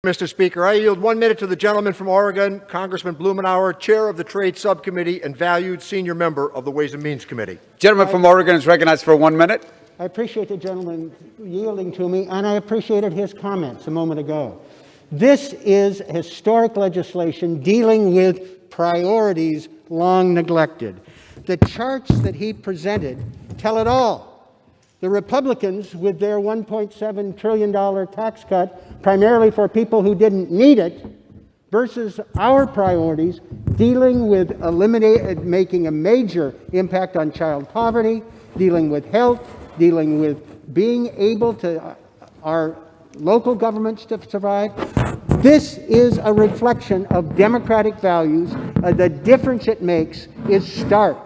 Mr. Speaker, I yield 1 minute to the gentleman from Oregon, Congressman Blumenauer, Chair of the Trade Subcommittee and valued senior member of the Ways and Means Committee. Gentleman from Oregon is recognized for 1 minute. I appreciate the gentleman yielding to me, and I appreciated his comments a moment ago. This is historic legislation dealing with priorities long neglected. The charts that he presented tell it all. The Republicans, with their $1.7 trillion tax cut, primarily for people who didn't need it, versus our priorities, dealing with making a major impact on child poverty, dealing with health, dealing with being able to our local governments to survive. This is a reflection of democratic values. The difference it makes is stark.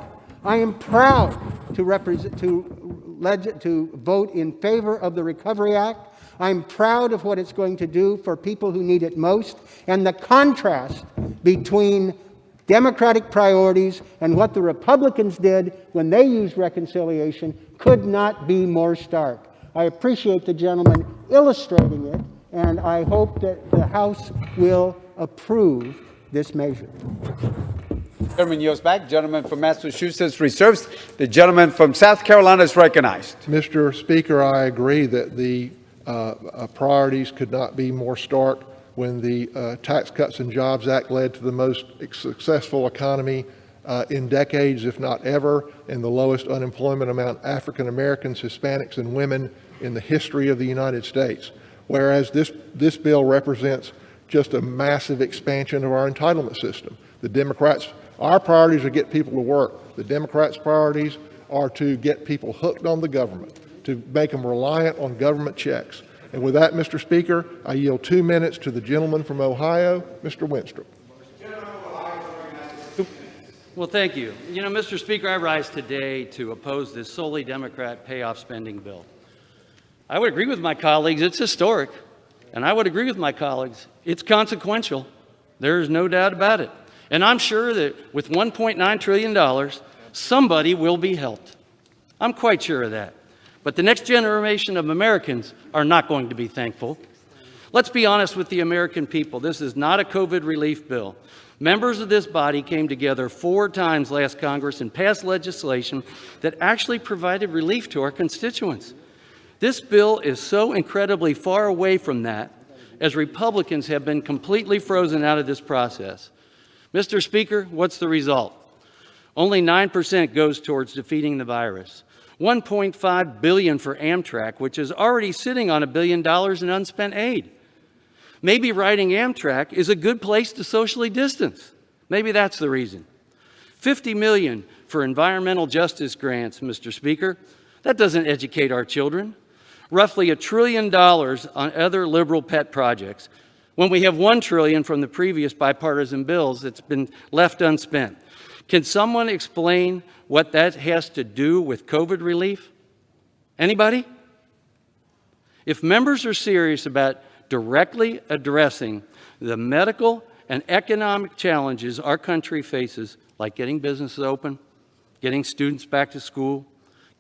I am proud to vote in favor of the Recovery Act. I'm proud of what it's going to do for people who need it most. And the contrast between democratic priorities and what the Republicans did when they used reconciliation could not be more stark. I appreciate the gentleman illustrating it, and I hope that the House will approve this measure. Gentleman yields back. Gentleman from Massachusetts reserves. The gentleman from South Carolina is recognized. Mr. Speaker, I agree that the priorities could not be more stark when the Tax Cuts and Jobs Act led to the most successful economy in decades, if not ever, and the lowest unemployment amount African Americans, Hispanics, and women in the history of the United States. Whereas this bill represents just a massive expansion of our entitlement system. The Democrats, our priorities are to get people to work. The Democrats' priorities are to get people hooked on the government, to make them reliant on government checks. And with that, Mr. Speaker, I yield 2 minutes to the gentleman from Ohio, Mr. Winstrup. Well, thank you. You know, Mr. Speaker, I rise today to oppose this solely Democrat payoff spending bill. I would agree with my colleagues, it's historic. And I would agree with my colleagues, it's consequential. There's no doubt about it. And I'm sure that with $1.9 trillion, somebody will be helped. I'm quite sure of that. But the next generation of Americans are not going to be thankful. Let's be honest with the American people. This is not a COVID relief bill. Members of this body came together 4 times last Congress and passed legislation that actually provided relief to our constituents. This bill is so incredibly far away from that, as Republicans have been completely frozen out of this process. Mr. Speaker, what's the result? Only 9% goes towards defeating the virus. $1.5 billion for Amtrak, which is already sitting on $1 billion in unspent aid. Maybe riding Amtrak is a good place to socially distance. Maybe that's the reason. $50 million for environmental justice grants, Mr. Speaker. That doesn't educate our children. Roughly $1 trillion on other liberal pet projects, when we have $1 trillion from the previous bipartisan bills that's been left unspent. Can someone explain what that has to do with COVID relief? Anybody? If members are serious about directly addressing the medical and economic challenges our country faces, like getting businesses open, getting students back to school,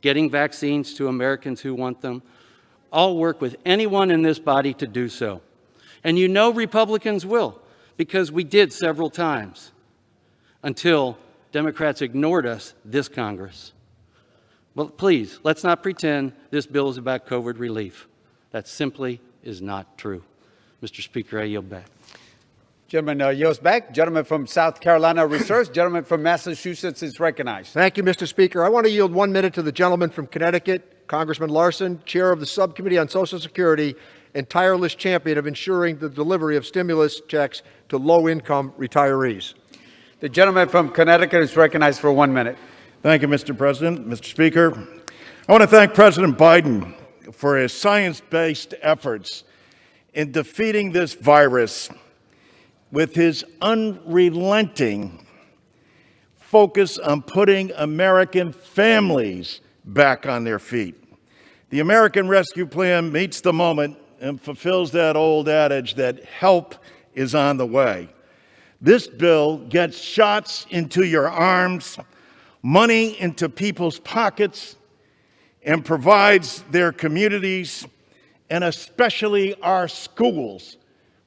getting vaccines to Americans who want them, I'll work with anyone in this body to do so. And you know Republicans will, because we did several times until Democrats ignored us this Congress. But please, let's not pretend this bill is about COVID relief. That simply is not true. Mr. Speaker, I yield back. Gentleman yields back. Gentleman from South Carolina reserves. Gentleman from Massachusetts is recognized. Thank you, Mr. Speaker. I want to yield 1 minute to the gentleman from Connecticut, Congressman Larson, Chair of the Subcommittee on Social Security and tireless champion of ensuring the delivery of stimulus checks to low-income retirees. The gentleman from Connecticut is recognized for 1 minute. Thank you, Mr. President. Mr. Speaker, I want to thank President Biden for his science-based efforts in defeating this virus with his unrelenting focus on putting American families back on their feet. The American Rescue Plan meets the moment and fulfills that old adage that help is on the way. This bill gets shots into your arms, money into people's pockets, and provides their communities, and especially our schools,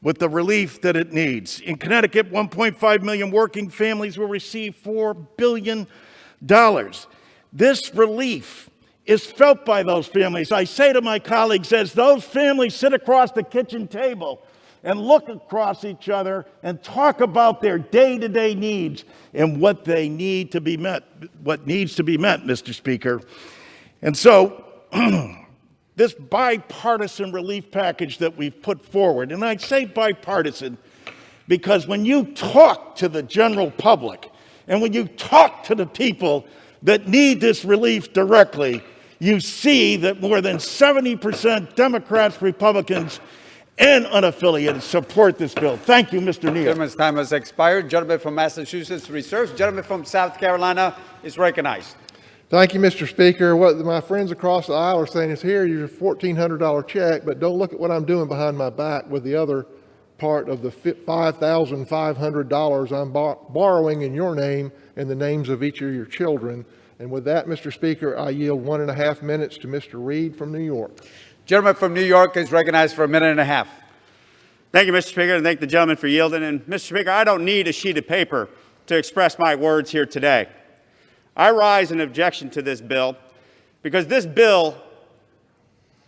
with the relief that it needs. In Connecticut, 1.5 million working families will receive $4 billion. This relief is felt by those families. I say to my colleagues, as those families sit across the kitchen table and look across each other and talk about their day-to-day needs and what they need to be met, what needs to be met, Mr. Speaker. And so, this bipartisan relief package that we've put forward, and I say bipartisan because when you talk to the general public and when you talk to the people that need this relief directly, you see that more than 70% Democrats, Republicans, and unaffiliated support this bill. Thank you, Mr. Neal. Gentleman's time has expired. Gentleman from Massachusetts reserves. Gentleman from South Carolina is recognized. Thank you, Mr. Speaker. What my friends across the aisle are saying is, here, your $1,400 check, but don't look at what I'm doing behind my back with the other part of the $5,500 I'm borrowing in your name and the names of each of your children. And with that, Mr. Speaker, I yield 1.5 minutes to Mr. Reed from New York. Gentleman from New York is recognized for a minute and a half. Thank you, Mr. Speaker, and thank the gentleman for yielding. And Mr. Speaker, I don't need a sheet of paper to express my words here today. I rise in objection to this bill because this bill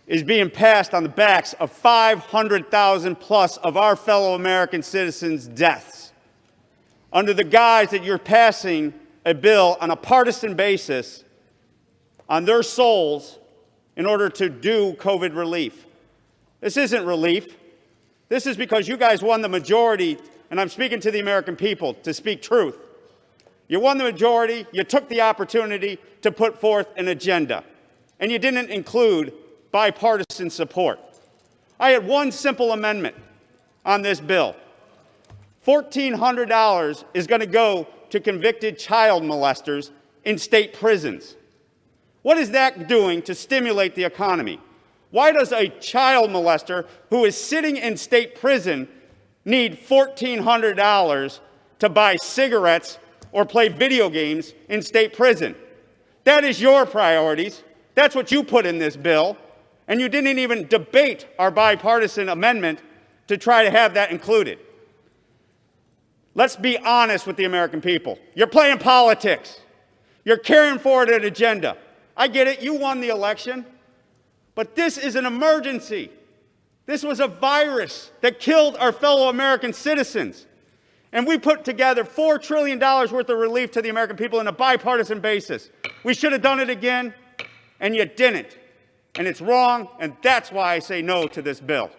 is being passed on the backs of 500,000 plus of our fellow American citizens' deaths, under the guise that you're passing a bill on a partisan basis on their souls in order to do COVID relief. This isn't relief. This is because you guys won the majority, and I'm speaking to the American people to speak truth. You won the majority, you took the opportunity to put forth an agenda, and you didn't include bipartisan support. I had one simple amendment on this bill. $1,400 is going to go to convicted child molesters in state prisons. What is that doing to stimulate the economy? Why does a child molester who is sitting in state prison need $1,400 to buy cigarettes or play video games in state prison? That is your priorities. That's what you put in this bill. And you didn't even debate our bipartisan amendment to try to have that included. Let's be honest with the American people. You're playing politics. You're carrying forward an agenda. I get it, you won the election, but this is an emergency. This was a virus that killed our fellow American citizens. And we put together $4 trillion worth of relief to the American people on a bipartisan basis. We should have done it again, and you didn't. And it's wrong, and that's why I say no to this bill.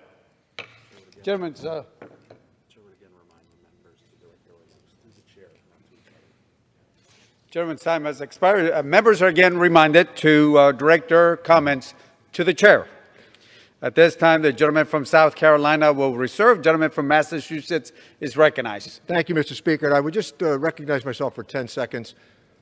Gentleman's time has expired. Members are again reminded to direct their comments to the chair. At this time, the gentleman from South Carolina will reserve. Gentleman from Massachusetts is recognized. Thank you, Mr. Speaker. And I would just recognize myself for 10 seconds.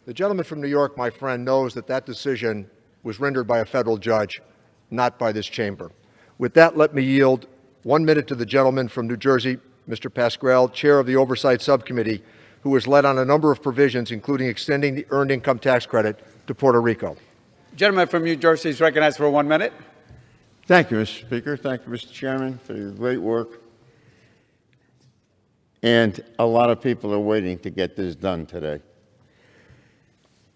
The gentleman from New York, my friend, knows that that decision was rendered by a federal judge, not by this chamber. With that, let me yield 1 minute to the gentleman from New Jersey, Mr. Pascrell, chair of the Oversight Subcommittee, who has led on a number of provisions, including extending the Earned Income Tax Credit to Puerto Rico. Gentleman from New Jersey is recognized for 1 minute. Thank you, Mr. Speaker. Thank you, Mr. Chairman, for your great work. And a lot of people are waiting to get this done today.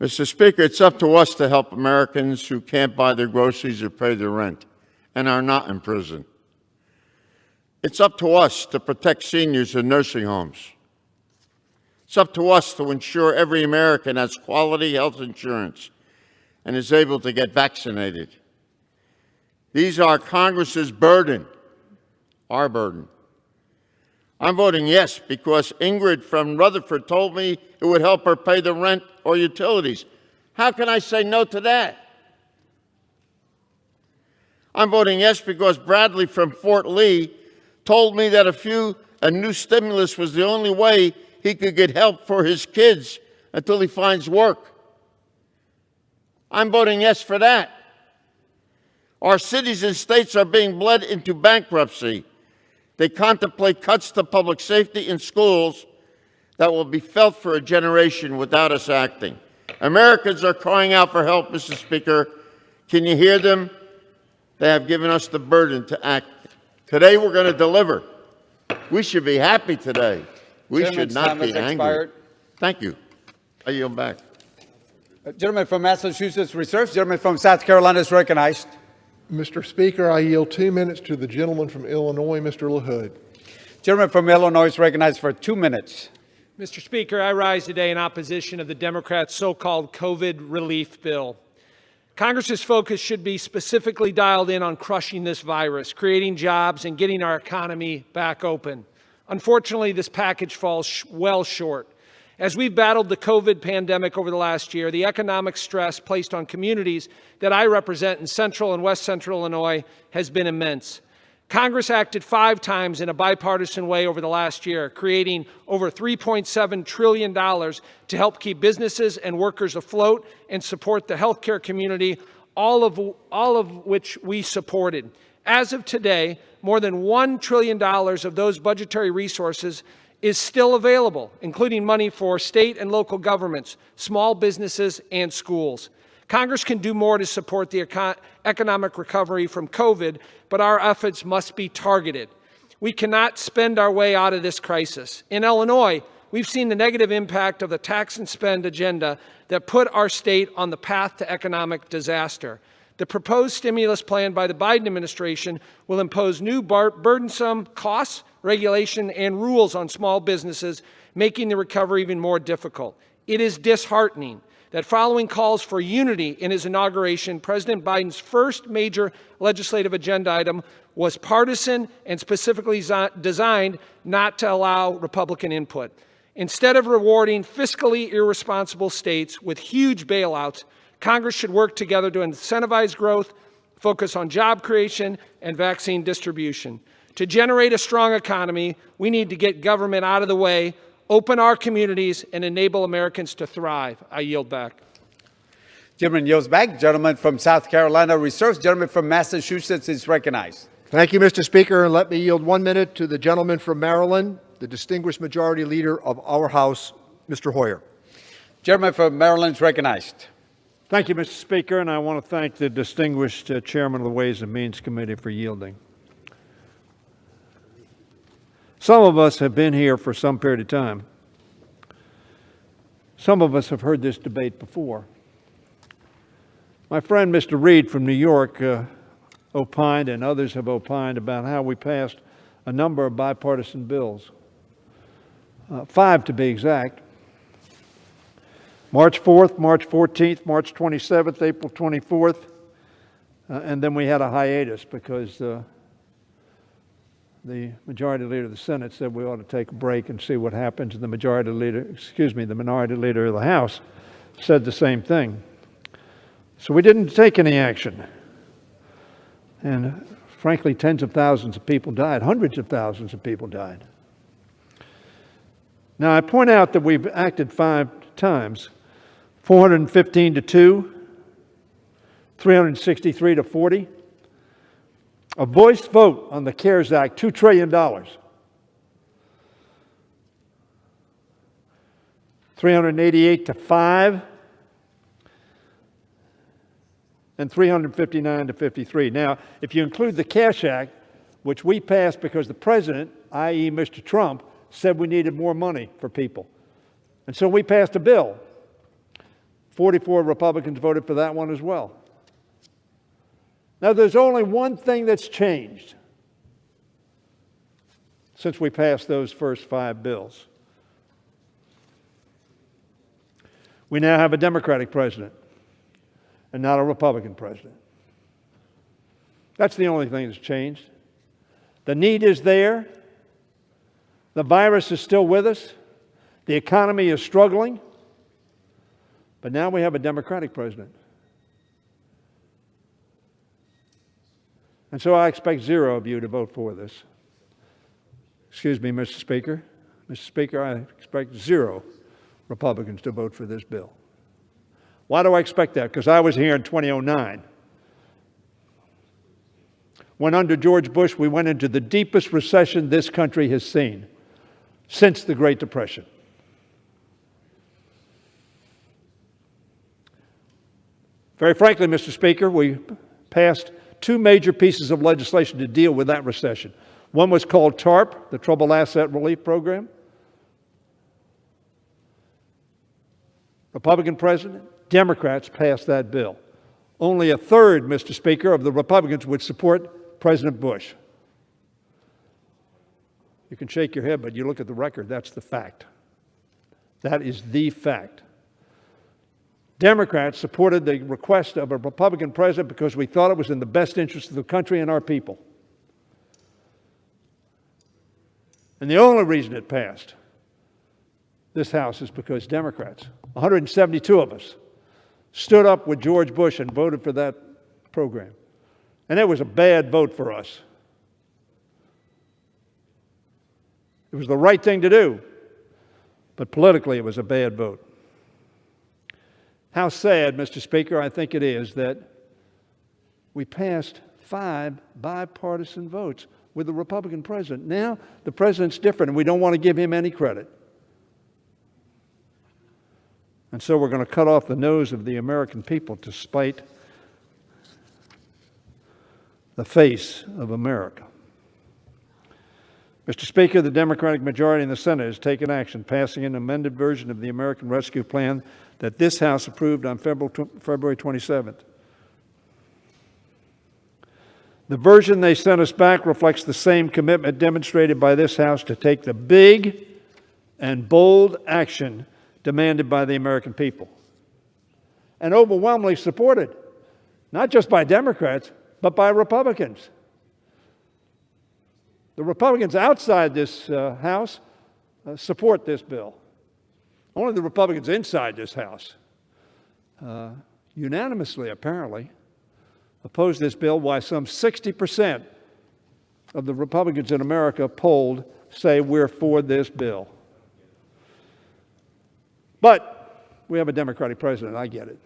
Mr. Speaker, it's up to us to help Americans who can't buy their groceries or pay their rent and are not in prison. It's up to us to protect seniors in nursing homes. It's up to us to ensure every American has quality health insurance and is able to get vaccinated. These are Congress's burden, our burden. I'm voting yes because Ingrid from Rutherford told me it would help her pay the rent or utilities. How can I say no to that? I'm voting yes because Bradley from Fort Lee told me that a new stimulus was the only way he could get help for his kids until he finds work. I'm voting yes for that. Our cities and states are being bled into bankruptcy. They contemplate cuts to public safety in schools that will be felt for a generation without us acting. Americans are crying out for help, Mr. Speaker. Can you hear them? They have given us the burden to act. Today we're going to deliver. We should be happy today. We should Gentleman's not time be has angry. expired. Thank you. I yield back. Gentleman from Massachusetts reserves. Gentleman from South Carolina is recognized. Mr. Speaker, I yield 2 minutes to the gentleman from Illinois, Mr. LaHood. Gentleman from Illinois is recognized for 2 minutes. Mr. Speaker, I rise today in opposition of the Democrats' so-called COVID relief bill. Congress's focus should be specifically dialed in on crushing this virus, creating jobs, and getting our economy back open. Unfortunately, this package falls well short. As we've battled the COVID pandemic over the last year, the economic stress placed on communities that I represent in central and west central Illinois has been immense. Congress acted 5 times in a bipartisan way over the last year, creating over $3.7 trillion to help keep businesses and workers afloat and support the healthcare community, all of which we supported. As of today, more than $1 trillion of those budgetary resources is still available, including money for state and local governments, small businesses, and schools. Congress can do more to support the economic recovery from COVID, but our efforts must be targeted. We cannot spend our way out of this crisis. In Illinois, we've seen the negative impact of the tax and spend agenda that put our state on the path to economic disaster. The proposed stimulus plan by the Biden administration will impose new burdensome costs, regulation, and rules on small businesses, making the recovery even more difficult. It is disheartening that following calls for unity in his inauguration, President Biden's first major legislative agenda item was partisan and specifically designed not to allow Republican input. Instead of rewarding fiscally irresponsible states with huge bailouts, Congress should work together to incentivize growth, focus on job creation, and vaccine distribution. To generate a strong economy, we need to get government out of the way, open our communities, and enable Americans to thrive. I yield back. Gentleman yields back. Gentleman from South Carolina reserves. Gentleman from Massachusetts is recognized. Thank you, Mr. Speaker, and let me yield 1 minute to the gentleman from Maryland, the distinguished majority leader of our House, Mr. Hoyer. Gentleman from Maryland is recognized. Thank you, Mr. Speaker, and I want to thank the distinguished chairman of the Ways and Means Committee for yielding. Some of us have been here for some period of time. Some of us have heard this debate before. My friend, Mr. Reed from New York, opined, and others have opined, about how we passed a number of bipartisan bills, 5 to be exact. March 4th, March 14th, March 27th, April 24th, and then we had a hiatus because the majority leader of the Senate said we ought to take a break and see what happens, and the minority leader of the House said the same thing. So we didn't take any action. And frankly, tens of thousands of people died, hundreds of thousands of people died. Now, I point out that we've acted 5 times, 415 to 2, 363 to 40. A voice vote on the CARES Act, $2 trillion. 388 to 5. And 359 to 53. Now, if you include the Cash Act, which we passed because the president, i.e. Mr. Trump, said we needed more money for people. And so we passed a bill. 44 Republicans voted for that one as well. Now, there's only one thing that's changed since we passed those first 5 bills. We now have a Democratic president and not a Republican president. That's the only thing that's changed. The need is there. The virus is still with us. The economy is struggling. But now we have a Democratic president. And so I expect 0 of you to vote for this. Excuse me, Mr. Speaker. Mr. Speaker, I expect 0 Republicans to vote for this bill. Why do I expect that? Because I was here in 2009. When under George Bush, we went into the deepest recession this country has seen since the Great Depression. Very frankly, Mr. Speaker, we passed 2 major pieces of legislation to deal with that recession. One was called TARP, the Troubled Asset Relief Program. Republican president, Democrats passed that bill. Only a third, Mr. Speaker, of the Republicans would support President Bush. You can shake your head, but you look at the record, that's the fact. That is the fact. Democrats supported the request of a Republican president because we thought it was in the best interest of the country and our people. And the only reason it passed this House is because Democrats, 172 of us, stood up with George Bush and voted for that program. And it was a bad vote for us. It was the right thing to do, but politically it was a bad vote. How sad, Mr. Speaker, I think it is that we passed 5 bipartisan votes with the Republican president. Now the president's different, and we don't want to give him any credit. And so we're going to cut off the nose of the American people to spite the face of America. Mr. Speaker, the Democratic majority in the Senate has taken action, passing an amended version of the American Rescue Plan that this House approved on February 27th. The version they sent us back reflects the same commitment demonstrated by this House to take the big and bold action demanded by the American people, and overwhelmingly supported, not just by Democrats, but by Republicans. The Republicans outside this House support this bill. Only the Republicans inside this House, unanimously apparently, oppose this bill, while some 60% of the Republicans in America polled say we're for this bill. But we have a Democratic president, I get it.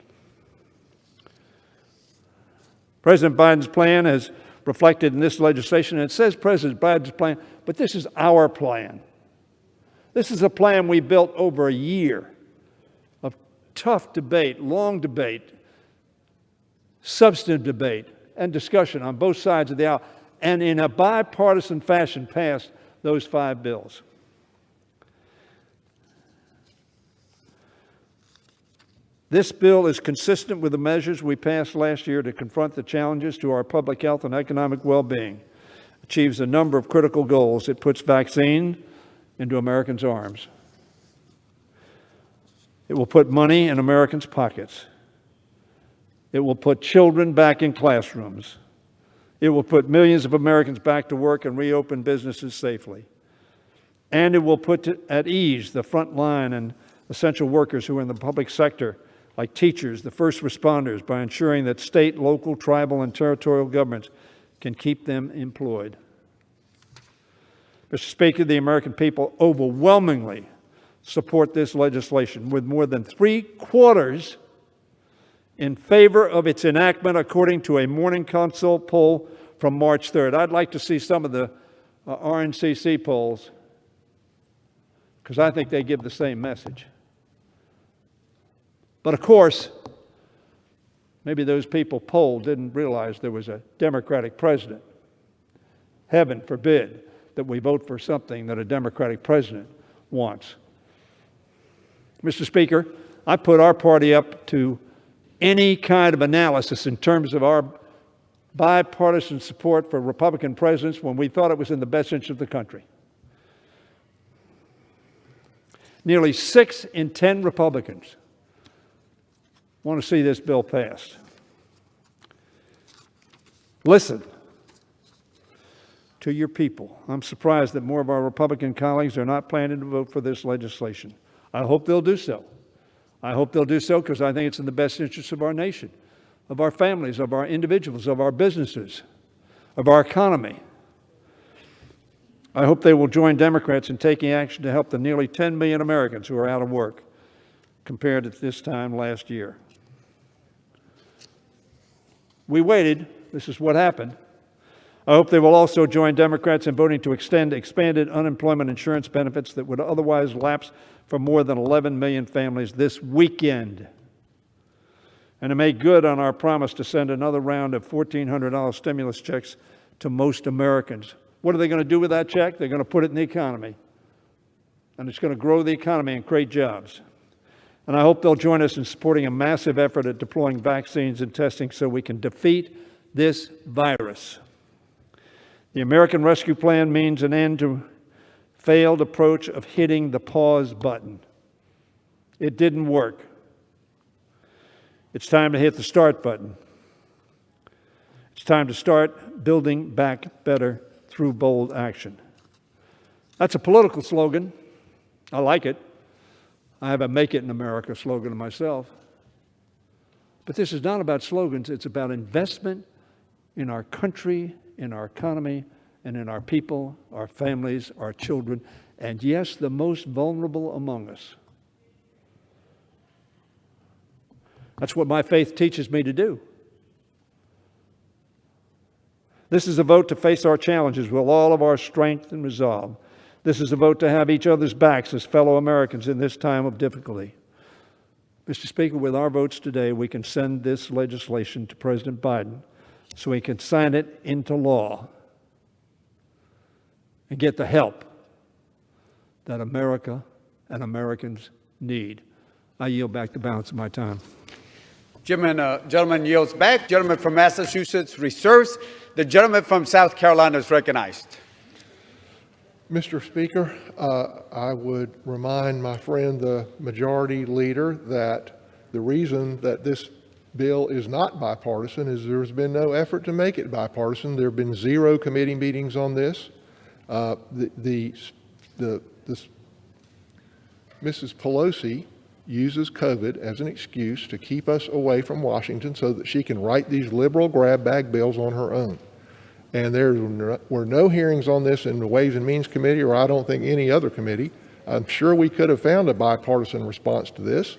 President Biden's plan is reflected in this legislation, and it says President Biden's plan, but this is our plan. This is a plan we built over a year of tough debate, long debate, substantive debate, and discussion on both sides of the aisle, and in a bipartisan fashion passed those 5 bills. This bill is consistent with the measures we passed last year to confront the challenges to our public health and economic well-being, achieves a number of critical goals. It puts vaccine into Americans' arms. It will put money in Americans' pockets. It will put children back in classrooms. It will put millions of Americans back to work and reopen businesses safely. And it will put at ease the front line and essential workers who are in the public sector, like teachers, the first responders, by ensuring that state, local, tribal, and territorial governments can keep them employed. Mr. Speaker, the American people overwhelmingly support this legislation, with more than 3/4 in favor of its enactment, according to a Morning Consult poll from March 3rd. I'd like to see some of the RNCC polls, because I think they give the same message. But of course, maybe those people polled didn't realize there was a Democratic president. Heaven forbid that we vote for something that a Democratic president wants. Mr. Speaker, I put our party up to any kind of analysis in terms of our bipartisan support for Republican presidents when we thought it was in the best interest of the country. Nearly 6 in 10 Republicans want to see this bill passed. Listen to your people. I'm surprised that more of our Republican colleagues are not planning to vote for this legislation. I hope they'll do so. I hope they'll do so because I think it's in the best interest of our nation, of our families, of our individuals, of our businesses, of our economy. I hope they will join Democrats in taking action to help the nearly 10 million Americans who are out of work compared to this time last year. We waited. This is what happened. I hope they will also join Democrats in voting to extend expanded unemployment insurance benefits that would otherwise lapse for more than 11 million families this weekend, and to make good on our promise to send another round of $1,400 stimulus checks to most Americans, What are they going to do with that check? They're going to put it in the economy. And it's going to grow the economy and create jobs. And I hope they'll join us in supporting a massive effort at deploying vaccines and testing so we can defeat this virus. The American Rescue Plan means an end to failed approach of hitting the pause button. It didn't work. It's time to hit the start button. It's time to start building back better through bold action. That's a political slogan. I like it. I have a Make It in America slogan myself. But this is not about slogans. It's about investment in our country, in our economy, and in our people, our families, our children, and yes, the most vulnerable among us. That's what my faith teaches me to do. This is a vote to face our challenges with all of our strength and resolve. This is a vote to have each other's backs as fellow Americans in this time of difficulty. Mr. Speaker, with our votes today, we can send this legislation to President Biden so he can sign it into law and get the help that America and Americans need. I yield back the balance of my time. Gentleman yields back. Gentleman from Massachusetts reserves. The gentleman from South Carolina is recognized. Mr. Speaker, I would remind my friend, the majority leader, that the reason that this bill is not bipartisan is there's been no effort to make it bipartisan. There have been 0 committee meetings on this. Mrs. Pelosi uses COVID as an excuse to keep us away from Washington so that she can write these liberal grab bag bills on her own. And there were no hearings on this in the Ways and Means Committee, or I don't think any other committee. I'm sure we could have found a bipartisan response to this,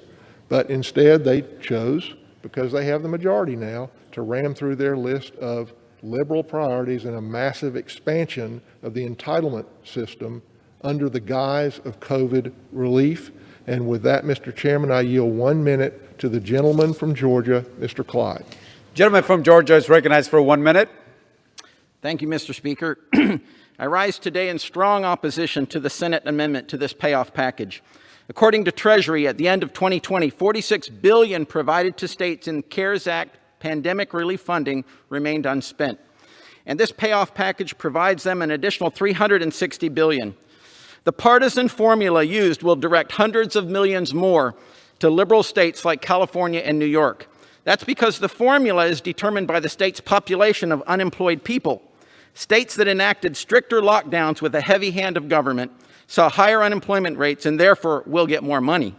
but instead they chose, because they have the majority now, to ram through their list of liberal priorities and a massive expansion of the entitlement system under the guise of COVID relief. And with that, Mr. Chairman, I yield 1 minute to the gentleman from Georgia, Mr. Clyde. Gentleman from Georgia is recognized for 1 minute. Thank you, Mr. Speaker. I rise today in strong opposition to the Senate amendment to this payoff package. According to Treasury, at the end of 2020, $46 billion provided to states in CARES Act pandemic relief funding remained unspent. And this payoff package provides them an additional $360 billion. The partisan formula used will direct hundreds of millions more to liberal states like California and New York. That's because the formula is determined by the state's population of unemployed people. States that enacted stricter lockdowns with a heavy hand of government saw higher unemployment rates and therefore will get more money.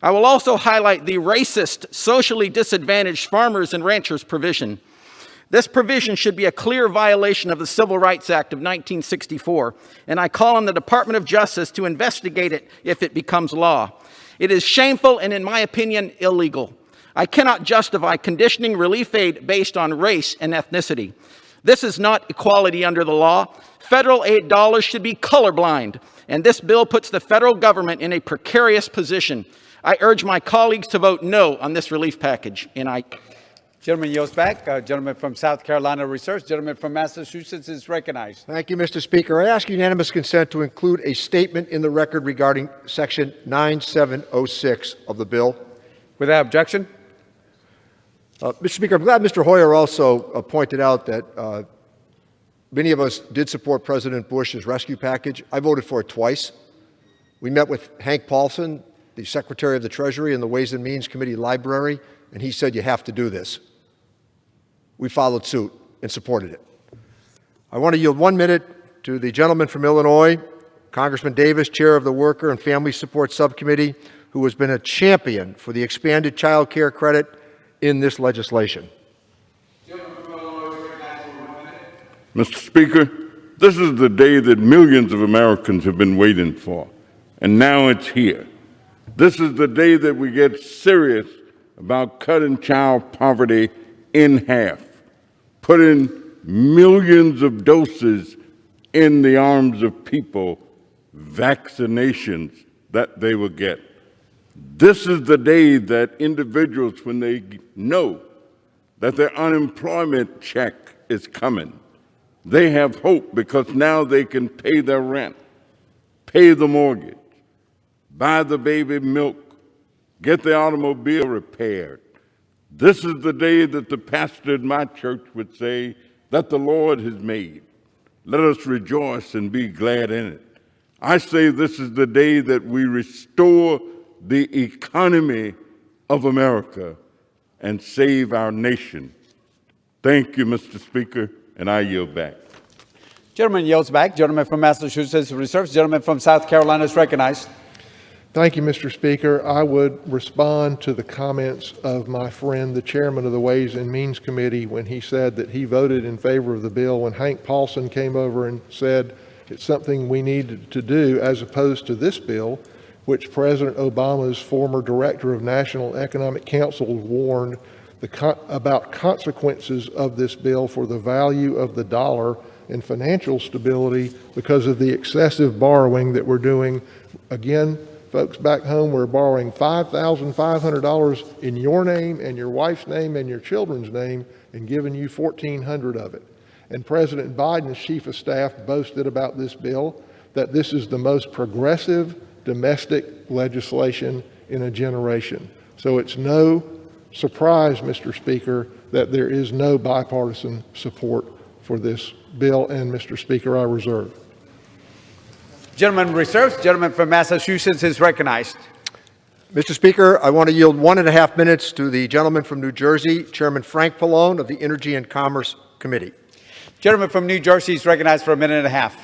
I will also highlight the racist, socially disadvantaged farmers and ranchers provision. This provision should be a clear violation of the Civil Rights Act of 1964, and I call on the Department of Justice to investigate it if it becomes law. It is shameful and, in my opinion, illegal. I cannot justify conditioning relief aid based on race and ethnicity. This is not equality under the law. Federal aid dollars should be colorblind, and this bill puts the federal government in a precarious position. I urge my colleagues to vote no on this relief package. Gentleman yields back. Gentleman from South Carolina reserves. Gentleman from Massachusetts is recognized. Thank you, Mr. Speaker. I ask unanimous consent to include a statement in the record regarding Section 9706 of the bill. Without objection. Mr. Speaker, I'm glad Mr. Hoyer also pointed out that many of us did support President Bush's rescue package. I voted for it twice. We met with Hank Paulson, the Secretary of the Treasury, in the Ways and Means Committee library, and he said, you have to do this. We followed suit and supported it. I want to yield 1 minute to the gentleman from Illinois, Congressman Davis, Chair of the Worker and Family Support Subcommittee, who has been a champion for the expanded child care credit in this legislation. Mr. Speaker, this is the day that millions of Americans have been waiting for, and now it's here. This is the day that we get serious about cutting child poverty in half, putting millions of doses in the arms of people, vaccinations that they will get. This is the day that individuals, when they know that their unemployment check is coming, They have hope because now they can pay their rent, pay the mortgage, buy the baby milk, get the automobile repaired. This is the day that the pastor in my church would say, that the Lord has made. Let us rejoice and be glad in it. I say this is the day that we restore the economy of America and save our nation. Thank you, Mr. Speaker, and I yield back. Gentleman yields back. Gentleman from Massachusetts reserves. Gentleman from South Carolina is recognized. Thank you, Mr. Speaker. I would respond to the comments of my friend, the chairman of the Ways and Means Committee, when he said that he voted in favor of the bill when Hank Paulson came over and said it's something we needed to do, as opposed to this bill, which President Obama's former director of National Economic Council warned about consequences of this bill for the value of the dollar and financial stability because of the excessive borrowing that we're doing. Again, folks back home, we're borrowing $5,500 in your name and your wife's name and your children's name and giving you $1,400 of it. And President Biden's chief of staff boasted about this bill that this is the most progressive domestic legislation in a generation. So it's no surprise, Mr. Speaker, that there is no bipartisan support for this bill. And Mr. Speaker, I reserve. Gentleman reserves. Gentleman from Massachusetts is recognized. Mr. Speaker, I want to yield 1.5 minutes to the gentleman from New Jersey, Chairman Frank Pallone of the Energy and Commerce Committee. Gentleman from New Jersey is recognized for 1.5 minutes.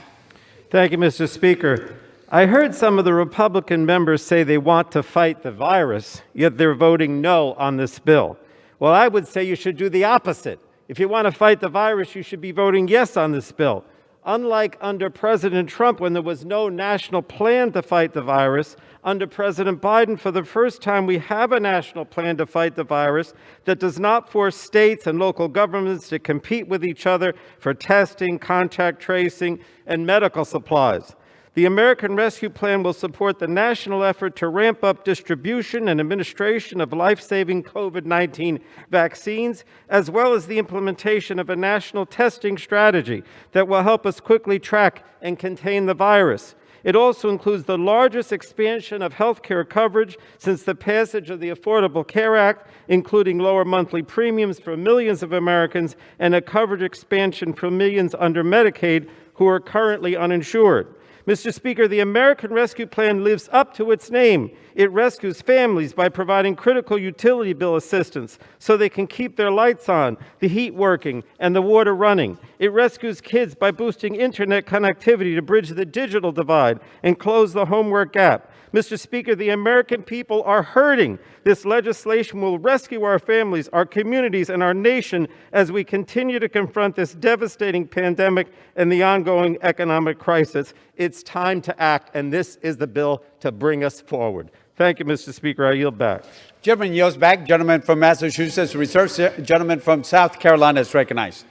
Thank you, Mr. Speaker. I heard some of the Republican members say they want to fight the virus, yet they're voting no on this bill. Well, I would say you should do the opposite. If you want to fight the virus, you should be voting yes on this bill. Unlike under President Trump, when there was no national plan to fight the virus, under President Biden, for the first time, we have a national plan to fight the virus that does not force states and local governments to compete with each other for testing, contact tracing, and medical supplies. The American Rescue Plan will support the national effort to ramp up distribution and administration of life-saving COVID-19 vaccines, as well as the implementation of a national testing strategy that will help us quickly track and contain the virus. It also includes the largest expansion of health care coverage since the passage of the Affordable Care Act, including lower monthly premiums for millions of Americans and a coverage expansion for millions under Medicaid who are currently uninsured. Mr. Speaker, the American Rescue Plan lives up to its name. It rescues families by providing critical utility bill assistance so they can keep their lights on, the heat working, and the water running. It rescues kids by boosting internet connectivity to bridge the digital divide and close the homework gap. Mr. Speaker, the American people are hurting. This legislation will rescue our families, our communities, and our nation as we continue to confront this devastating pandemic and the ongoing economic crisis. It's time to act, and this is the bill to bring us forward. Thank you, Mr. Speaker. I yield back. Gentleman yields back. Gentleman from Massachusetts reserves. Gentleman from South Carolina is recognized.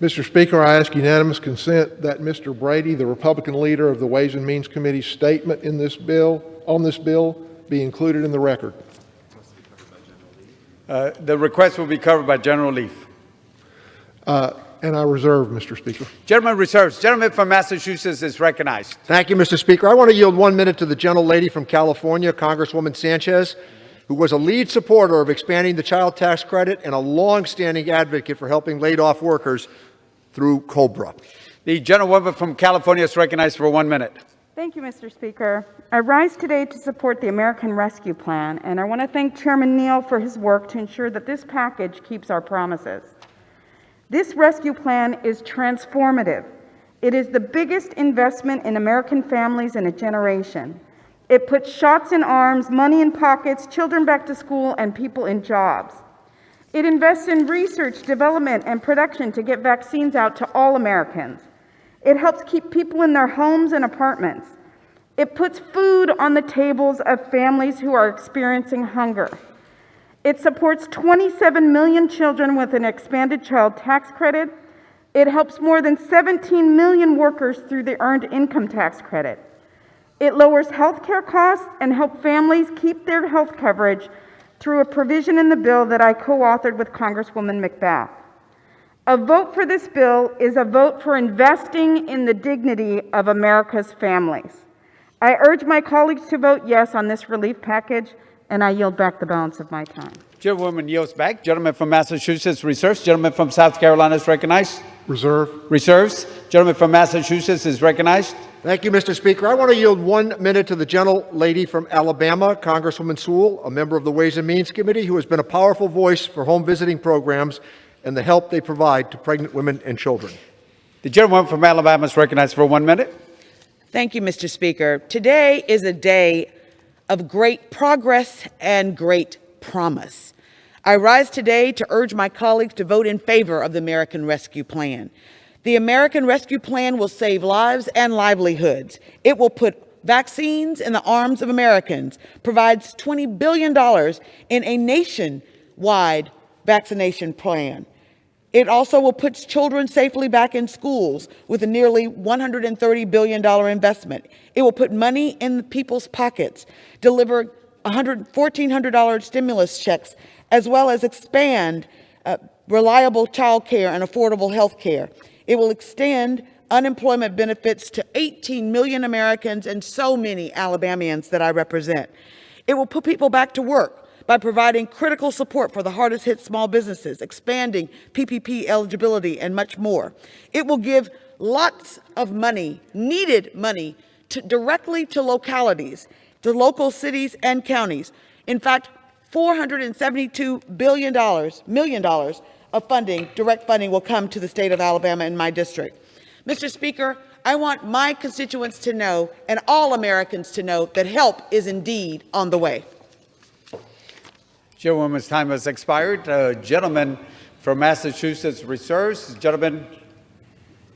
Mr. Speaker, I ask unanimous consent that Mr. Brady, the Republican leader of the Ways and Means Committee's statement in this bill, on this bill, be included in the record. The request will be covered by General Leaf. And I reserve, Mr. Speaker. Gentleman reserves. Gentleman from Massachusetts is recognized. Thank you, Mr. Speaker. I want to yield 1 minute to the gentlelady from California, Congresswoman Sanchez, who was a lead supporter of expanding the child tax credit and a long-standing advocate for helping laid-off workers through COBRA. The gentlewoman from California is recognized for 1 minute. Thank you, Mr. Speaker. I rise today to support the American Rescue Plan, and I want to thank Chairman Neal for his work to ensure that this package keeps our promises. This rescue plan is transformative. It is the biggest investment in American families in a generation. It puts shots in arms, money in pockets, children back to school, and people in jobs. It invests in research, development, and production to get vaccines out to all Americans. It helps keep people in their homes and apartments. It puts food on the tables of families who are experiencing hunger. It supports 27 million children with an expanded child tax credit. It helps more than 17 million workers through the Earned Income Tax Credit. It lowers health care costs and helps families keep their health coverage through a provision in the bill that I co-authored with Congresswoman McBath. A vote for this bill is a vote for investing in the dignity of America's families. I urge my colleagues to vote yes on this relief package, and I yield back the balance of my time. Chairwoman yields back. Gentleman from Massachusetts reserves. Gentleman from South Carolina is recognized. Reserve. Reserves. Gentleman from Massachusetts is recognized. Thank you, Mr. Speaker. I want to yield 1 minute to the gentlelady from Alabama, Congresswoman Sewell, a member of the Ways and Means Committee who has been a powerful voice for home visiting programs and the help they provide to pregnant women and children. The gentleman from Alabama is recognized for 1 minute. Thank you, Mr. Speaker. Today is a day of great progress and great promise. I rise today to urge my colleagues to vote in favor of the American Rescue Plan. The American Rescue Plan will save lives and livelihoods. It will put vaccines in the arms of Americans, provides $20 billion in a nationwide vaccination plan. It also will put children safely back in schools with a nearly $130 billion investment. It will put money in people's pockets, deliver $1,400 stimulus checks, as well as expand reliable child care and affordable health care. It will extend unemployment benefits to 18 million Americans and so many Alabamians that I represent. It will put people back to work by providing critical support for the hardest hit small businesses, expanding PPP eligibility, and much more. It will give lots of money, needed money, directly to localities, to local cities and counties. In fact, $472 million of funding, direct funding, will come to the state of Alabama in my district. Mr. Speaker, I want my constituents to know, and all Americans to know, that help is indeed on the way. Chairwoman's time has expired. Gentleman from Massachusetts reserves. Gentleman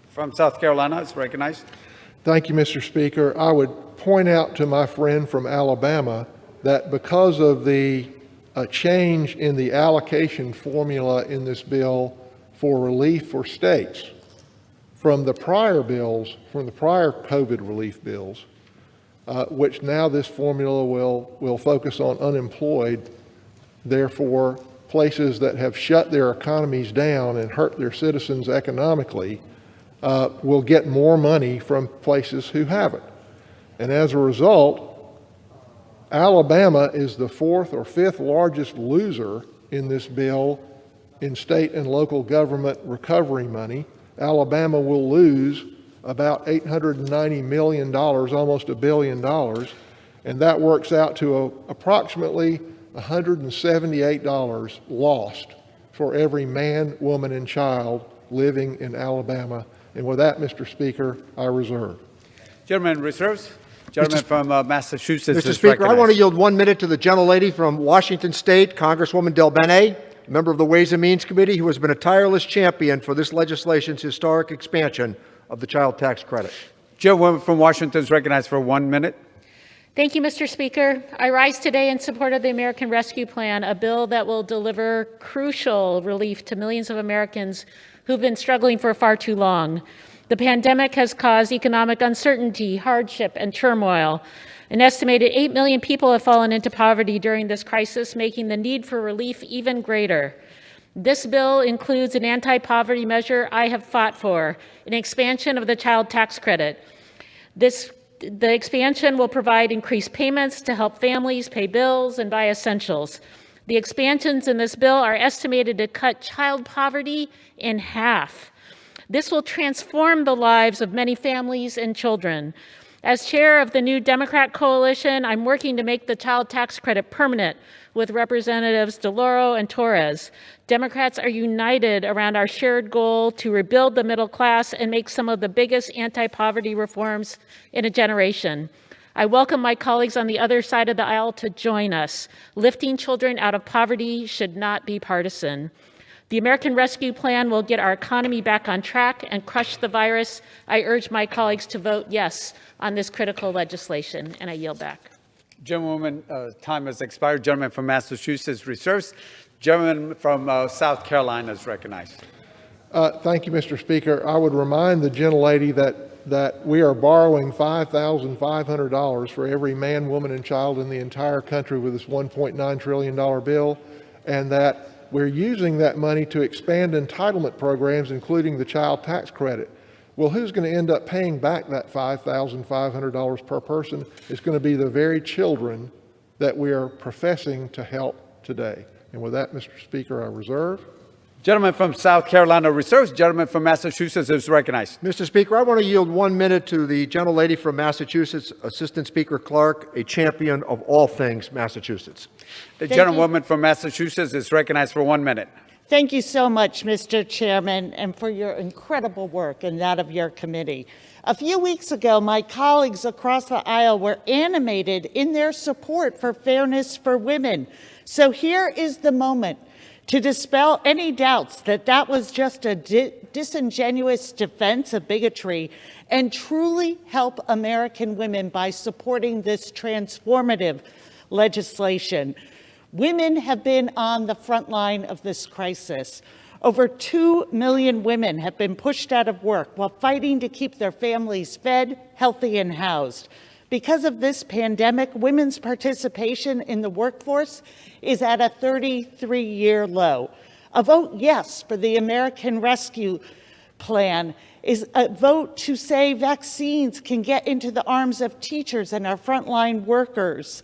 from South Carolina is recognized. Thank you, Mr. Speaker. I would point out to my friend from Alabama that because of the change in the allocation formula in this bill for relief for states from the prior bills, from the prior COVID relief bills, which now this formula will focus on unemployed. Therefore, places that have shut their economies down and hurt their citizens economically will get more money from places who haven't. And as a result, Alabama is the fourth or fifth largest loser in this bill in state and local government recovery money. Alabama will lose about $890 million, almost $1 billion, and that works out to approximately $178 lost for every man, woman, and child living in Alabama. And with that, Mr. Speaker, I reserve. Gentleman reserves. Gentleman from Massachusetts Mr. is Speaker, recognized. I want to yield 1 minute to the gentlelady from Washington State, Congresswoman Del Bene, a member of the Ways and Means Committee who has been a tireless champion for this legislation's historic expansion of the child tax credit. Gentlewoman from Washington is recognized for 1 minute. Thank you, Mr. Speaker. I rise today in support of the American Rescue Plan, a bill that will deliver crucial relief to millions of Americans who've been struggling for far too long. The pandemic has caused economic uncertainty, hardship, and turmoil. An estimated 8 million people have fallen into poverty during this crisis, making the need for relief even greater. This bill includes an anti-poverty measure I have fought for, an expansion of the child tax credit. The expansion will provide increased payments to help families pay bills and buy essentials. The expansions in this bill are estimated to cut child poverty in half. This will transform the lives of many families and children. As chair of the new Democrat coalition, I'm working to make the child tax credit permanent with Representatives DeLauro and Torres. Democrats are united around our shared goal to rebuild the middle class and make some of the biggest anti-poverty reforms in a generation. I welcome my colleagues on the other side of the aisle to join us. Lifting children out of poverty should not be partisan. The American Rescue Plan will get our economy back on track and crush the virus. I urge my colleagues to vote yes on this critical legislation, and I yield back. Gentlewoman, time has expired. Gentleman from Massachusetts reserves. Gentleman from South Carolina is recognized. Thank you, Mr. Speaker. I would remind the gentlelady that we are borrowing $5,500 for every man, woman, and child in the entire country with this $1.9 trillion bill, and that we're using that money to expand entitlement programs, including the child tax credit. Well, who's going to end up paying back that $5,500 per person? It's going to be the very children that we are professing to help today. And with that, Mr. Speaker, I reserve. Gentleman from South Carolina reserves. Gentleman from Massachusetts is recognized. Mr. Speaker, I want to yield 1 minute to the gentlelady from Massachusetts, Assistant Speaker Clark, a champion of all things Massachusetts. The gentlewoman from Massachusetts is recognized for 1 minute. Thank you so much, Mr. Chairman, and for your incredible work and that of your committee. A few weeks ago, my colleagues across the aisle were animated in their support for fairness for women. So here is the moment to dispel any doubts that that was just a disingenuous defense of bigotry and truly help American women by supporting this transformative legislation. Women have been on the front line of this crisis. Over 2 million women have been pushed out of work while fighting to keep their families fed, healthy, and housed. Because of this pandemic, women's participation in the workforce is at a 33-year low. A vote yes for the American Rescue Plan is a vote to say vaccines can get into the arms of teachers and our frontline workers,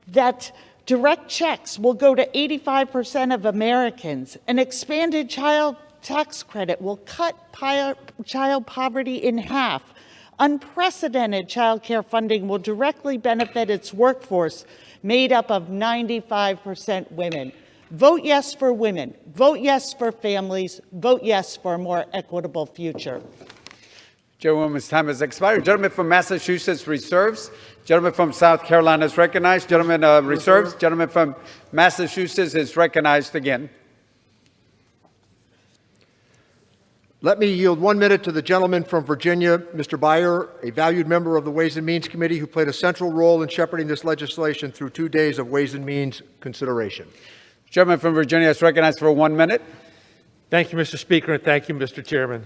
that direct checks will go to 85% of Americans. An expanded child tax credit will cut child poverty in half. Unprecedented child care funding will directly benefit its workforce, made up of 95% women. Vote yes for women. Vote yes for families. Vote yes for a more equitable future. Chairwoman's time has expired. Gentleman from Massachusetts reserves. Gentleman from South Carolina is recognized. Gentleman reserves. Gentleman from Massachusetts is recognized again. Let me yield 1 minute to the gentleman from Virginia, Mr. Byer, a valued member of the Ways and Means Committee who played a central role in shepherding this legislation through 2 days of Ways and Means consideration. Gentleman from Virginia is recognized for 1 minute. Thank you, Mr. Speaker, and thank you, Mr. Chairman.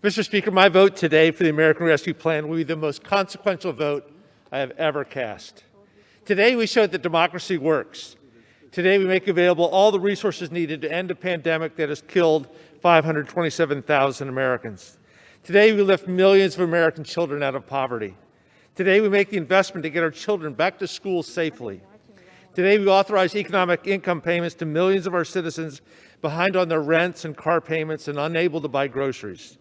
Mr. Speaker, my vote today for the American Rescue Plan will be the most consequential vote I have ever cast. Today, we showed that democracy works. Today, we make available all the resources needed to end a pandemic that has killed 527,000 Americans. Today, we lift millions of American children out of poverty. Today, we make the investment to get our children back to school safely. Today, we authorize economic income payments to millions of our citizens behind on their rents and car payments and unable to buy groceries.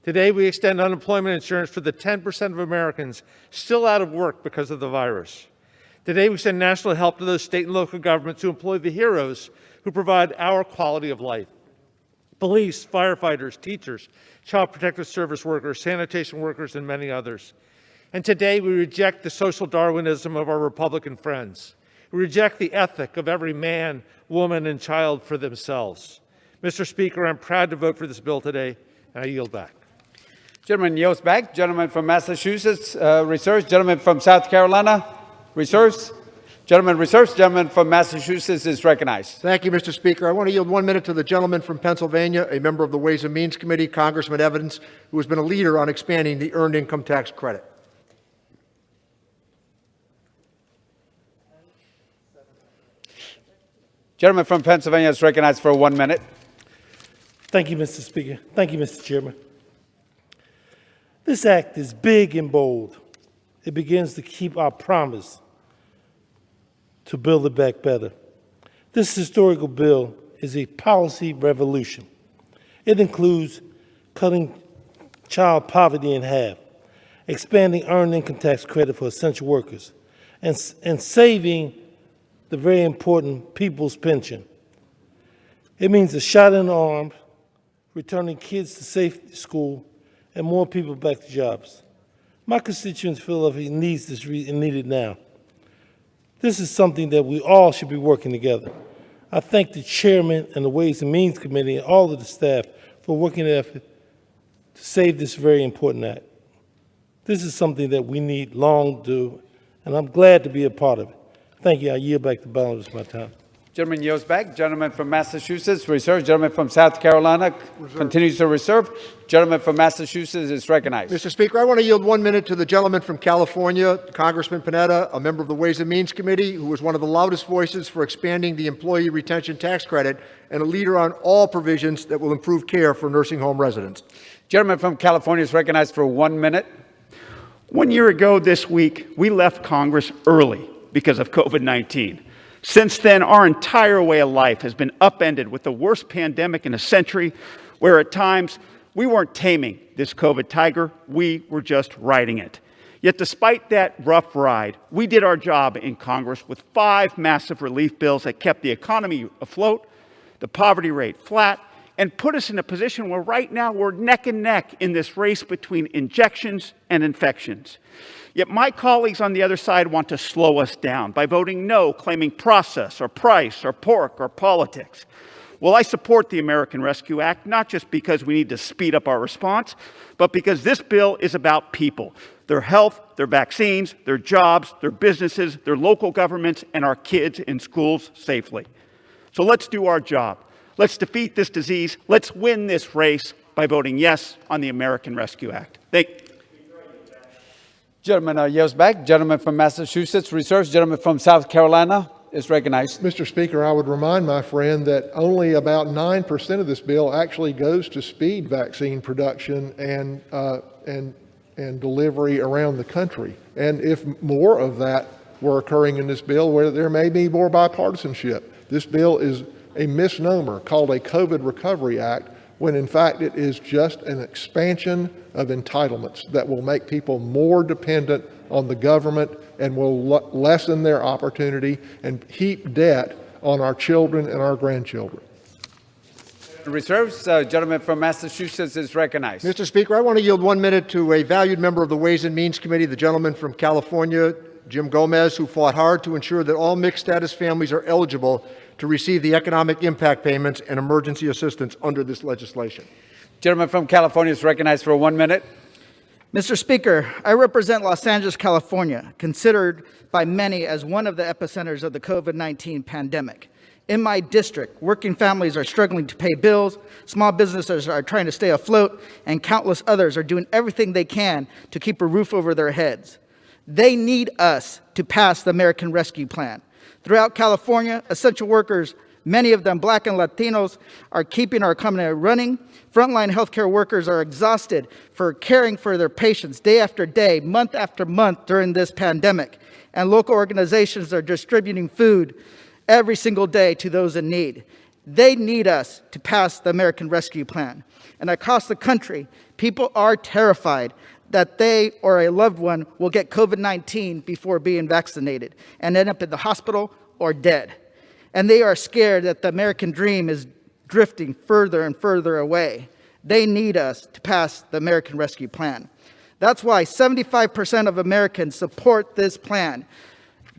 Today, we extend unemployment insurance for the 10% of Americans still out of work because of the virus. Today, we send national help to those state and local governments who employ the heroes who provide our quality of life. Police, firefighters, teachers, child protective service workers, sanitation workers, and many others. And today, we reject the social Darwinism of our Republican friends. We reject the ethic of every man, woman, and child for themselves. Mr. Speaker, I'm proud to vote for this bill today, and I yield back. Gentleman yields back. Gentleman from Massachusetts reserves. Gentleman from South Carolina reserves. Gentleman reserves. Gentleman from Massachusetts is recognized. Thank you, Mr. Speaker. I want to yield 1 minute to the gentleman from Pennsylvania, a member of the Ways and Means Committee, Congressman Evans, who has been a leader on expanding the Earned Income Tax Credit. Gentleman from Pennsylvania is recognized for 1 minute. Thank you, Mr. Speaker. Thank you, Mr. Chairman. This act is big and bold. It begins to keep our promise to build it back better. This historical bill is a policy revolution. It includes cutting child poverty in half, expanding earned income tax credit for essential workers, and saving the very important people's pension. It means a shot in the arm, returning kids to safe school, and more people back to jobs. My constituents feel that he needs this and need it now. This is something that we all should be working together. I thank the chairman and the Ways and Means Committee and all of the staff for working effort to save this very important act. This is something that we need long to do, and I'm glad to be a part of it. Thank you. I yield back the balance of my time. Gentleman yields back. Gentleman from Massachusetts reserves. Gentleman from South Carolina continues to reserve. Gentleman from Massachusetts is recognized. Mr. Speaker, I want to yield 1 minute to the gentleman from California, Congressman Panetta, a member of the Ways and Means Committee, who was one of the loudest voices for expanding the Employee Retention Tax Credit and a leader on all provisions that will improve care for nursing home residents. Gentleman from California is recognized for 1 minute. 1 year ago this week, we left Congress early because of COVID-19. Since then, our entire way of life has been upended with the worst pandemic in a century, where at times we weren't taming this COVID tiger, we were just riding it. Yet despite that rough ride, we did our job in Congress with 5 massive relief bills that kept the economy afloat, the poverty rate flat, and put us in a position where right now we're neck and neck in this race between injections and infections. Yet my colleagues on the other side want to slow us down by voting no, claiming process or price or pork or politics. Well, I support the American Rescue Act, not just because we need to speed up our response, but because this bill is about people, their health, their vaccines, their jobs, their businesses, their local governments, and our kids in schools safely. So let's do our job. Let's defeat this disease. Let's win this race by voting yes on the American Rescue Act. Thank you. Gentleman yields back. Gentleman from Massachusetts reserves. Gentleman from South Carolina is recognized. Mr. Speaker, I would remind my friend that only about 9% of this bill actually goes to speed vaccine production and delivery around the country. And if more of that were occurring in this bill, where there may be more bipartisanship, this bill is a misnomer called a COVID Recovery Act, when in fact it is just an expansion of entitlements that will make people more dependent on the government and will lessen their opportunity and heap debt on our children and our grandchildren. Reserves. Gentleman from Massachusetts is recognized. Mr. Speaker, I want to yield 1 minute to a valued member of the Ways and Means Committee, the gentleman from California, Jim Gomez, who fought hard to ensure that all mixed status families are eligible to receive the economic impact payments and emergency assistance under this legislation. Gentleman from California is recognized for 1 minute. Mr. Speaker, I represent Los Angeles, California, considered by many as one of the epicenters of the COVID-19 pandemic. In my district, working families are struggling to pay bills, small businesses are trying to stay afloat, and countless others are doing everything they can to keep a roof over their heads. They need us to pass the American Rescue Plan. Throughout California, essential workers, many of them Black and Latinos, are keeping our economy running. Frontline healthcare workers are exhausted for caring for their patients day after day, month after month during this pandemic. And local organizations are distributing food every single day to those in need. They need us to pass the American Rescue Plan. And across the country, people are terrified that they or a loved one will get COVID-19 before being vaccinated and end up in the hospital or dead. And they are scared that the American dream is drifting further and further away. They need us to pass the American Rescue Plan. That's why 75% of Americans support this plan.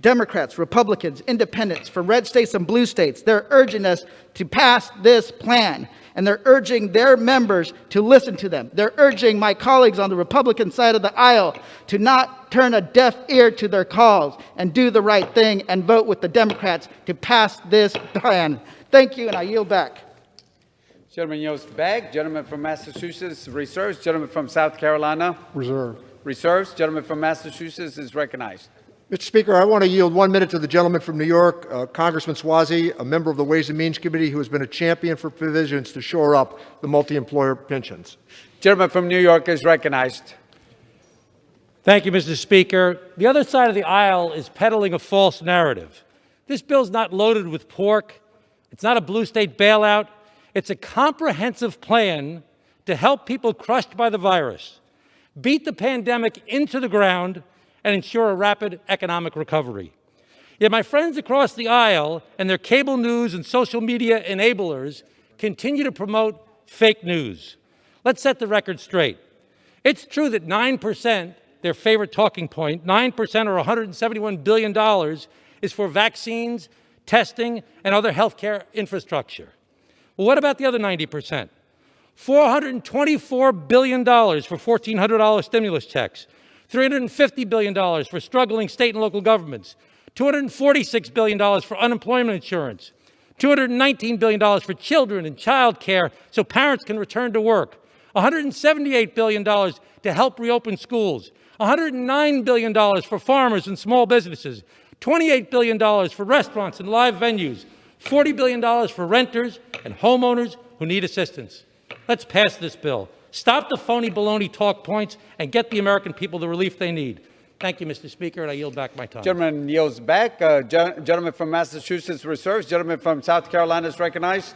Democrats, Republicans, independents from red states and blue states, they're urging us to pass this plan. And they're urging their members to listen to them. They're urging my colleagues on the Republican side of the aisle to not turn a deaf ear to their calls and do the right thing and vote with the Democrats to pass this plan. Thank you, and I yield back. Gentleman yields back. Gentleman from Massachusetts reserves. Gentleman from South Carolina Reserve. reserves. Gentleman from Massachusetts is recognized. Mr. Speaker, I want to yield 1 minute to the gentleman from New York, Congressman Swazi, a member of the Ways and Means Committee who has been a champion for provisions to shore up the multi-employer pensions. Gentleman from New York is recognized. Thank you, Mr. Speaker. The other side of the aisle is peddling a false narrative. This bill's not loaded with pork. It's not a blue state bailout. It's a comprehensive plan to help people crushed by the virus, beat the pandemic into the ground, and ensure a rapid economic recovery. Yet my friends across the aisle and their cable news and social media enablers continue to promote fake news. Let's set the record straight. It's true that 9%, their favorite talking point, 9% or $171 billion is for vaccines, testing, and other healthcare infrastructure. Well, what about the other 90%? $424 billion for $1,400 stimulus checks, $350 billion for struggling state and local governments, $246 billion for unemployment insurance, $219 billion for children and child care so parents can return to work, $178 billion to help reopen schools, $109 billion for farmers and small businesses, $28 billion for restaurants and live venues, $40 billion for renters and homeowners who need assistance. Let's pass this bill. Stop the phony baloney talk points and get the American people the relief they need. Thank you, Mr. Speaker, and I yield back my time. Gentleman yields back. Gentleman from Massachusetts reserves. Gentleman from South Carolina is recognized.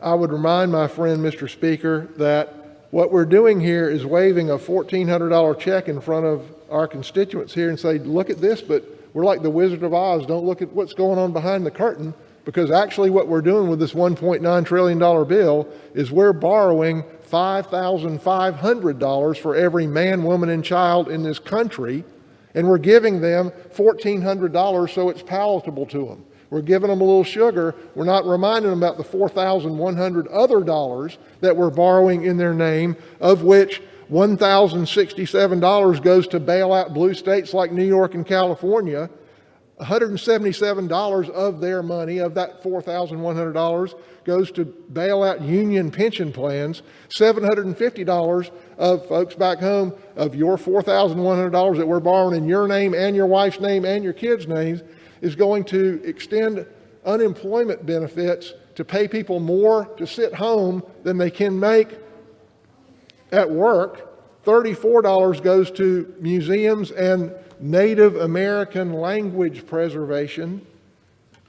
I would remind my friend, Mr. Speaker, that what we're doing here is waving a $1,400 check in front of our constituents here and say, look at this, but we're like the Wizard of Oz. Don't look at what's going on behind the curtain, because actually what we're doing with this $1.9 trillion bill is we're borrowing $5,500 for every man, woman, and child in this country, and we're giving them $1,400 so it's palatable to them. We're giving them a little sugar. We're not reminding them about the $4,100 other dollars that we're borrowing in their name, of which $1,067 goes to bail out blue states like New York and California. $177 of their money, of that $4,100, goes to bail out union pension plans. $750 of folks back home, of your $4,100 that we're borrowing in your name and your wife's name and your kids' names, is going to extend unemployment benefits to pay people more to sit home than they can make at work. $34 goes to museums and Native American language preservation,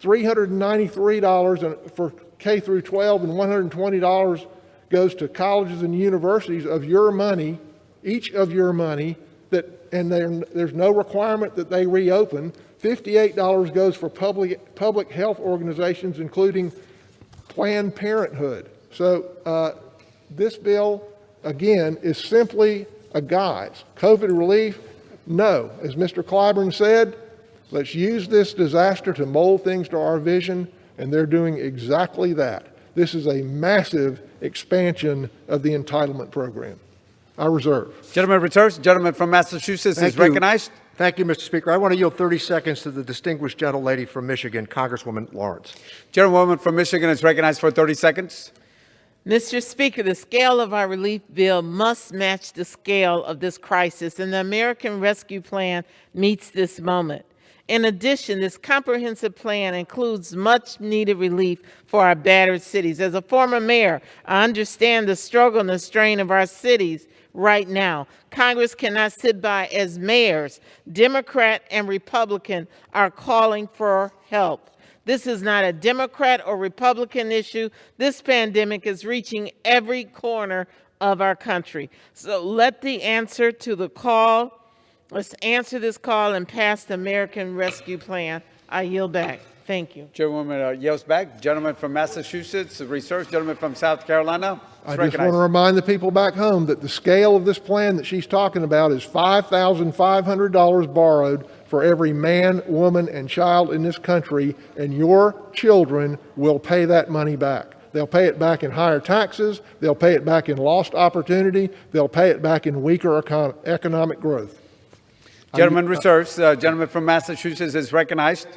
$393 for K through 12, and $120 goes to colleges and universities of your money, each of your money, and there's no requirement that they reopen. $58 goes for public health organizations, including Planned Parenthood. So this bill, again, is simply a guise. COVID relief, no. As Mr. Clyburn said, let's use this disaster to mold things to our vision, and they're doing exactly that. This is a massive expansion of the entitlement program. I reserve. Gentleman reserves. Gentleman from Massachusetts is recognized. Thank you, Mr. Speaker. I want to yield 30 seconds to the distinguished gentlelady from Michigan, Congresswoman Lawrence. Gentlewoman from Michigan is recognized for 30 seconds. Mr. Speaker, the scale of our relief bill must match the scale of this crisis, and the American Rescue Plan meets this moment. In addition, this comprehensive plan includes much-needed relief for our battered cities. As a former mayor, I understand the struggle and the strain of our cities right now. Congress cannot sit by as mayors, Democrat and Republican, are calling for help. This is not a Democrat or Republican issue. This pandemic is reaching every corner of our country. So let's answer this call and pass the American Rescue Plan. I yield back. Thank you. Chairwoman yields back. Gentleman from Massachusetts reserves. Gentleman from South Carolina is I just recognized. want to remind the people back home that the scale of this plan that she's talking about is $5,500 borrowed for every man, woman, and child in this country, and your children will pay that money back. They'll pay it back in higher taxes. They'll pay it back in lost opportunity. They'll pay it back in weaker economic growth. Gentleman reserves. Gentleman from Massachusetts is recognized.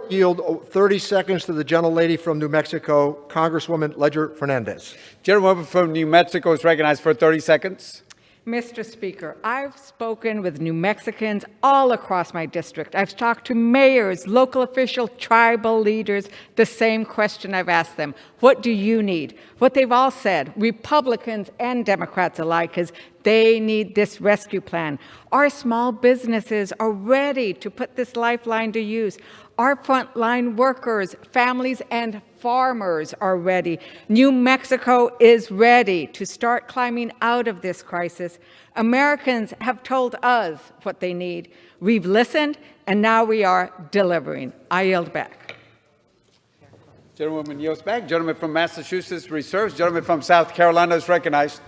Yield 30 seconds to the gentlelady from New Mexico, Congresswoman Ledger Fernandez. Gentlewoman from New Mexico is recognized for 30 seconds. Mr. Speaker, I've spoken with New Mexicans all across my district. I've talked to mayors, local officials, tribal leaders. The same question I've asked them: what do you need? What they've all said, Republicans and Democrats alike, is they need this rescue plan. Our small businesses are ready to put this lifeline to use. Our frontline workers, families, and farmers are ready. New Mexico is ready to start climbing out of this crisis. Americans have told us what they need. We've listened, and now we are delivering. I yield back. Gentlewoman yields back. Gentleman from Massachusetts reserves. Gentleman from South Carolina is recognized.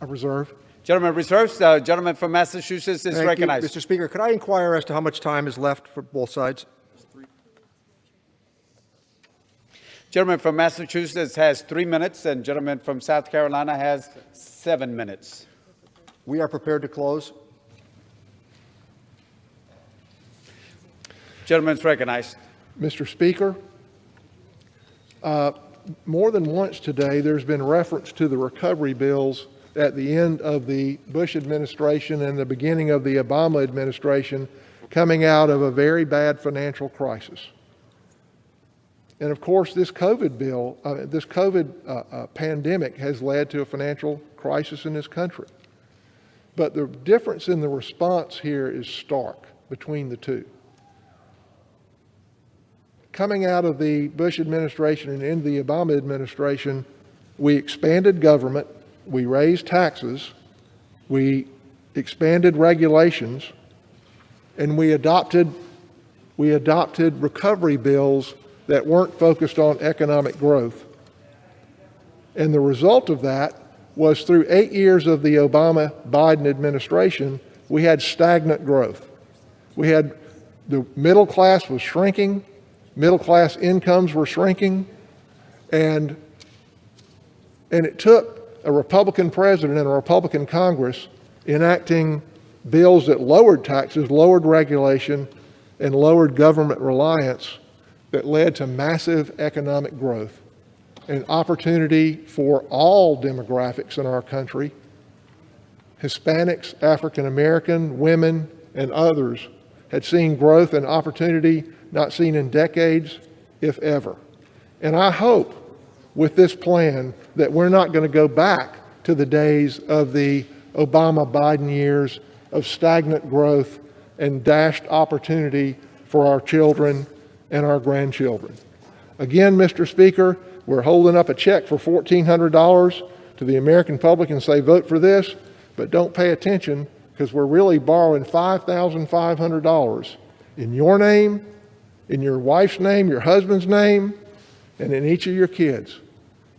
I reserve. Gentleman reserves. Gentleman from Massachusetts is Thank recognized. you, Mr. Speaker. Could I inquire as to how much time is left for both sides? Gentleman from Massachusetts has 3 minutes, and gentleman from South Carolina has 7 minutes. We are prepared to close. Gentleman's recognized. Mr. Speaker, More than once today, there's been reference to the recovery bills at the end of the Bush administration and the beginning of the Obama administration coming out of a very bad financial crisis. And of course, this COVID pandemic has led to a financial crisis in this country. But the difference in the response here is stark between the two. Coming out of the Bush administration and into the Obama administration, we expanded government, we raised taxes, we expanded regulations, and we adopted recovery bills that weren't focused on economic growth. And the result of that was through 8 years of the Obama-Biden administration, we had stagnant growth. The middle class was shrinking, middle class incomes were shrinking, and it took a Republican president and a Republican Congress enacting bills that lowered taxes, lowered regulation, and lowered government reliance that led to massive economic growth and opportunity for all demographics in our country, Hispanics, African American, women, and others had seen growth and opportunity not seen in decades, if ever. And I hope with this plan that we're not going to go back to the days of the Obama-Biden years of stagnant growth and dashed opportunity for our children and our grandchildren. Again, Mr. Speaker, we're holding up a check for $1,400 to the American public and say, vote for this, but don't pay attention because we're really borrowing $5,500 in your name, in your wife's name, your husband's name, and in each of your kids.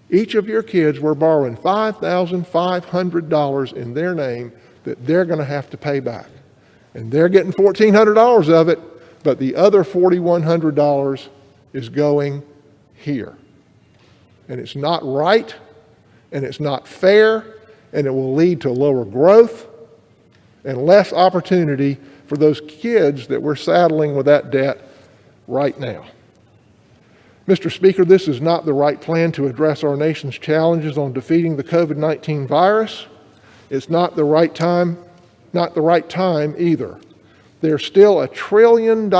Each of your kids, we're borrowing $5,500 in their name that they're going to have to pay back. And they're getting $1,400 of it, but the other $4,100 is going here. And it's not right, and it's not fair, and it will lead to lower growth and less opportunity for those kids that we're saddling with that debt right now. Mr. Speaker, this is not the right plan to address our nation's challenges on defeating the COVID-19 virus. It's not the right time either. There's still $1 trillion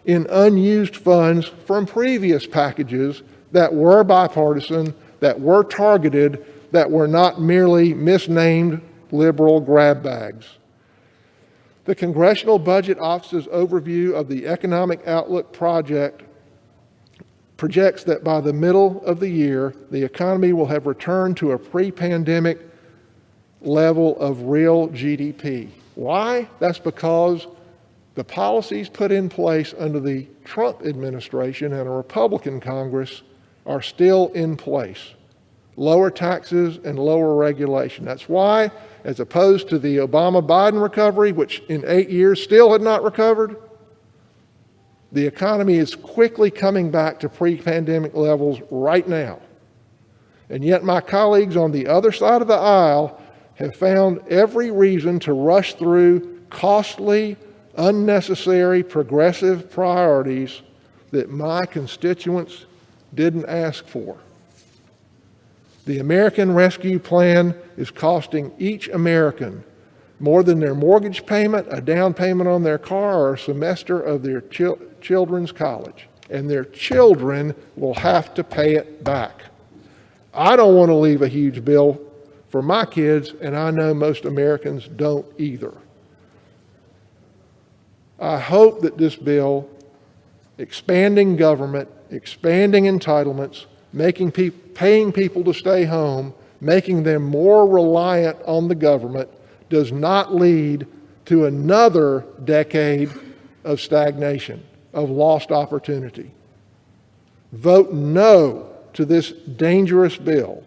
in unused funds from previous packages that were bipartisan, that were targeted, that were not merely misnamed liberal grab bags. The Congressional Budget Office's overview of the Economic Outlook projects that by the middle of the year, the economy will have returned to a pre-pandemic level of real GDP. Why? That's because the policies put in place under the Trump administration and a Republican Congress are still in place. Lower taxes and lower regulation. That's why, as opposed to the Obama-Biden recovery, which in 8 years still had not recovered, the economy is quickly coming back to pre-pandemic levels right now. And yet my colleagues on the other side of the aisle have found every reason to rush through costly, unnecessary, progressive priorities that my constituents didn't ask for. The American Rescue Plan is costing each American more than their mortgage payment, a down payment on their car, or a semester of their children's college. And their children will have to pay it back. I don't want to leave a huge bill for my kids, and I know most Americans don't either. I hope that this bill, expanding government, expanding entitlements, paying people to stay home, making them more reliant on the government, does not lead to another decade of stagnation, of lost opportunity. Vote no to this dangerous bill.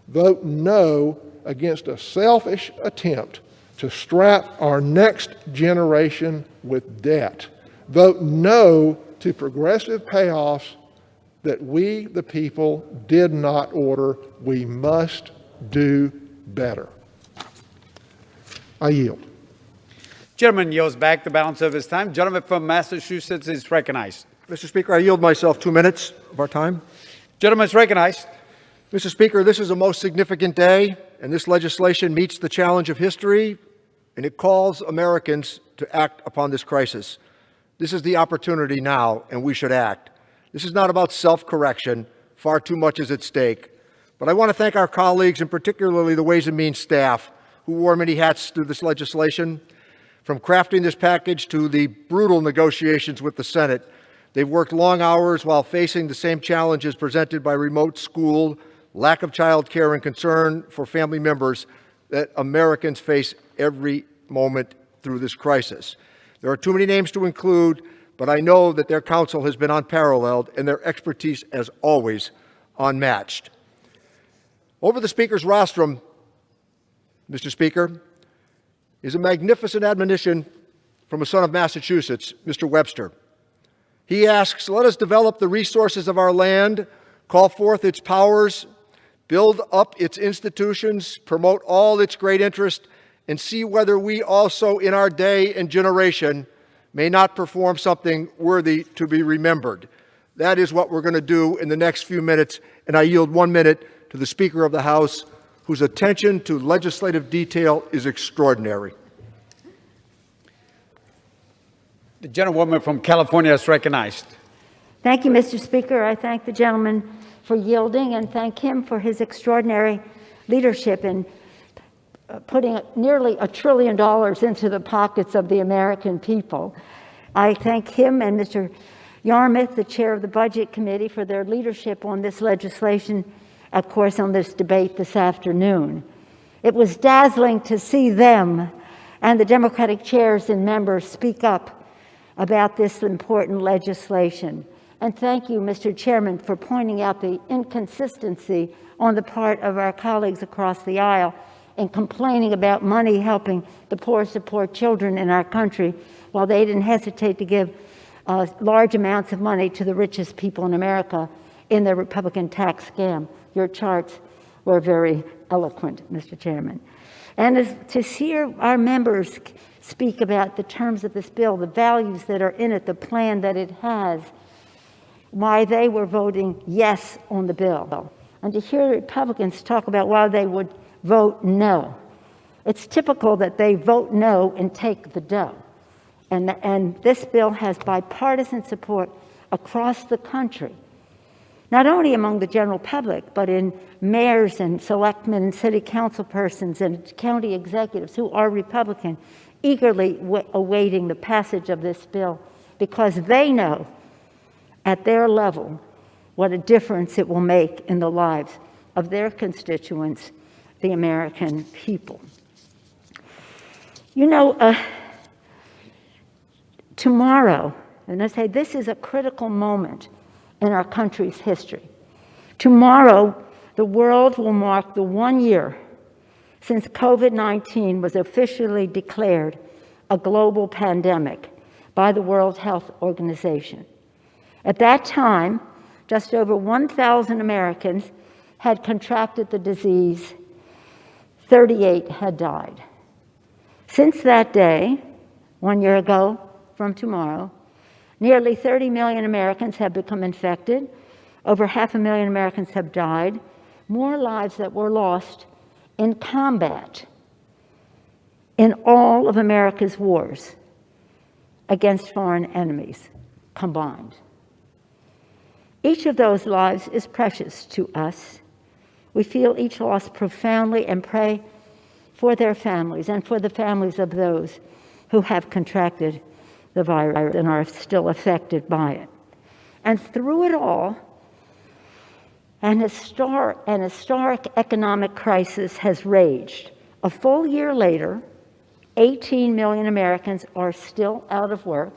Vote no against a selfish attempt to strap our next generation with debt. Vote no to progressive payoffs that we, the people, did not order. We must do better. I yield. Gentleman yields back the balance of his time. Gentleman from Massachusetts is recognized. Mr. Speaker, I yield myself 2 minutes of our time. Gentleman is recognized. Mr. Speaker, this is a most significant day, and this legislation meets the challenge of history, and it calls Americans to act upon this crisis. This is the opportunity now, and we should act. This is not about self-correction. Far too much is at stake. But I want to thank our colleagues, and particularly the Ways and Means staff, who wore many hats through this legislation. From crafting this package to the brutal negotiations with the Senate, they've worked long hours while facing the same challenges presented by remote school, lack of child care, and concern for family members that Americans face every moment through this crisis. There are too many names to include, but I know that their counsel has been unparalleled and their expertise, as always, unmatched. Over the Speaker's rostrum, Mr. Speaker, is a magnificent admonition from a son of Massachusetts, Mr. Webster. He asks, let us develop the resources of our land, call forth its powers, build up its institutions, promote all its great interest, and see whether we also in our day and generation may not perform something worthy to be remembered. That is what we're going to do in the next few minutes, and I yield 1 minute to the Speaker of the House, whose attention to legislative detail is extraordinary. The gentlewoman from California is recognized. Thank you, Mr. Speaker. I thank the gentleman for yielding and thank him for his extraordinary leadership in putting nearly $1 trillion into the pockets of the American people. I thank him and Mr. Yarmuth, the chair of the Budget Committee, for their leadership on this legislation, of course, on this debate this afternoon. It was dazzling to see them and the Democratic chairs and members speak up about this important legislation. And thank you, Mr. Chairman, for pointing out the inconsistency on the part of our colleagues across the aisle in complaining about money helping the poorest of poor children in our country, while they didn't hesitate to give large amounts of money to the richest people in America in their Republican tax scam. Your charts were very eloquent, Mr. Chairman. And to hear our members speak about the terms of this bill, the values that are in it, the plan that it has, why they were voting yes on the bill, and to hear Republicans talk about why they would vote no. It's typical that they vote no and take the dough. And this bill has bipartisan support across the country, not only among the general public, but in mayors and selectmen and city council persons and county executives who are Republican, eagerly awaiting the passage of this bill because they know at their level what a difference it will make in the lives of their constituents, the American people. You know, tomorrow, and I say this is a critical moment in our country's history. Tomorrow, the world will mark the 1 year since COVID-19 was officially declared a global pandemic by the World Health Organization. At that time, just over 1,000 Americans had contracted the disease. 38 had died. Since that day, 1 year ago from tomorrow, nearly 30 million Americans have become infected. Over 500,000 Americans have died. More lives that were lost in combat in all of America's wars against foreign enemies combined. Each of those lives is precious to us. We feel each loss profoundly and pray for their families and for the families of those who have contracted the virus and are still affected by it. And through it all, an historic economic crisis has raged. A full year later, 18 million Americans are still out of work,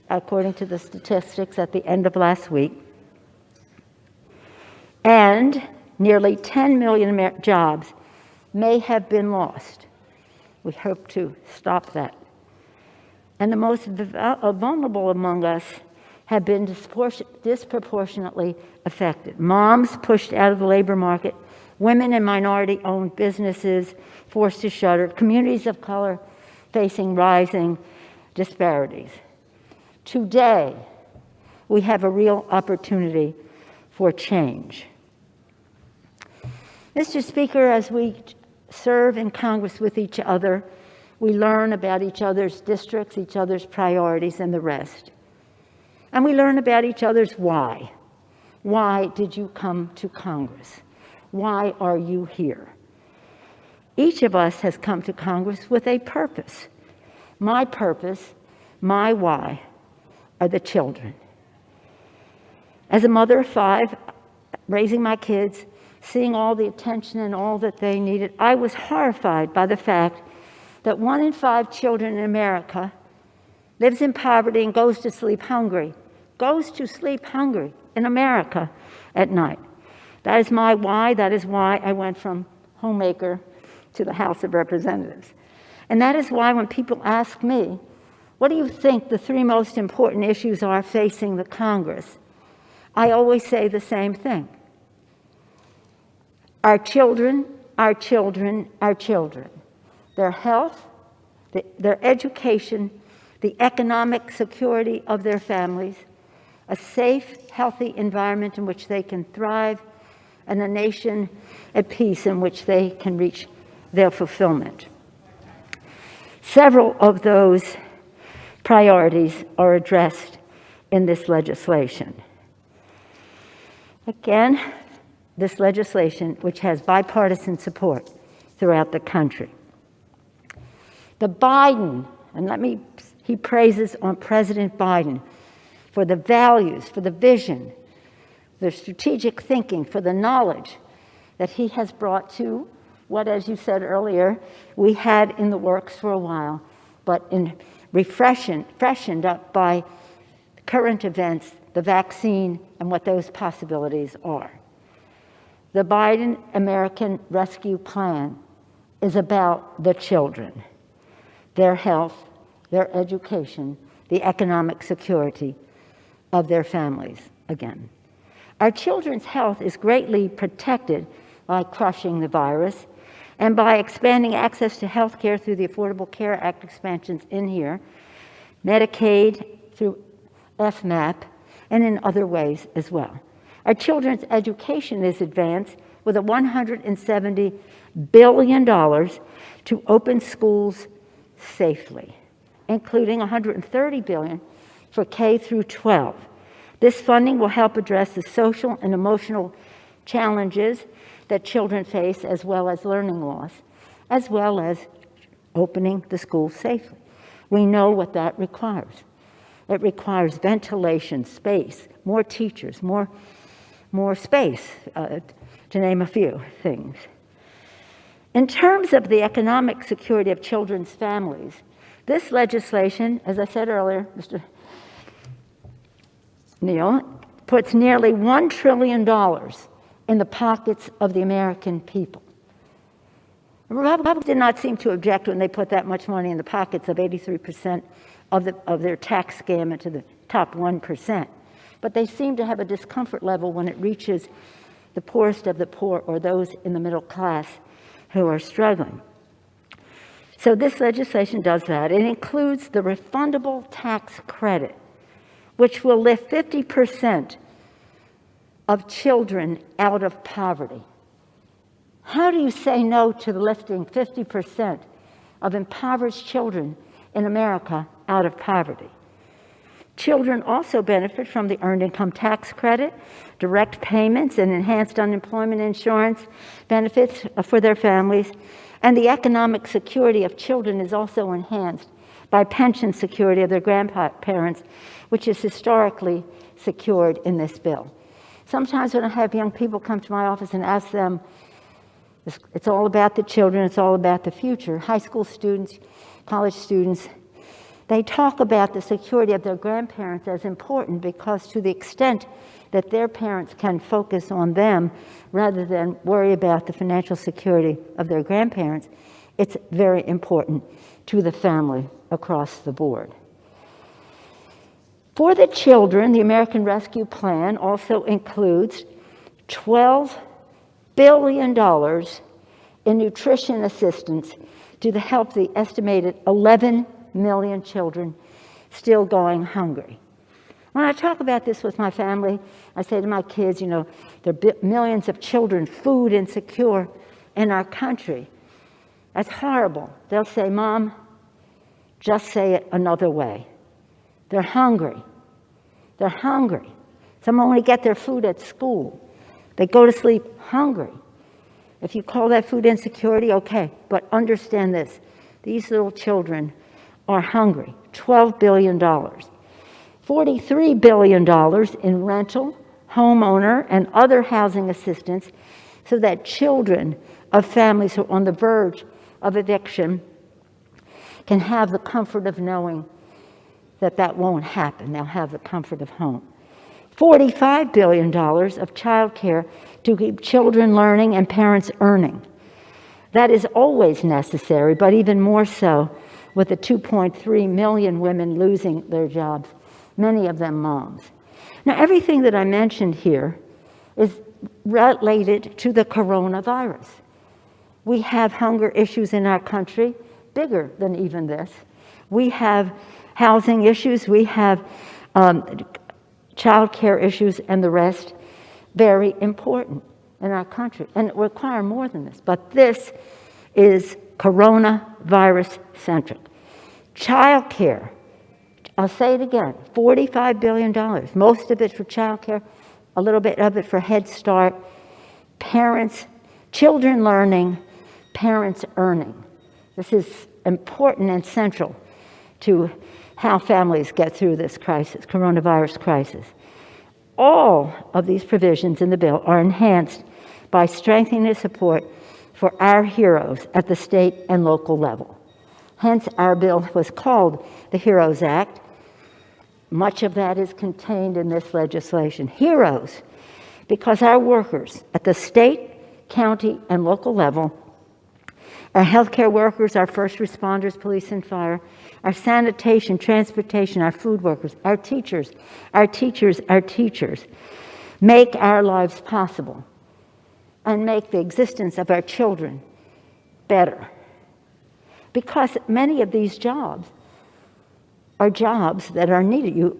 according to the statistics at the end of last week. And nearly 10 million jobs may have been lost. We hope to stop that. And the most vulnerable among us have been disproportionately affected. Moms pushed out of the labor market, women and minority-owned businesses forced to shutter, communities of color facing rising disparities. Today, we have a real opportunity for change. Mr. Speaker, as we serve in Congress with each other, we learn about each other's districts, each other's priorities, and the rest. And we learn about each other's why. Why did you come to Congress? Why are you here? Each of us has come to Congress with a purpose. My purpose, my why, are the children. As a mother of 5, raising my kids, seeing all the attention and all that they needed, I was horrified by the fact that 1 in 5 children in America lives in poverty and goes to sleep hungry in America at night. That is my why. That is why I went from homemaker to the House of Representatives. And that is why when people ask me, what do you think the 3 most important issues are facing the Congress? I always say the same thing. Our children, our children, our children. Their health, their education, the economic security of their families, a safe, healthy environment in which they can thrive, and a nation at peace in which they can reach their fulfillment. Several of those priorities are addressed in this legislation. Again, this legislation, which has bipartisan support throughout the country. The Biden, and he praises on President Biden for the values, for the vision, the strategic thinking, for the knowledge that he has brought to what, as you said earlier, we had in the works for a while, but freshened up by current events, the vaccine, and what those possibilities are. The Biden American Rescue Plan is about the children, their health, their education, the economic security of their families again. Our children's health is greatly protected by crushing the virus and by expanding access to health care through the Affordable Care Act expansions in here, Medicaid through FMAP, and in other ways as well. Our children's education is advanced with a $170 billion to open schools safely, including $130 billion for K through 12. This funding will help address the social and emotional challenges that children face, as well as learning loss, as well as opening the schools safely. We know what that requires. It requires ventilation, space, more teachers, more space, to name a few things. In terms of the economic security of children's families, this legislation, as I said earlier, Mr. Neal, puts nearly $1 trillion in the pockets of the American people. Republicans did not seem to object when they put that much money in the pockets of 83% of their tax scam into the top 1%. But they seem to have a discomfort level when it reaches the poorest of the poor or those in the middle class who are struggling. So this legislation does that. It includes the refundable tax credit, which will lift 50% of children out of poverty. How do you say no to lifting 50% of impoverished children in America out of poverty? Children also benefit from the Earned Income Tax Credit, direct payments, and enhanced unemployment insurance benefits for their families. And the economic security of children is also enhanced by pension security of their grandparents, which is historically secured in this bill. Sometimes when I have young people come to my office and ask them, it's all about the children, it's all about the future, high school students, college students, they talk about the security of their grandparents as important because to the extent that their parents can focus on them rather than worry about the financial security of their grandparents, it's very important to the family across the board. For the children, the American Rescue Plan also includes $12 billion in nutrition assistance to help the estimated 11 million children still going hungry. When I talk about this with my family, I say to my kids, you know, there are millions of children food insecure in our country. That's horrible. They'll say, Mom, just say it another way. They're hungry. They're hungry. Some only get their food at school. They go to sleep hungry. If you call that food insecurity, okay, but understand this. These little children are hungry. $12 billion. $43 billion in rental, homeowner, and other housing assistance so that children of families who are on the verge of eviction can have the comfort of knowing that that won't happen. They'll have the comfort of home. $45 billion of child care to keep children learning and parents earning. That is always necessary, but even more so with the 2.3 million women losing their jobs, many of them moms. Now, everything that I mentioned here is related to the coronavirus. We have hunger issues in our country, bigger than even this. We have housing issues, we have child care issues, and the rest, very important in our country, and it requires more than this. But this is coronavirus centric. Child care, I'll say it again, $45 billion, most of it for child care, a little bit of it for Head Start, parents, children learning, parents earning. This is important and central to how families get through this crisis, coronavirus crisis. All of these provisions in the bill are enhanced by strengthening the support for our heroes at the state and local level. Hence, our bill was called the HEROES Act. Much of that is contained in this legislation. Heroes, because our workers at the state, county, and local level, our healthcare workers, our first responders, police and fire, our sanitation, transportation, our food workers, our teachers, make our lives possible and make the existence of our children better. Because many of these jobs are jobs that are needed.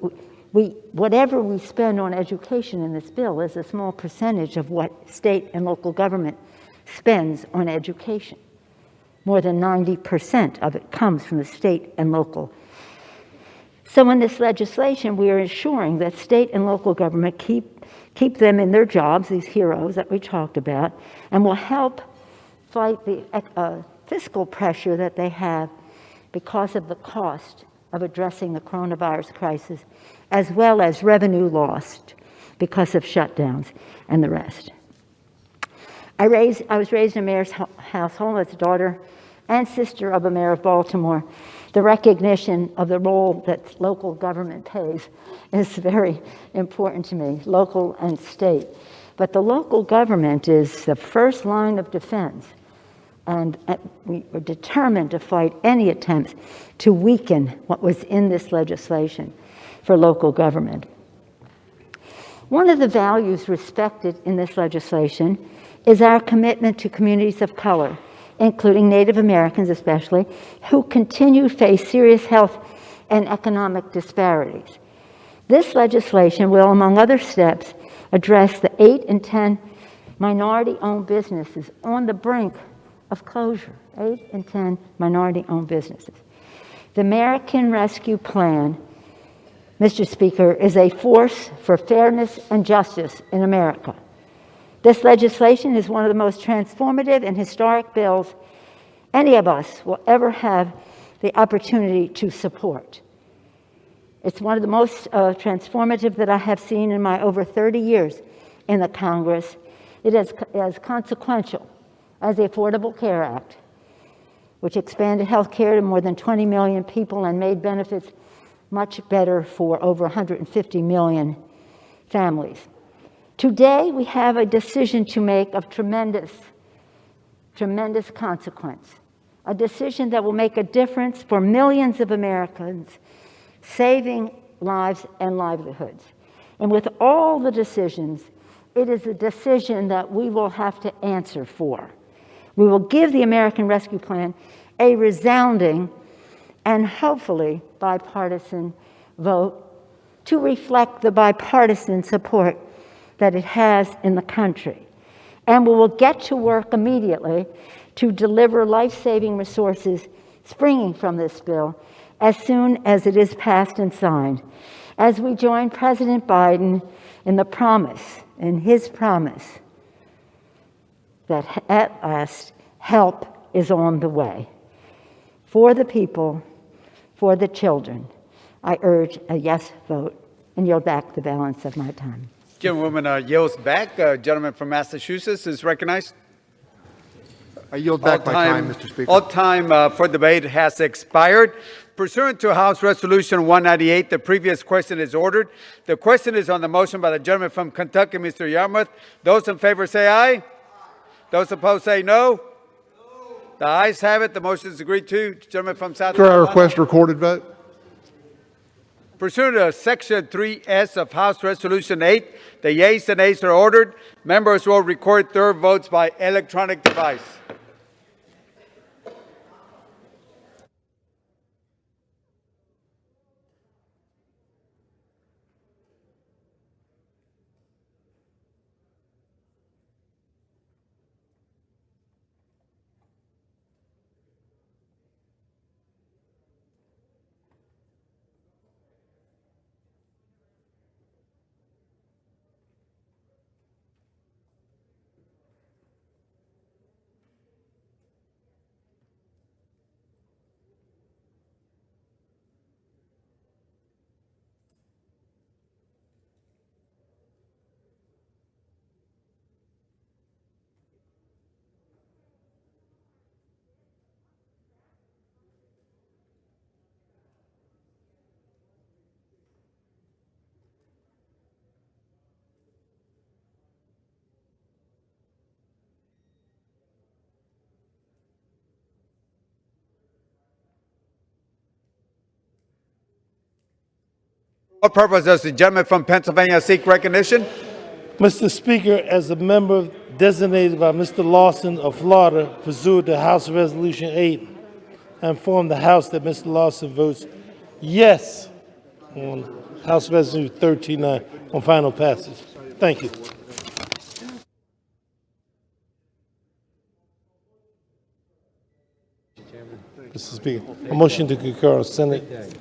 Whatever we spend on education in this bill is a small percentage of what state and local government spends on education. More than 90% of it comes from the state and local. So in this legislation, we are ensuring that state and local government keep them in their jobs, these heroes that we talked about, and will help fight the fiscal pressure that they have because of the cost of addressing the coronavirus crisis, as well as revenue lost because of shutdowns and the rest. I was raised in a mayor's household as a daughter and sister of a mayor of Baltimore. The recognition of the role that local government plays is very important to me, local and state. But the local government is the first line of defense, and we are determined to fight any attempts to weaken what was in this legislation for local government. One of the values respected in this legislation is our commitment to communities of color, including Native Americans especially, who continue to face serious health and economic disparities. This legislation will, among other steps, address the 8 in 10 minority-owned businesses on the brink of closure. 8 in 10 minority-owned businesses. The American Rescue Plan, Mr. Speaker, is a force for fairness and justice in America. This legislation is one of the most transformative and historic bills any of us will ever have the opportunity to support. It's one of the most transformative that I have seen in my over 30 years in the Congress. It is as consequential as the Affordable Care Act, which expanded health care to more than 20 million people and made benefits much better for over 150 million families. Today, we have a decision to make of tremendous consequence, a decision that will make a difference for millions of Americans, saving lives and livelihoods. And with all the decisions, it is a decision that we will have to answer for. We will give the American Rescue Plan a resounding and hopefully bipartisan vote to reflect the bipartisan support that it has in the country. And we will get to work immediately to deliver life-saving resources springing from this bill as soon as it is passed and signed, as we join President Biden in the promise, in his promise, that at last help is on the way. For the people, for the children, I urge a yes vote and yield back the balance of my time. Gentlewoman yields back. Gentleman from Massachusetts is recognized. I yield back my time, Mr. Speaker. All time for debate has expired. Pursuant to House Resolution 198, the previous question is ordered. The question is on the motion by the gentleman from Kentucky, Mr. Yarmouth. Those in favor say aye. Those opposed say no. The ayes have it. The motion is agreed to. Gentleman from South Sir, I Carolina. request a recorded vote. Pursuant to Section 3S of House Resolution 8, the yeas and nays are ordered. Members will record their votes by electronic device. For what purpose does the gentleman from Pennsylvania seek recognition? Mr. Speaker, as a member designated by Mr. Lawson of Florida, pursuant to House Resolution 8, I inform the House that Mr. Lawson votes yes on House Resolution 13-9 on final passage. Thank you. Mr. Speaker, a motion to concur on Senate.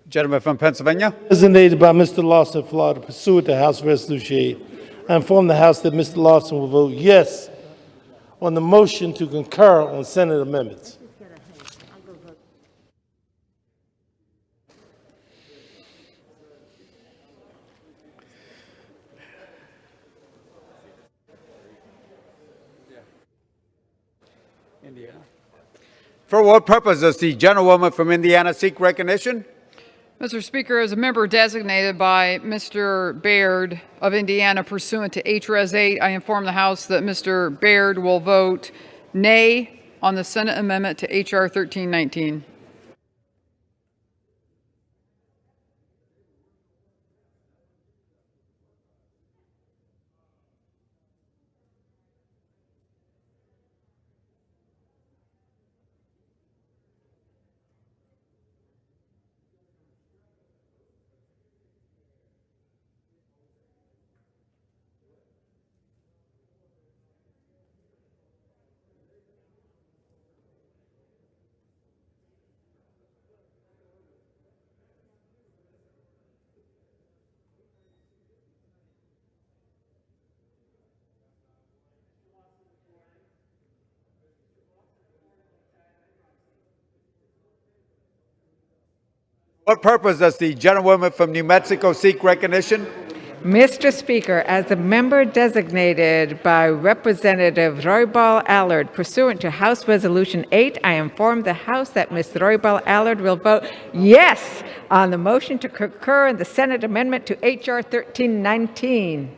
Gentleman from Pennsylvania. Designated by Mr. Lawson of Florida, pursuant to House Resolution 8, I inform the House that Mr. Lawson will vote yes on the motion to concur on Senate amendments. For what purpose does the gentlewoman from Indiana seek recognition? Mr. Speaker, as a member designated by Mr. Baird of Indiana pursuant to HRES 8, I inform the House that Mr. Baird will vote nay on the Senate amendment to H.R. 1319. What purpose does the gentlewoman from New Mexico seek recognition? Mr. Speaker, as a member designated by Representative Roybal Allard pursuant to House Resolution 8, I inform the House that Ms. Roybal Allard will vote yes on the motion to concur in the Senate amendment to H.R. 1319.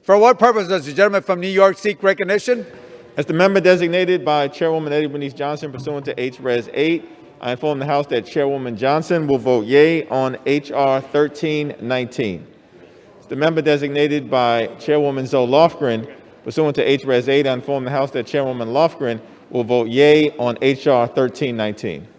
For what purpose does the gentleman from New York seek recognition? As the member designated by Chairwoman Eddie Bernice Johnson pursuant to H-Res 8, I inform the House that Chairwoman Johnson will vote yea on H.R. 1319. As the member designated by Chairwoman Zoe Lofgren pursuant to H-Res 8, I inform the House that Chairwoman Lofgren will vote yea on H.R. 1319.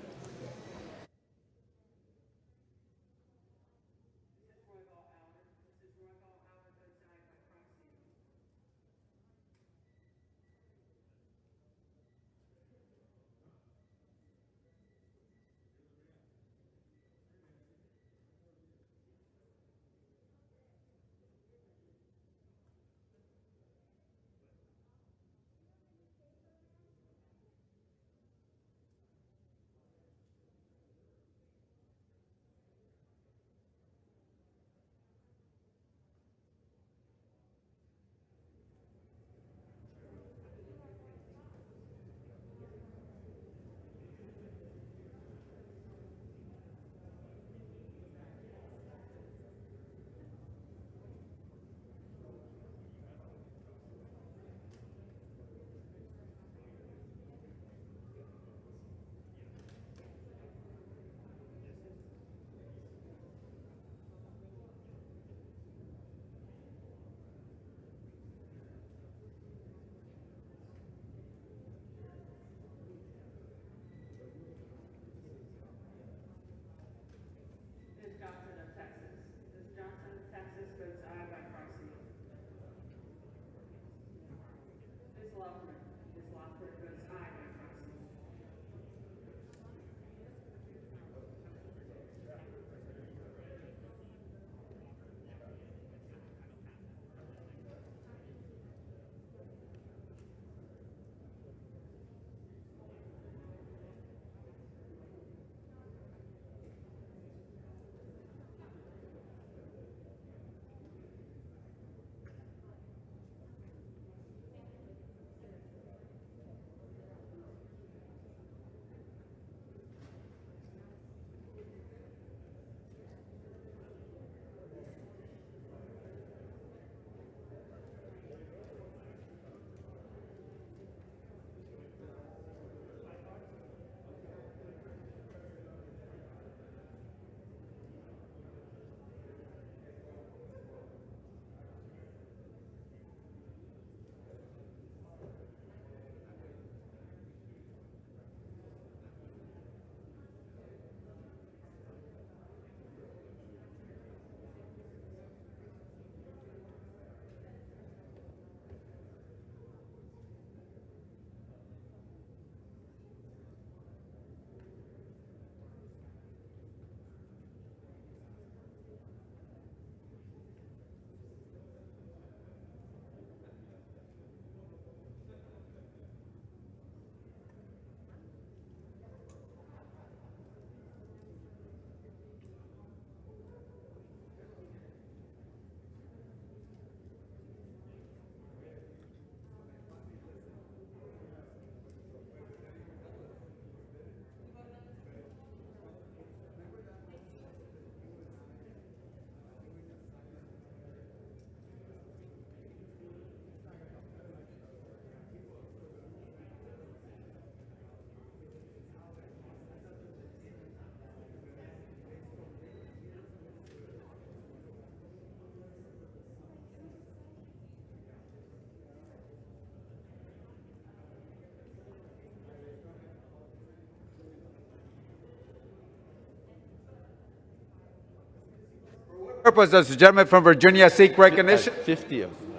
Purpose does the gentleman from Virginia seek recognition? 50 of them.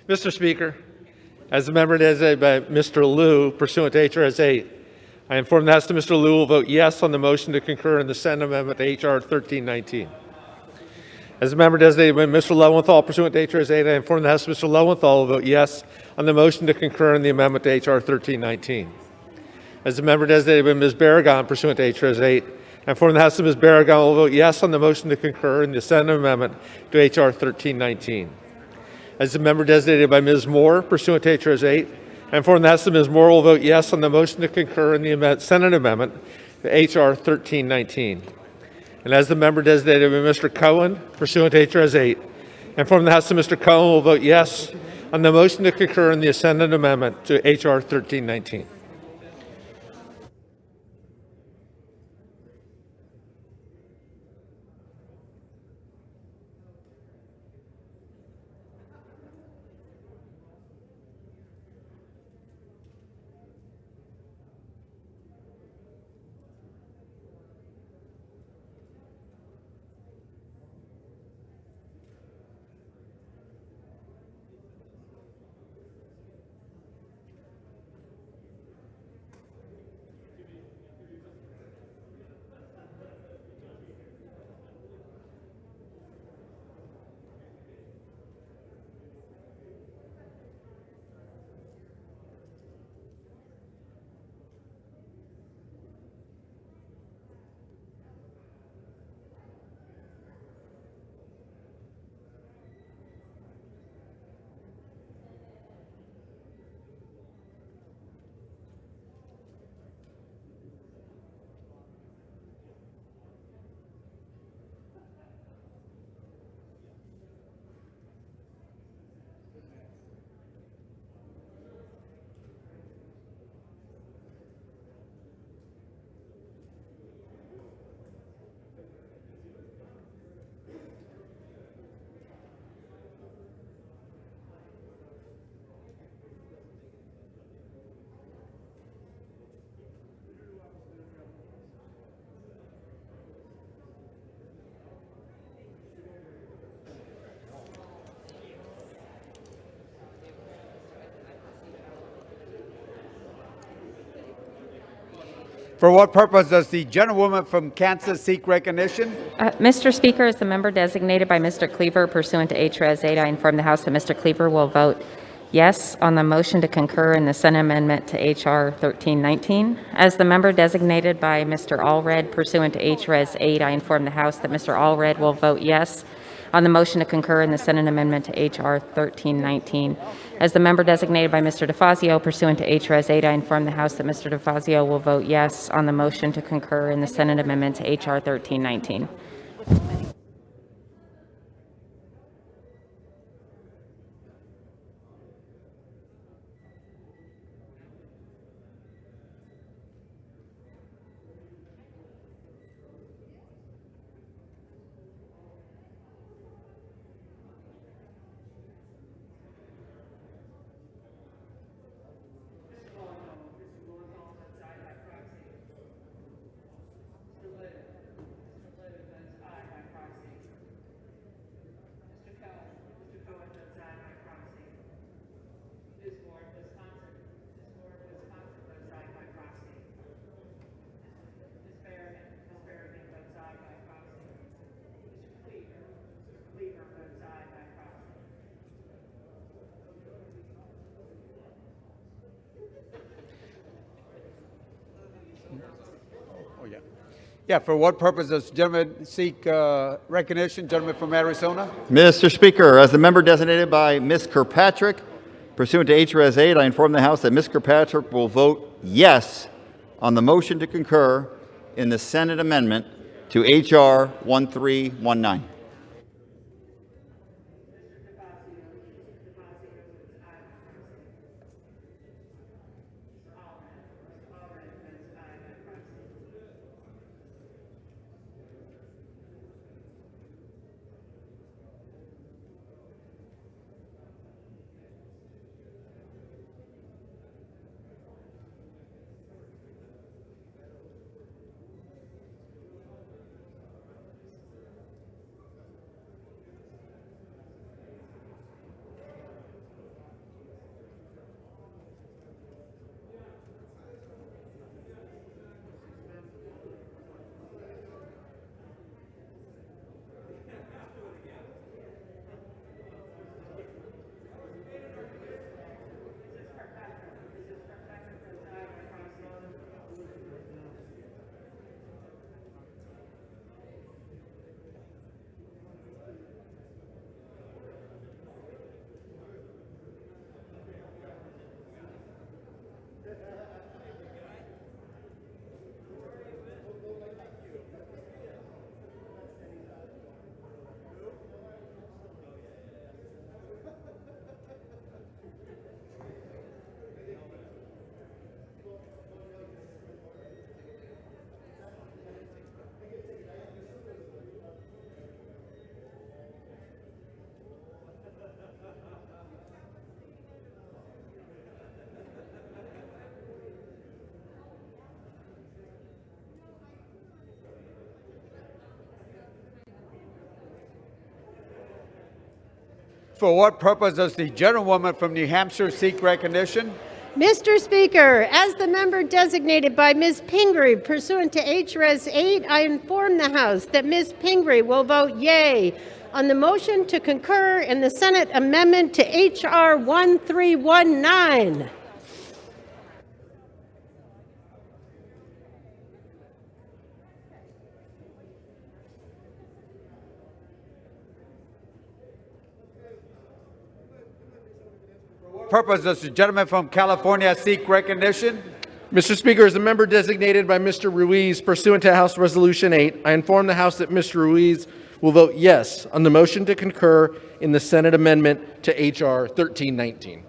Mr. Speaker, as a member designated by Mr. Liu pursuant to H.R.S. 8, I inform the House that Mr. Liu will vote yes on the motion to concur in the Senate amendment to H.R. 1319. As a member designated by Mr. Lowenthal pursuant to H.R.S. 8, I inform the House that Mr. Lowenthal will vote yes on the motion to concur in the amendment to H.R. 1319. As a member designated by Ms. Barragan pursuant to H.R.S. 8, I inform the House that Ms. Barragan will vote yes on the motion to concur in the Senate amendment to H.R. 1319. As a member designated by Ms. Moore pursuant to H.R.S. 8, I inform the House that Ms. Moore will vote yes on the motion to concur in the Senate amendment to H.R. 1319. And as the member designated by Mr. Cohen pursuant to H.R.S. 8, I inform the House that Mr. Cohen will vote yes on the motion to concur in the Senate amendment to H.R. 1319. For what purpose does the gentlewoman from Kansas seek recognition? Mr. Speaker, as the member designated by Mr. Cleaver pursuant to H.R.S. 8, I inform the House that Mr. Cleaver will vote yes on the motion to concur in the Senate amendment to H.R. 1319. As the member designated by Mr. Allred pursuant to H.R.S. 8, I inform the House that Mr. Allred will vote yes on the motion to concur in the Senate amendment to H.R. 1319. As the member designated by Mr. DeFazio pursuant to H.R.S. 8, I inform the House that Mr. DeFazio will vote yes on the motion to concur in the Senate amendment to H.R. 1319. Yeah, for what purpose does the gentleman seek recognition? Gentleman from Arizona? Mr. Speaker, as the member designated by Ms. Kirkpatrick, pursuant to H.R.S. 8, I inform the House that Ms. Kirkpatrick will vote yes on the motion to concur in the Senate amendment to H.R. 1319. For what purpose does the gentlewoman from New Hampshire seek recognition? Mr. Speaker, as the member designated by Ms. Pingree pursuant to H.Res. 8, I inform the House that Ms. Pingree will vote yea on the motion to concur in the Senate amendment to H.R. 1319. Purpose does the gentleman from California seek recognition? Mr. Speaker, as the member designated by Mr. Ruiz pursuant to House Resolution 8, I inform the House that Mr. Ruiz will vote yes on the motion to concur in the Senate amendment to H.R. 1319.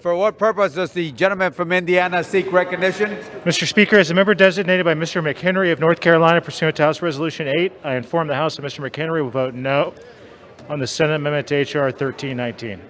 For what purpose does the gentleman from Indiana seek recognition? Mr. Speaker, as a member designated by Mr. McHenry of North Carolina pursuant to House Resolution 8, I inform the House that Mr. McHenry will vote no on the Senate amendment to H.R. 1319.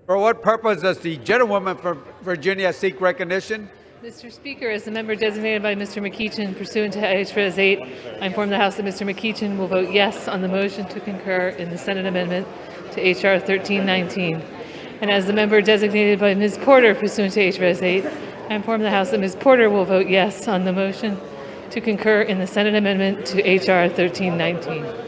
For what purpose does the gentlewoman from Virginia seek recognition? Mr. Speaker, as the member designated by Mr. McEachin pursuant to H.Res. 8, I inform the House that Mr. McEachin will vote yes on the motion to concur in the Senate amendment to H.R. 1319. And as the member designated by Ms. Porter pursuant to H.Res. 8, I inform the House that Ms. Porter will vote yes on the motion to concur in the Senate amendment to H.R. 1319.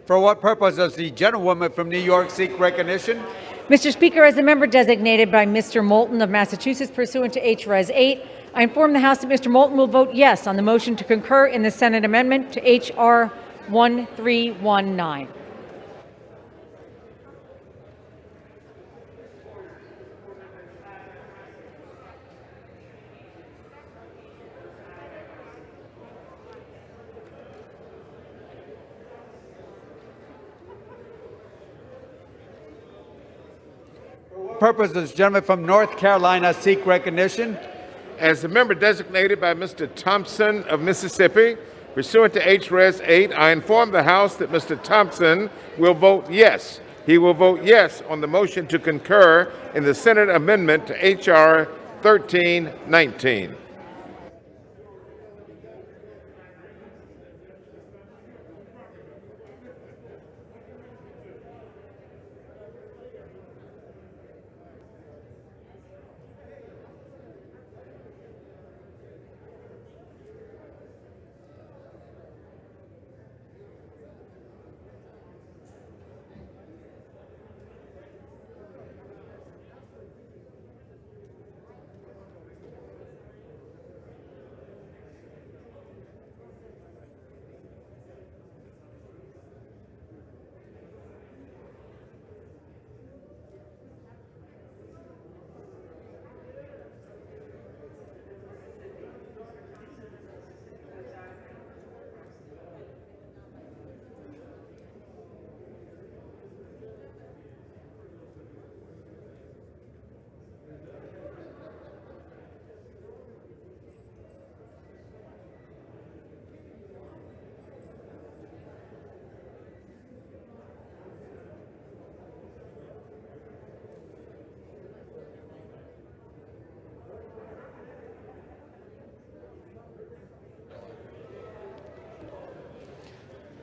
For what purpose does the gentlewoman from New York seek recognition? Mr. Speaker, as a member designated by Mr. Moulton of Massachusetts pursuant to H.Res. 8, I inform the House that Mr. Moulton will vote yes on the motion to concur in the Senate amendment to H.R. 1319. what purpose does the gentleman from North Carolina seek recognition? As the member designated by Mr. Thompson of Mississippi, pursuant to H-Res 8, I inform the House that Mr. Thompson will vote yes. He will vote yes on the motion to concur in the Senate amendment to H.R. 1319.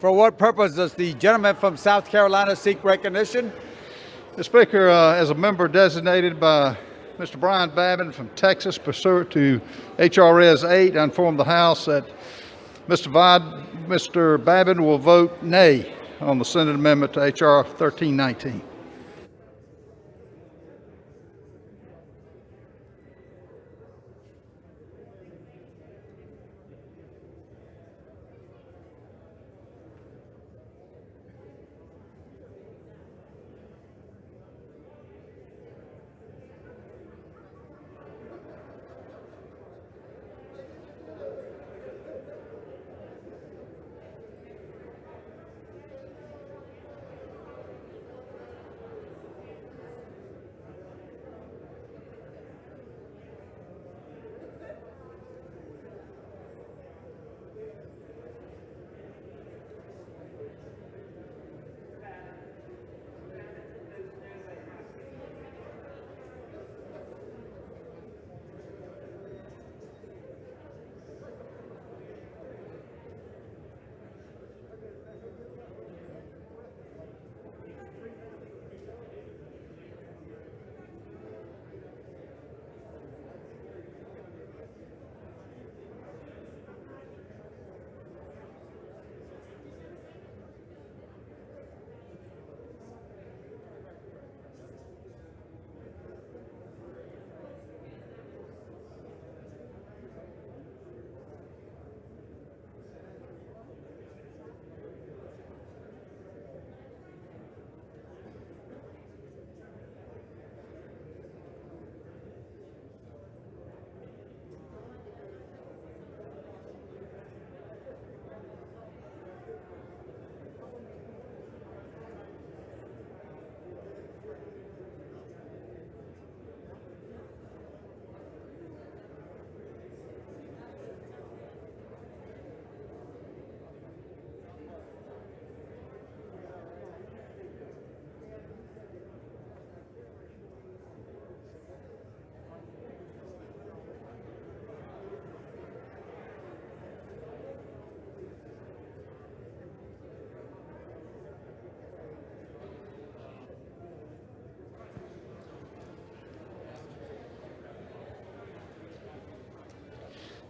For what purpose does the gentleman from South Carolina seek recognition? Mr. Speaker, as a member designated by Mr. Brian Babin from Texas pursuant to H.R.S. 8, I inform the House that Mr. Babin will vote nay on the Senate amendment to H.R. 1319.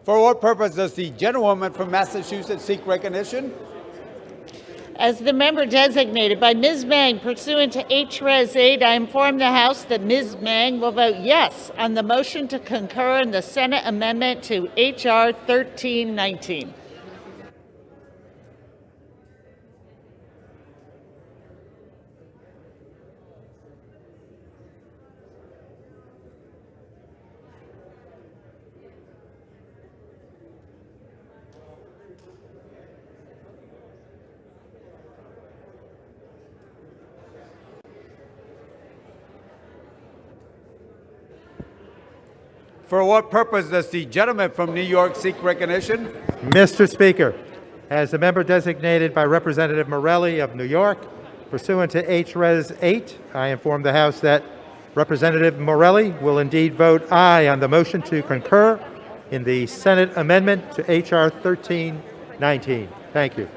For what purpose does the gentlewoman from Massachusetts seek recognition? As the member designated by Ms. Mang pursuant to H-Res 8, I inform the House that Ms. Mang will vote yes on the motion to concur in the Senate amendment to H.R. 1319. For what purpose does the gentleman from New York seek recognition? Mr. Speaker, as the member designated by Representative Morelli of New York, pursuant to H-Res 8, I inform the House that Representative Morelli will indeed vote aye on the motion to concur in the Senate amendment to H.R. 1319. Thank you.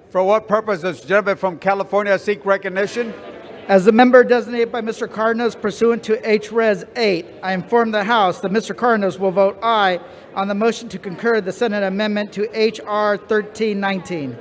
For what purpose does the gentleman from California seek recognition? As the member designated by Mr. Cardenas pursuant to H-Res 8, I inform the House that Mr. Cardenas will vote aye on the motion to concur the Senate amendment to H.R. 1319.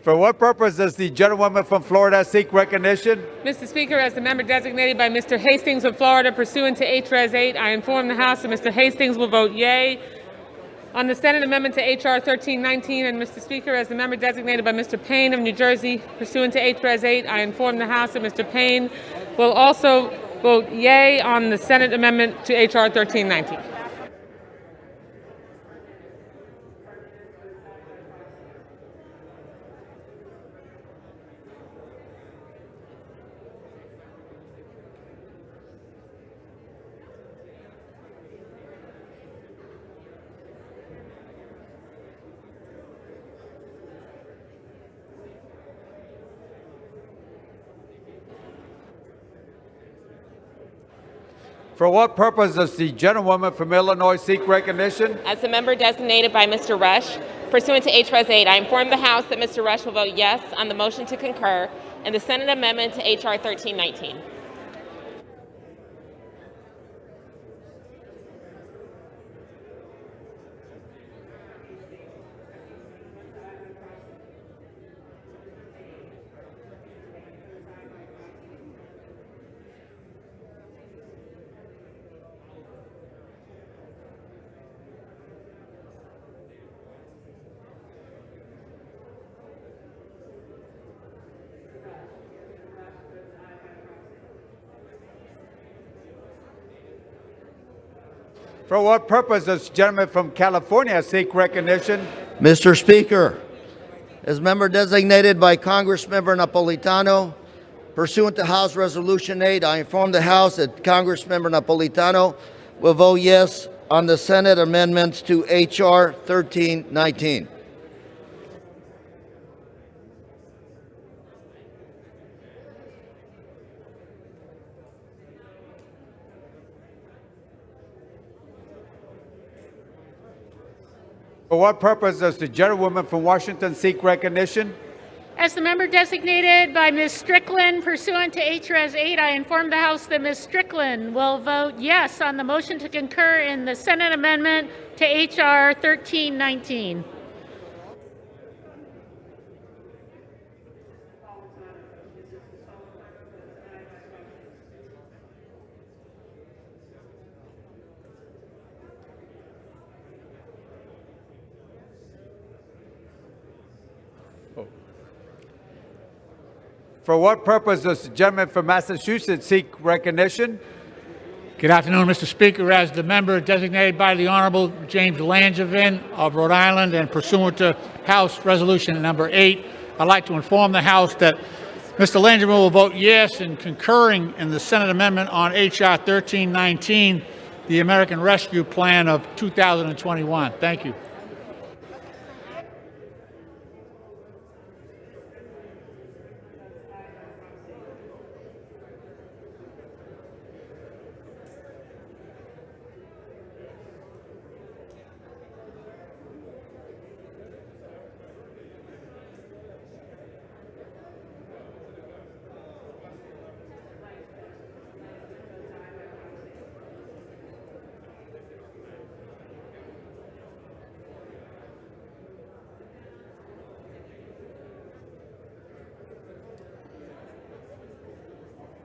For what purpose does the gentlewoman from Florida seek recognition? Mr. Speaker, as the member designated by Mr. Hastings of Florida pursuant to H-Res 8, I inform the House that Mr. Hastings will vote yea on the Senate amendment to H.R. 1319. And Mr. Speaker, as the member designated by Mr. Payne of New Jersey pursuant to H-Res 8, I inform the House that Mr. Payne will also vote yea on the Senate amendment to H.R. 1319. For what purpose does the gentlewoman from Illinois seek recognition? As the member designated by Mr. Rush, pursuant to H.Res. 8, I inform the House that Mr. Rush will vote yes on the motion to concur in the Senate amendment to H.R. 1319. For what purpose does the gentleman from California seek recognition? Mr. Speaker, as member designated by Congressmember Napolitano, pursuant to House Resolution 8, I inform the House that Congressmember Napolitano will vote yes on the Senate amendments to H.R. 1319. For what purpose does the gentlewoman from Washington seek recognition? As the member designated by Ms. Strickland pursuant to H.Res. 8, I inform the House that Ms. Strickland will vote yes on the motion to concur in the Senate amendment to H.R. 1319. For what purpose does the gentleman from Massachusetts seek recognition? Good afternoon, Mr. Speaker. As the member designated by the Honorable James Langevin of Rhode Island and pursuant to House Resolution number 8, I'd like to inform the House that Mr. Langevin will vote yes in concurring in the Senate amendment on H.R. 1319, the American Rescue Plan of 2021. Thank you.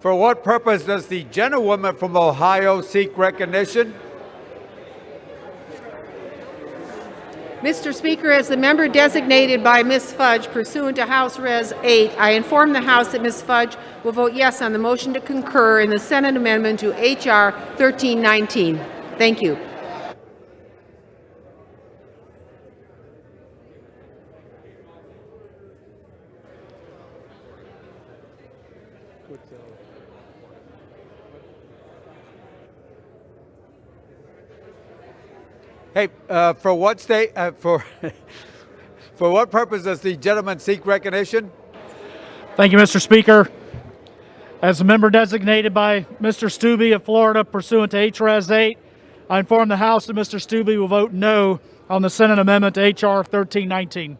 For what purpose does the gentlewoman from Ohio seek recognition? Mr. Speaker, as the member designated by Ms. Fudge pursuant to House Res. 8, I inform the House that Ms. Fudge will vote yes on the motion to concur in the Senate amendment to H.R. 1319. Thank you. Hey, for what purpose does the gentleman seek recognition? Thank you, Mr. Speaker. As a member designated by Mr. Stube of Florida pursuant to H.R.S. 8, I inform the House that Mr. Stube will vote no on the Senate amendment to H.R. 1319.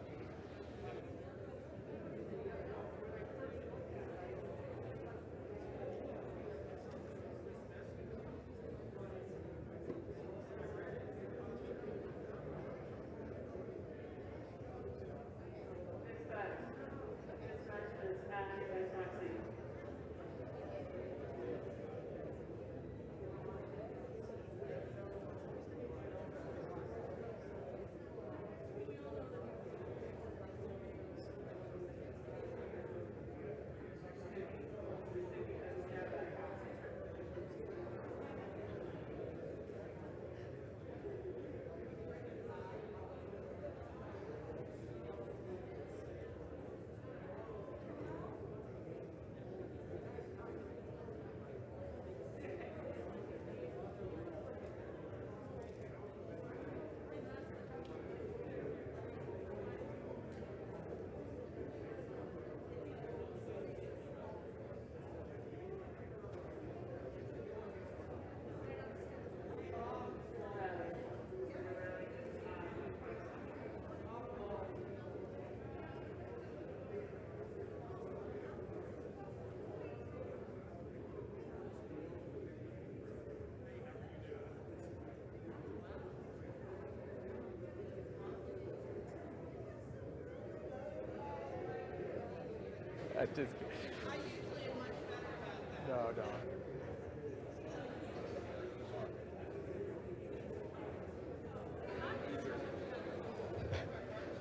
No.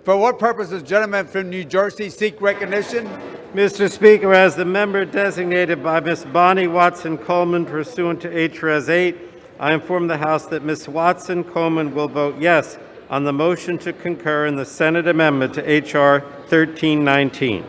For what purpose does the gentleman from New Jersey seek recognition? Mr. Speaker, as the member designated by Ms. Bonnie Watson Coleman pursuant to H.R.S. 8, I inform the House that Ms. Watson Coleman will vote yes on the motion to concur in the Senate amendment to H.R. 1319.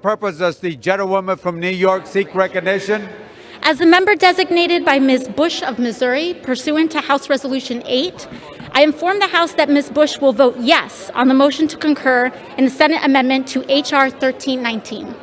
purpose does the gentlewoman from New York seek recognition? As a member designated by Ms. Bush of Missouri pursuant to House Resolution 8, I inform the House that Ms. Bush will vote yes on the motion to concur in the Senate amendment to H.R. 1319.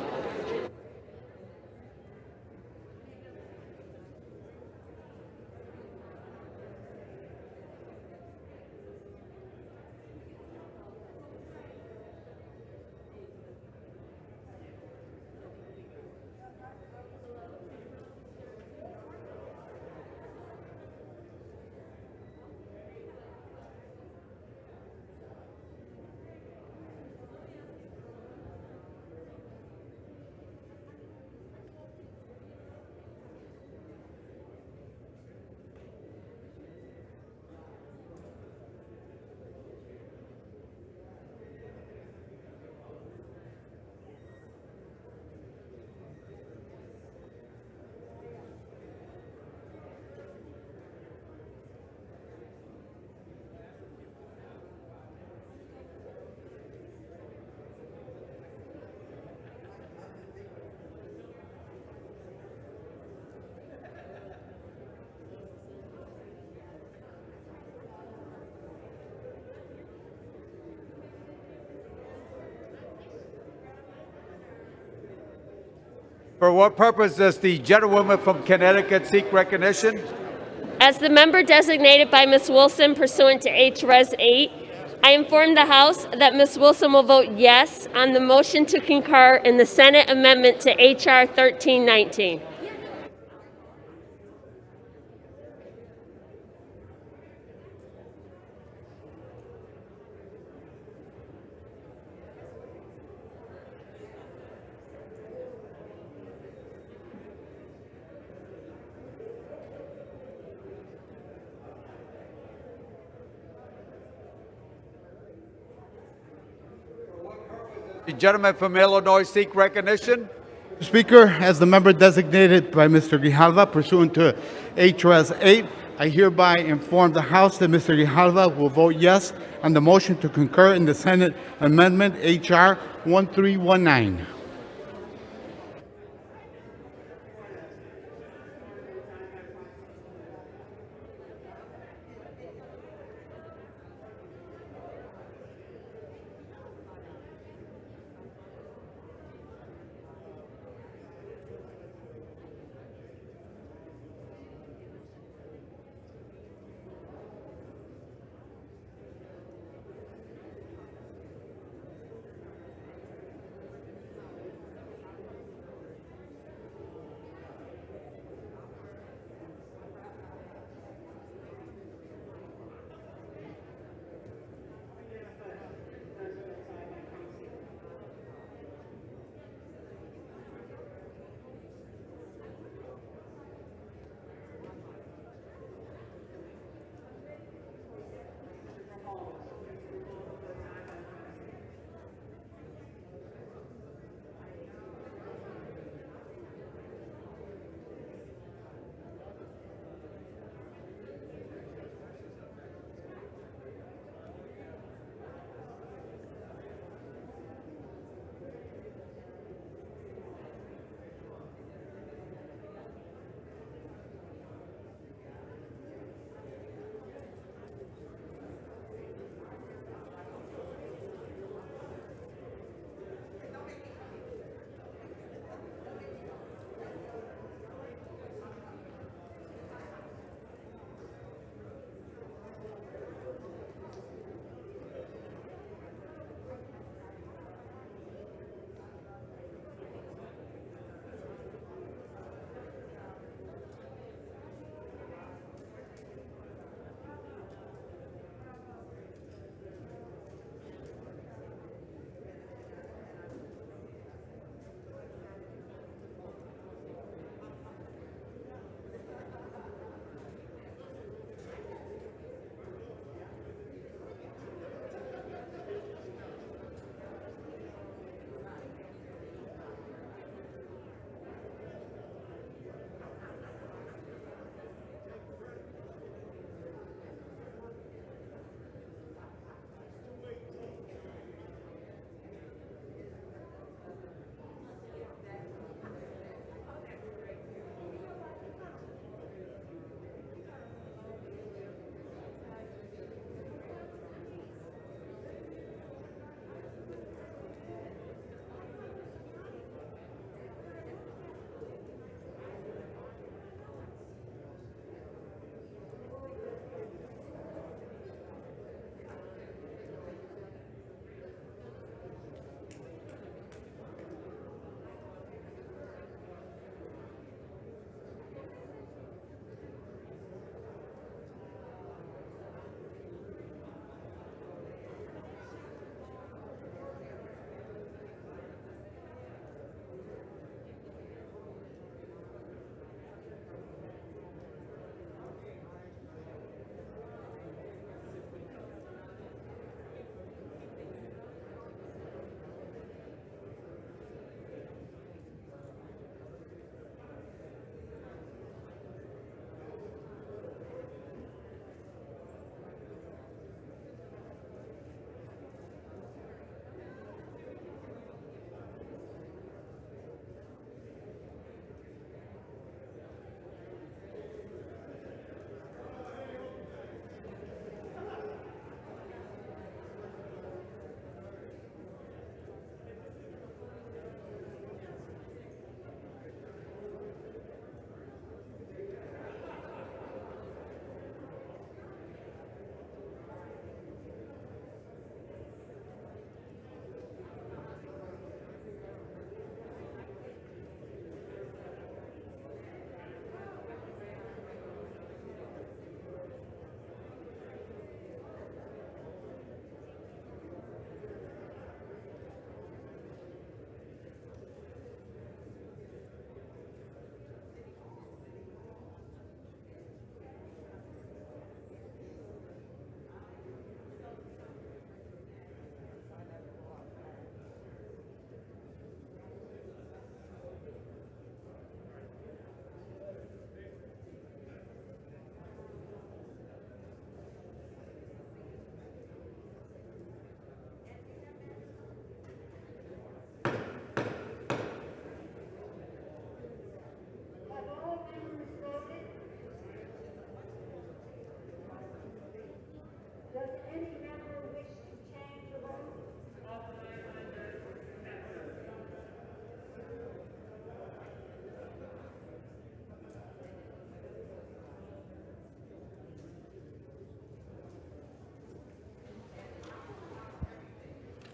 For what purpose does the gentlewoman from Connecticut seek recognition? As the member designated by Ms. Wilson pursuant to H.Res. 8, I inform the House that Ms. Wilson will vote yes on the motion to concur in the Senate amendment to H.R. 1319. The gentleman from Illinois seek recognition? Speaker, as the member designated by Mr. Grijalva pursuant to H.Res. 8, I hereby inform the House that Mr. Grijalva will vote yes on the motion to concur in the Senate Amendment H.R. 1319.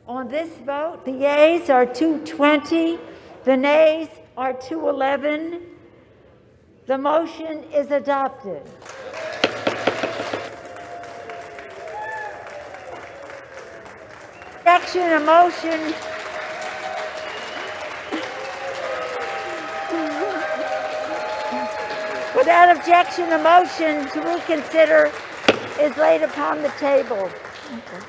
On this vote, the yeas are 220, the nays are 211. The motion is adopted. Objection, a motion. Without objection, a motion to reconsider is laid upon the table. Okay.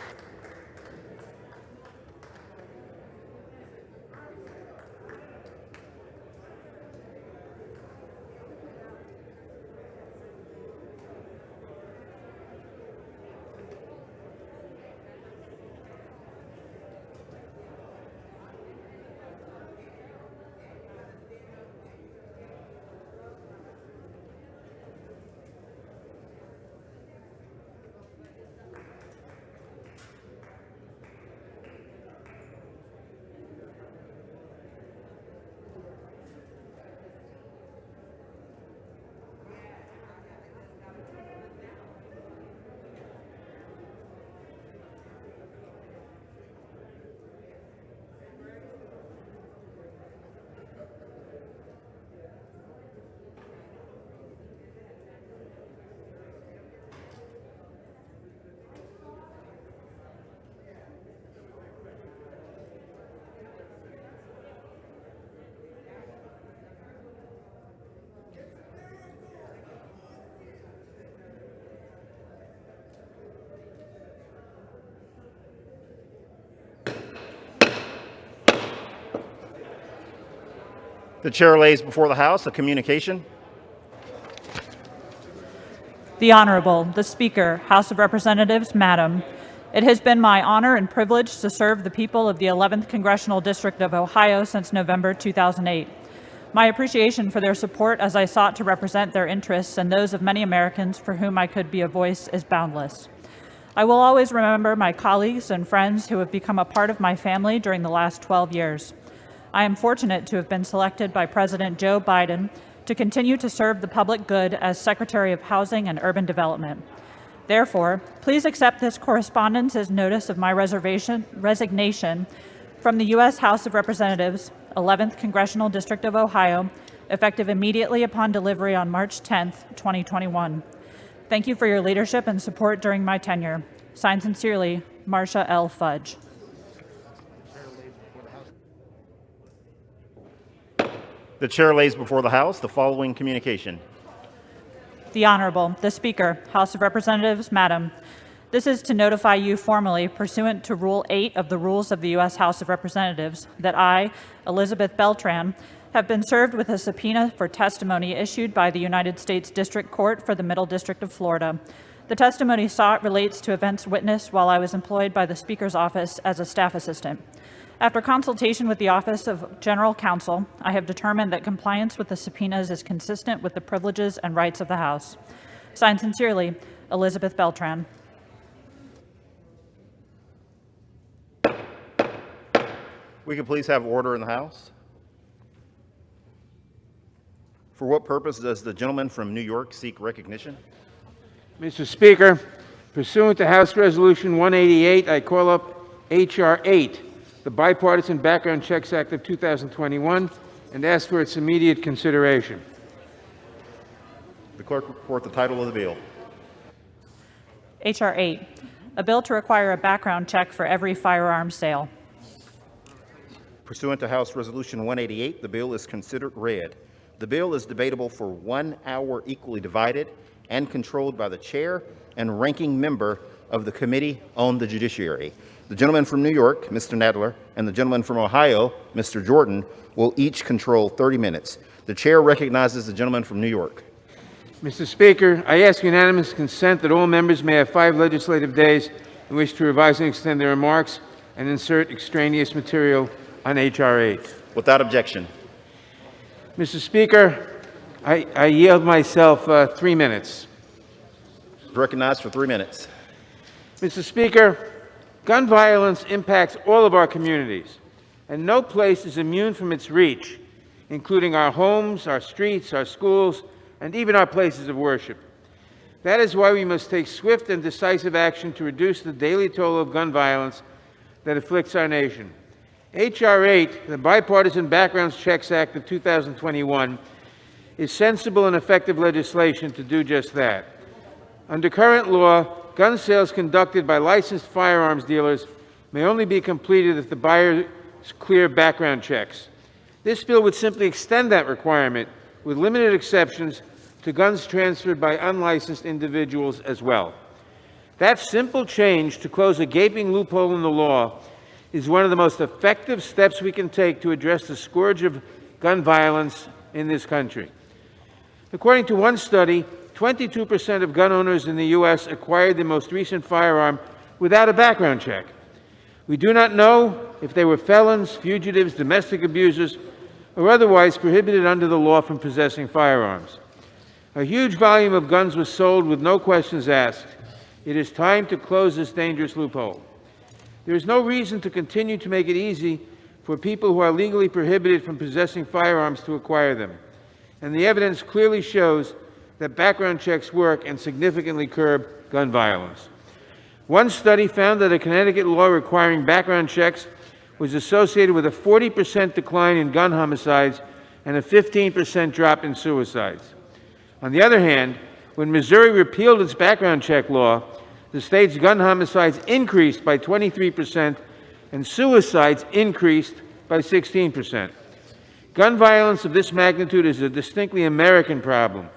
The chair lays before the House a communication. The Honorable, the Speaker, House of Representatives, Madam. It has been my honor and privilege to serve the people of the 11th Congressional District of Ohio since November 2008. My appreciation for their support as I sought to represent their interests and those of many Americans for whom I could be a voice is boundless. I will always remember my colleagues and friends who have become a part of my family during the last 12 years. I am fortunate to have been selected by President Joe Biden to continue to serve the public good as Secretary of Housing and Urban Development. Therefore, please accept this correspondence as notice of my resignation from the U.S. House of Representatives, 11th Congressional District of Ohio, effective immediately upon delivery on March 10, 2021. Thank you for your leadership and support during my tenure. Signed sincerely, Marcia L. Fudge. The chair lays before the House the following communication. The Honorable, the Speaker, House of Representatives, Madam. This is to notify you formally, pursuant to Rule 8 of the Rules of the U.S. House of Representatives, that I, Elizabeth Beltran, have been served with a subpoena for testimony issued by the United States District Court for the Middle District of Florida. The testimony sought relates to events witnessed while I was employed by the Speaker's office as a staff assistant. After consultation with the Office of General Counsel, I have determined that compliance with the subpoenas is consistent with the privileges and rights of the House. Signed sincerely, Elizabeth Beltran. We can please have order in the House. For what purpose does the gentleman from New York seek recognition? Mr. Speaker, pursuant to House Resolution 188, I call up H.R. 8, the Bipartisan Background Checks Act of 2021, and ask for its immediate consideration. The clerk report the title of the bill. H.R. 8, a bill to require a background check for every firearm sale. Pursuant to House Resolution 188, the bill is considered read. The bill is debatable for 1 hour, equally divided and controlled by the chair and ranking member of the Committee on the Judiciary. The gentleman from New York, Mr. Nadler, and the gentleman from Ohio, Mr. Jordan, will each control 30 minutes. The chair recognizes the gentleman from New York. Mr. Speaker, I ask unanimous consent that all members may have 5 legislative days in which to revise and extend their remarks and insert extraneous material on H.R. 8. Without objection. Mr. Speaker, I yield myself 3 minutes. Recognized for 3 minutes. Mr. Speaker, gun violence impacts all of our communities, and no place is immune from its reach, including our homes, our streets, our schools, and even our places of worship. That is why we must take swift and decisive action to reduce the daily toll of gun violence that afflicts our nation. H.R. 8, the Bipartisan Background Checks Act of 2021, is sensible and effective legislation to do just that. Under current law, gun sales conducted by licensed firearms dealers may only be completed if the buyers clear background checks. This bill would simply extend that requirement, with limited exceptions, to guns transferred by unlicensed individuals as well. That simple change to close a gaping loophole in the law is one of the most effective steps we can take to address the scourge of gun violence in this country. According to one study, 22% of gun owners in the U.S. acquired the most recent firearm without a background check. We do not know if they were felons, fugitives, domestic abusers, or otherwise prohibited under the law from possessing firearms. A huge volume of guns was sold with no questions asked. It is time to close this dangerous loophole. There is no reason to continue to make it easy for people who are legally prohibited from possessing firearms to acquire them. And the evidence clearly shows that background checks work and significantly curb gun violence. One study found that a Connecticut law requiring background checks was associated with a 40% decline in gun homicides and a 15% drop in suicides. On the other hand, when Missouri repealed its background check law, the state's gun homicides increased by 23% and suicides increased by 16%. Gun violence of this magnitude is a distinctly American problem.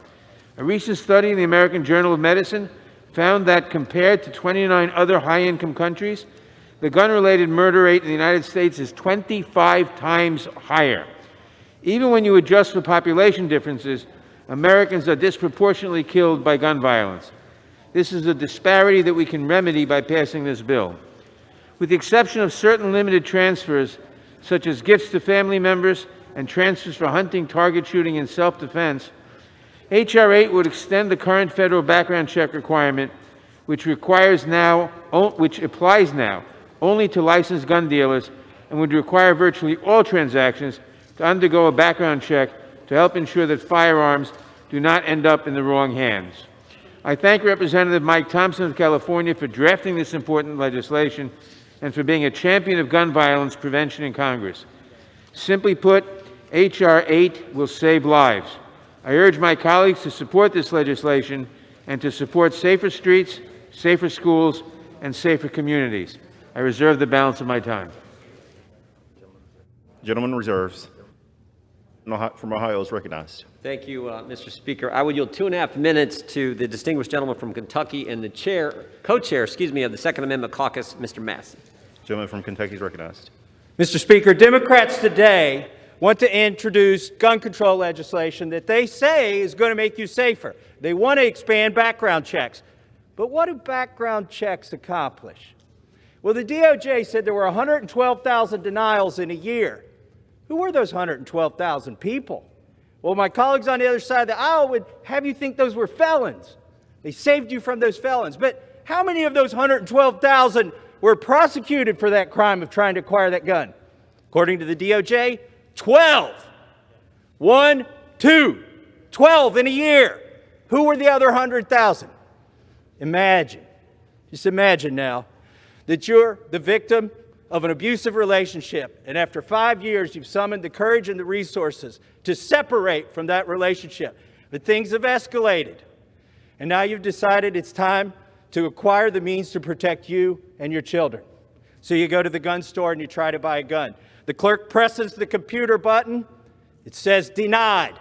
A recent study in the American Journal of Medicine found that compared to 29 other high-income countries, the gun-related murder rate in the United States is 25 times higher. Even when you adjust for population differences, Americans are disproportionately killed by gun violence. This is a disparity that we can remedy by passing this bill. With the exception of certain limited transfers, such as gifts to family members and transfers for hunting, target shooting, and self-defense, H.R. 8 would extend the current federal background check requirement, which applies now only to licensed gun dealers and would require virtually all transactions to undergo a background check to help ensure that firearms do not end up in the wrong hands. I thank Representative Mike Thompson of California for drafting this important legislation and for being a champion of gun violence prevention in Congress. Simply put, H.R. 8 will save lives. I urge my colleagues to support this legislation and to support safer streets, safer schools, and safer communities. I reserve the balance of my time. Gentleman reserves. From Ohio is recognized. Thank you, Mr. Speaker. I would yield 2.5 minutes to the distinguished gentleman from Kentucky and the co-chair, of the Second Amendment Caucus, Mr. Massey. Gentleman from Kentucky is recognized. Mr. Speaker, Democrats today want to introduce gun control legislation that they say is going to make you safer. They want to expand background checks. But what do background checks accomplish? Well, the DOJ said there were 112,000 denials in a year. Who were those 112,000 people? Well, my colleagues on the other side of the aisle would have you think those were felons. They saved you from those felons. But how many of those 112,000 were prosecuted for that crime of trying to acquire that gun? According to the DOJ, 12. 1, 2, 12 in a year. Who were the other 100,000? Imagine, just imagine now, that you're the victim of an abusive relationship, and after 5 years, you've summoned the courage and the resources to separate from that relationship. But things have escalated, and now you've decided it's time to acquire the means to protect you and your children. So you go to the gun store and you try to buy a gun. The clerk presses the computer button. It says denied.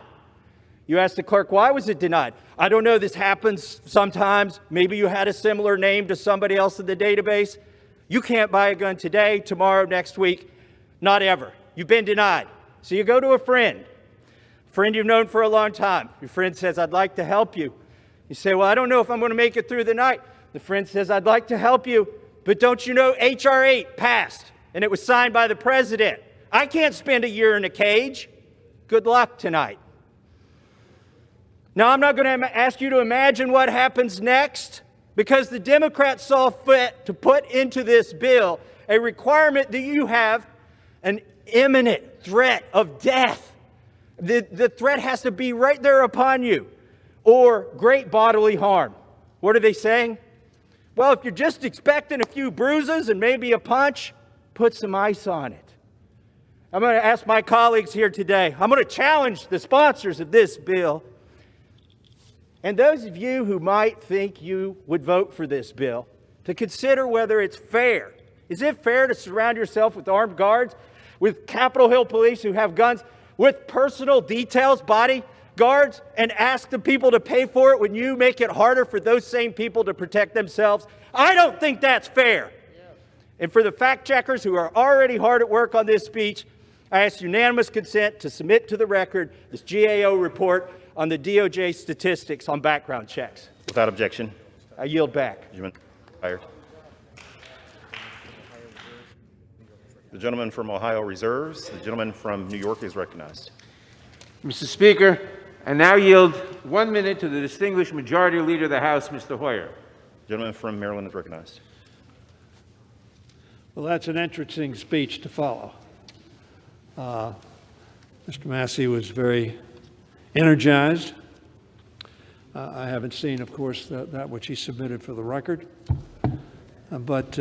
You ask the clerk, why was it denied? I don't know, this happens sometimes. Maybe you had a similar name to somebody else in the database. You can't buy a gun today, tomorrow, next week, not ever. You've been denied. So you go to a friend you've known for a long time. Your friend says, I'd like to help you. You say, well, I don't know if I'm going to make it through the night. The friend says, I'd like to help you, but don't you know H.R. 8 passed, and it was signed by the president. I can't spend a year in a cage. Good luck tonight. Now, I'm not going to ask you to imagine what happens next, because the Democrats saw fit to put into this bill a requirement that you have an imminent threat of death. The threat has to be right there upon you, or great bodily harm. What are they saying? Well, if you're just expecting a few bruises and maybe a punch, put some ice on it. I'm going to ask my colleagues here today, I'm going to challenge the sponsors of this bill, and those of you who might think you would vote for this bill, to consider whether it's fair. Is it fair to surround yourself with armed guards, with Capitol Hill police who have guns, with personal details, bodyguards, and ask the people to pay for it when you make it harder for those same people to protect themselves? I don't think that's fair. And for the fact checkers who are already hard at work on this speech, I ask unanimous consent to submit to the record this GAO report on the DOJ statistics on background checks. Without objection. I yield back. Fired. The gentleman from Ohio reserves. The gentleman from New York is recognized. Mr. Speaker, I now yield 1 minute to the distinguished Majority Leader of the House, Mr. Hoyer. Gentleman from Maryland is recognized. Well, that's an interesting speech to follow. Mr. Massey was very energized. I haven't seen, of course, that which he submitted for the record. But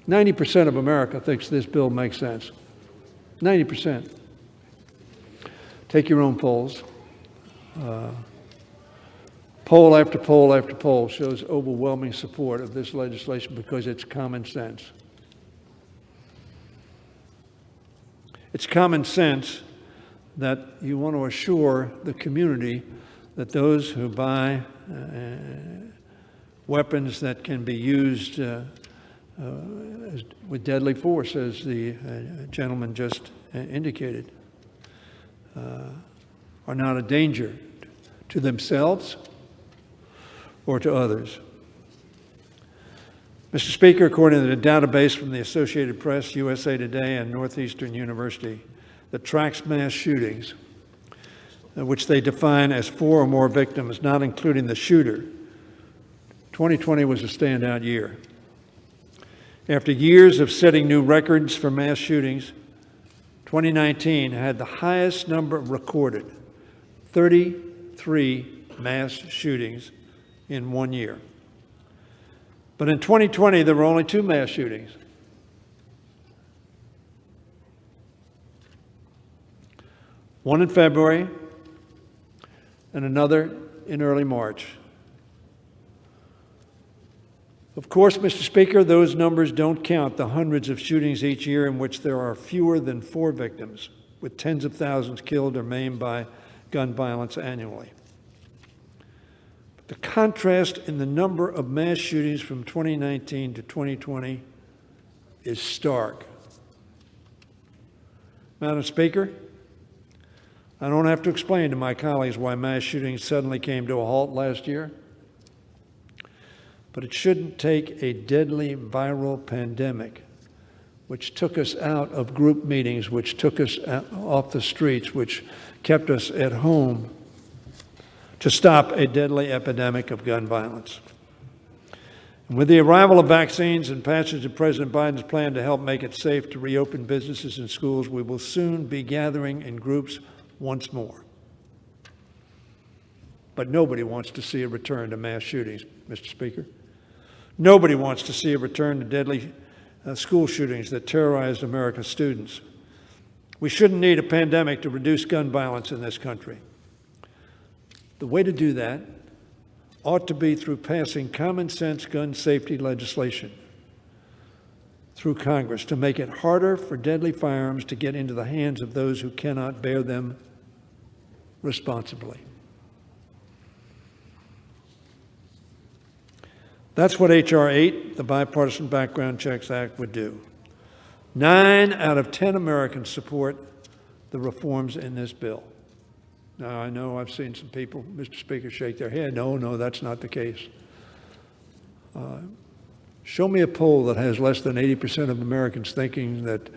90% of America thinks this bill makes sense. 90%. Take your own polls. Poll after poll after poll shows overwhelming support of this legislation because it's common sense. It's common sense that you want to assure the community that those who buy weapons that can be used with deadly force, as the gentleman just indicated, are not a danger to themselves or to others. Mr. Speaker, according to the database from the Associated Press, USA Today, and Northeastern University that tracks mass shootings, which they define as 4 or more victims, not including the shooter, 2020 was a standout year. After years of setting new records for mass shootings, 2019 had the highest number recorded, 33 mass shootings in 1 year. But in 2020, there were only 2 mass shootings. One in February and another in early March. Of course, Mr. Speaker, those numbers don't count the hundreds of shootings each year in which there are fewer than 4 victims, with tens of thousands killed or maimed by gun violence annually. The contrast in the number of mass shootings from 2019 to 2020 is stark. Madam Speaker, I don't have to explain to my colleagues why mass shootings suddenly came to a halt last year, but it shouldn't take a deadly viral pandemic, which took us out of group meetings, which took us off the streets, which kept us at home, to stop a deadly epidemic of gun violence. And with the arrival of vaccines and passage of President Biden's plan to help make it safe to reopen businesses and schools, we will soon be gathering in groups once more. But nobody wants to see a return to mass shootings, Mr. Speaker. Nobody wants to see a return to deadly school shootings that terrorized America's students. We shouldn't need a pandemic to reduce gun violence in this country. The way to do that ought to be through passing common sense gun safety legislation through Congress to make it harder for deadly firearms to get into the hands of those who cannot bear them responsibly. That's what H.R. 8, the Bipartisan Background Checks Act, would do. 9 out of 10 Americans support the reforms in this bill. Now, I know I've seen some people, Mr. Speaker, shake their head. No, that's not the case. Show me a poll that has less than 80% of Americans thinking that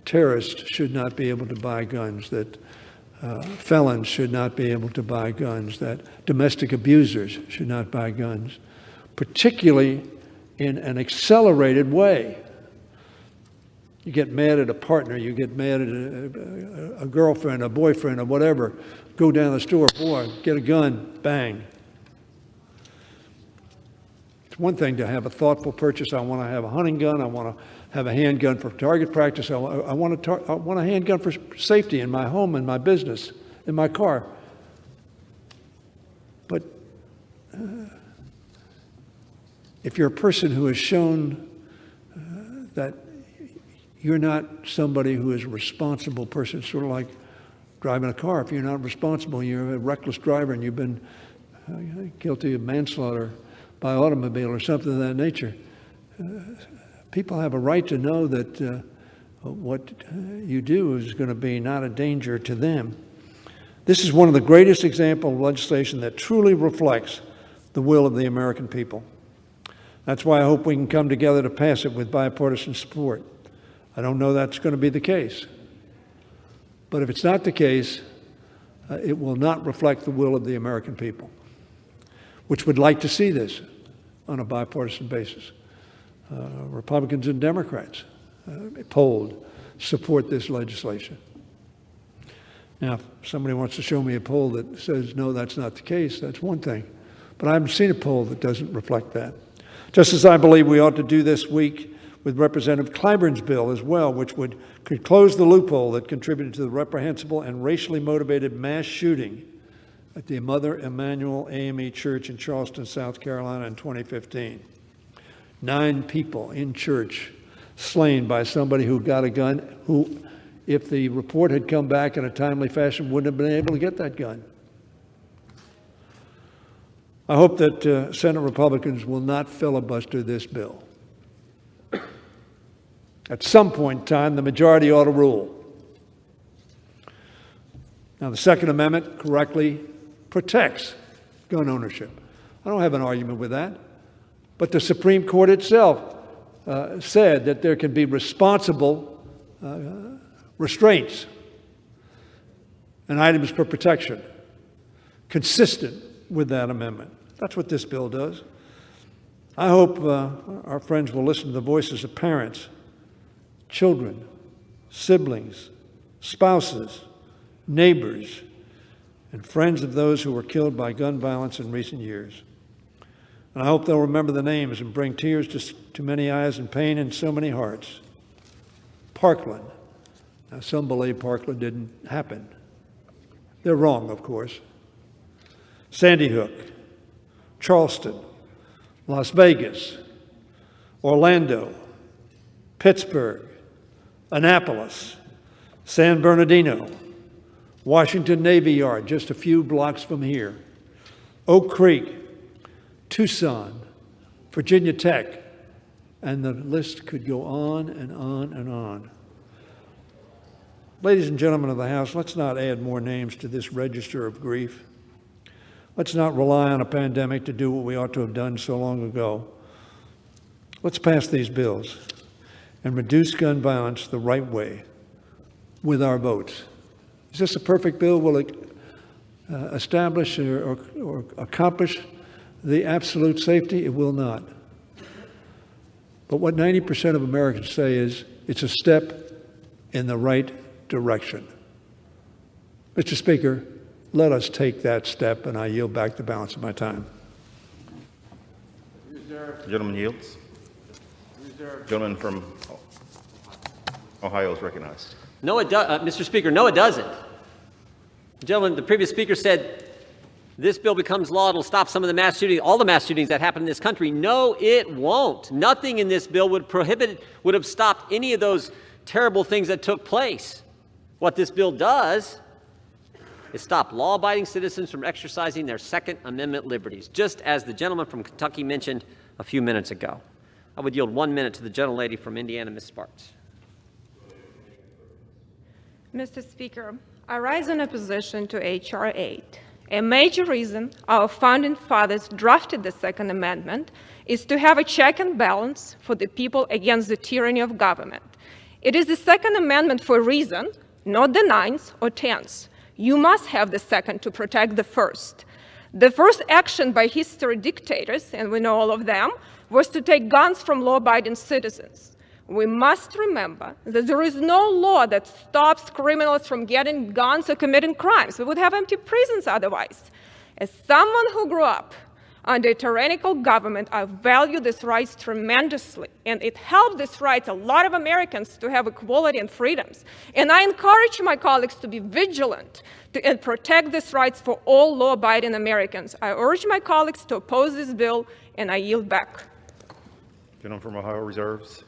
terrorists should not be able to buy guns, that felons should not be able to buy guns, that domestic abusers should not buy guns, particularly in an accelerated way. You get mad at a partner, you get mad at a girlfriend, a boyfriend, or whatever, go down the store, boy, get a gun, bang. It's one thing to have a thoughtful purchase. I want to have a hunting gun, I want to have a handgun for target practice, I want a handgun for safety in my home, in my business, in my car. But if you're a person who has shown that you're not somebody who is a responsible person, sort of like driving a car. If you're not responsible, you're a reckless driver and you've been guilty of manslaughter by automobile or something of that nature, people have a right to know that what you do is going to be not a danger to them. This is one of the greatest examples of legislation that truly reflects the will of the American people. That's why I hope we can come together to pass it with bipartisan support. I don't know that's going to be the case. But if it's not the case, it will not reflect the will of the American people, which would like to see this on a bipartisan basis. Republicans and Democrats polled support this legislation. Now, if somebody wants to show me a poll that says, no, that's not the case, that's one thing. But I haven't seen a poll that doesn't reflect that. Just as I believe we ought to do this week with Representative Clyburn's bill as well, which could close the loophole that contributed to the reprehensible and racially motivated mass shooting at the Mother Emanuel AME Church in Charleston, South Carolina in 2015. 9 people in church slain by somebody who got a gun, who, if the report had come back in a timely fashion, wouldn't have been able to get that gun. I hope that Senate Republicans will not filibuster this bill. At some point in time, the majority ought to rule. Now, the Second Amendment correctly protects gun ownership. I don't have an argument with that. But the Supreme Court itself said that there can be responsible restraints and items for protection consistent with that amendment. That's what this bill does. I hope our friends will listen to the voices of parents, children, siblings, spouses, neighbors, and friends of those who were killed by gun violence in recent years. And I hope they'll remember the names and bring tears to many eyes and pain in so many hearts. Parkland. Now, some believe Parkland didn't happen. They're wrong, of course. Sandy Hook, Charleston, Las Vegas, Orlando, Pittsburgh, Annapolis, San Bernardino, Washington Navy Yard, just a few blocks from here, Oak Creek, Tucson, Virginia Tech, and the list could go on and on and on. Ladies and gentlemen of the House, let's not add more names to this register of grief. Let's not rely on a pandemic to do what we ought to have done so long ago. Let's pass these bills and reduce gun violence the right way with our votes. Is this a perfect bill? Will it establish or accomplish the absolute safety? It will not. But what 90% of Americans say is it's a step in the right direction. Mr. Speaker, let us take that step, and I yield back the balance of my time. The gentleman yields. Gentleman from Ohio is recognized. No, it does, Mr. Speaker. No, it doesn't. Gentlemen, the previous speaker said this bill becomes law, it'll stop some of the mass shootings, all the mass shootings that happen in this country. No, it won't. Nothing in this bill would have stopped any of those terrible things that took place. What this bill does is stop law-abiding citizens from exercising their Second Amendment liberties, just as the gentleman from Kentucky mentioned a few minutes ago. I would yield 1 minute to the gentlelady from Indiana, Ms. Sparks. Mr. Speaker, I rise in opposition to H.R. 8. A major reason our founding fathers drafted the Second Amendment is to have a check and balance for the people against the tyranny of government. It is the Second Amendment for a reason, not the 9th or 10th. You must have the second to protect the first. The first action by history dictators, and we know all of them, was to take guns from law-abiding citizens. We must remember that there is no law that stops criminals from getting guns or committing crimes. We would have empty prisons otherwise. As someone who grew up under a tyrannical government, I value these rights tremendously, and it helped these rights a lot of Americans to have equality and freedoms. And I encourage my colleagues to be vigilant and protect these rights for all law-abiding Americans. I urge my colleagues to oppose this bill, and I yield back. Gentleman from Ohio reserves.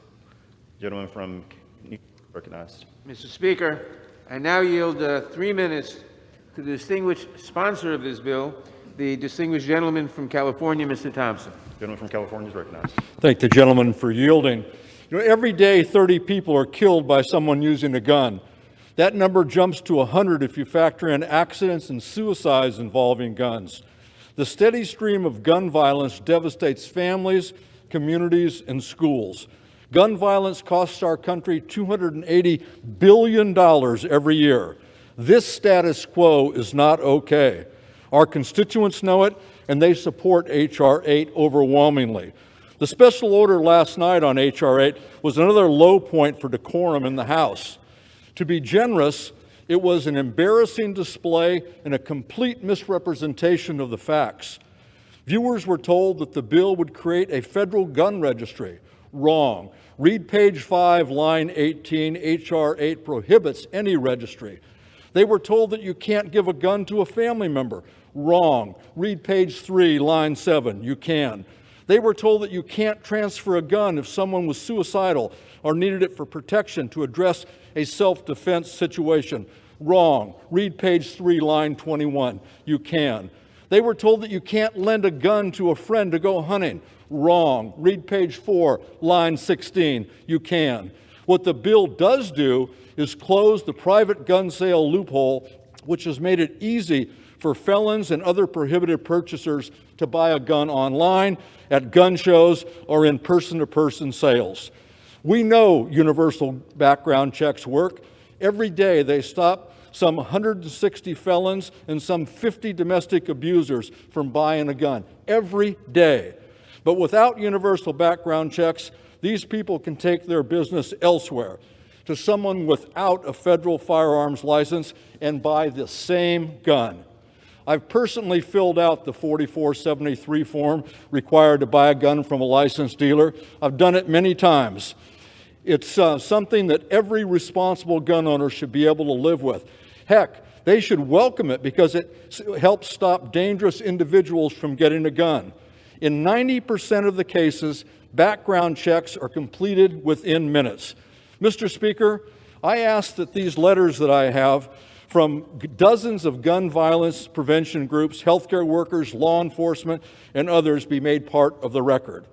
Gentleman from New York recognized. Mr. Speaker, I now yield 3 minutes to the distinguished sponsor of this bill, the distinguished gentleman from California, Mr. Thompson. Gentleman from California is recognized. Thank the gentleman for yielding. You know, every day 30 people are killed by someone using a gun. That number jumps to 100 if you factor in accidents and suicides involving guns. The steady stream of gun violence devastates families, communities, and schools. Gun violence costs our country $280 billion every year. This status quo is not okay. Our constituents know it, and they support H.R. 8 overwhelmingly. The special order last night on H.R. 8 was another low point for decorum in the House. To be generous, it was an embarrassing display and a complete misrepresentation of the facts. Viewers were told that the bill would create a federal gun registry. Wrong. Read page 5, line 18. H.R. 8 prohibits any registry. They were told that you can't give a gun to a family member. Wrong. Read page 3, line 7. You can. They were told that you can't transfer a gun if someone was suicidal or needed it for protection to address a self-defense situation. Wrong. Read page 3, line 21. You can. They were told that you can't lend a gun to a friend to go hunting. Wrong. Read page 4, line 16. You can. What the bill does do is close the private gun sale loophole, which has made it easy for felons and other prohibited purchasers to buy a gun online, at gun shows, or in person-to-person sales. We know universal background checks work. Every day they stop some 160 felons and some 50 domestic abusers from buying a gun. Every day. But without universal background checks, these people can take their business elsewhere, to someone without a federal firearms license, and buy the same gun. I've personally filled out the 4473 form required to buy a gun from a licensed dealer. I've done it many times. It's something that every responsible gun owner should be able to live with. Heck, they should welcome it because it helps stop dangerous individuals from getting a gun. In 90% of the cases, background checks are completed within minutes. Mr. Speaker, I ask that these letters that I have from dozens of gun violence prevention groups, healthcare workers, law enforcement, and others be made part of the record.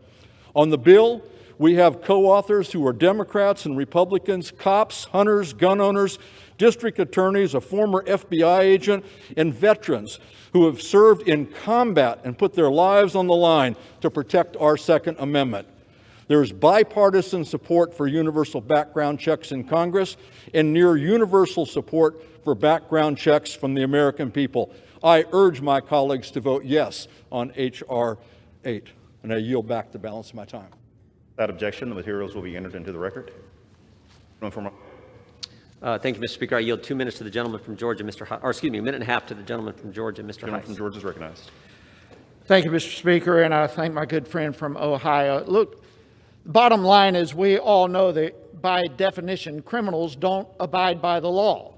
On the bill, we have co-authors who are Democrats and Republicans, cops, hunters, gun owners, district attorneys, a former FBI agent, and veterans who have served in combat and put their lives on the line to protect our Second Amendment. There is bipartisan support for universal background checks in Congress and near universal support for background checks from the American people. I urge my colleagues to vote yes on H.R. 8, and I yield back the balance of my time. Without objection, the materials will be entered into the record. Thank you, Mr. Speaker. I yield 2 minutes to the gentleman from Georgia, a minute and a half to the gentleman from Georgia, Mr. Gentleman Heiss. from Georgia is recognized. Thank you, Mr. Speaker, and I thank my good friend from Ohio. Look, the bottom line is we all know that by definition, criminals don't abide by the law,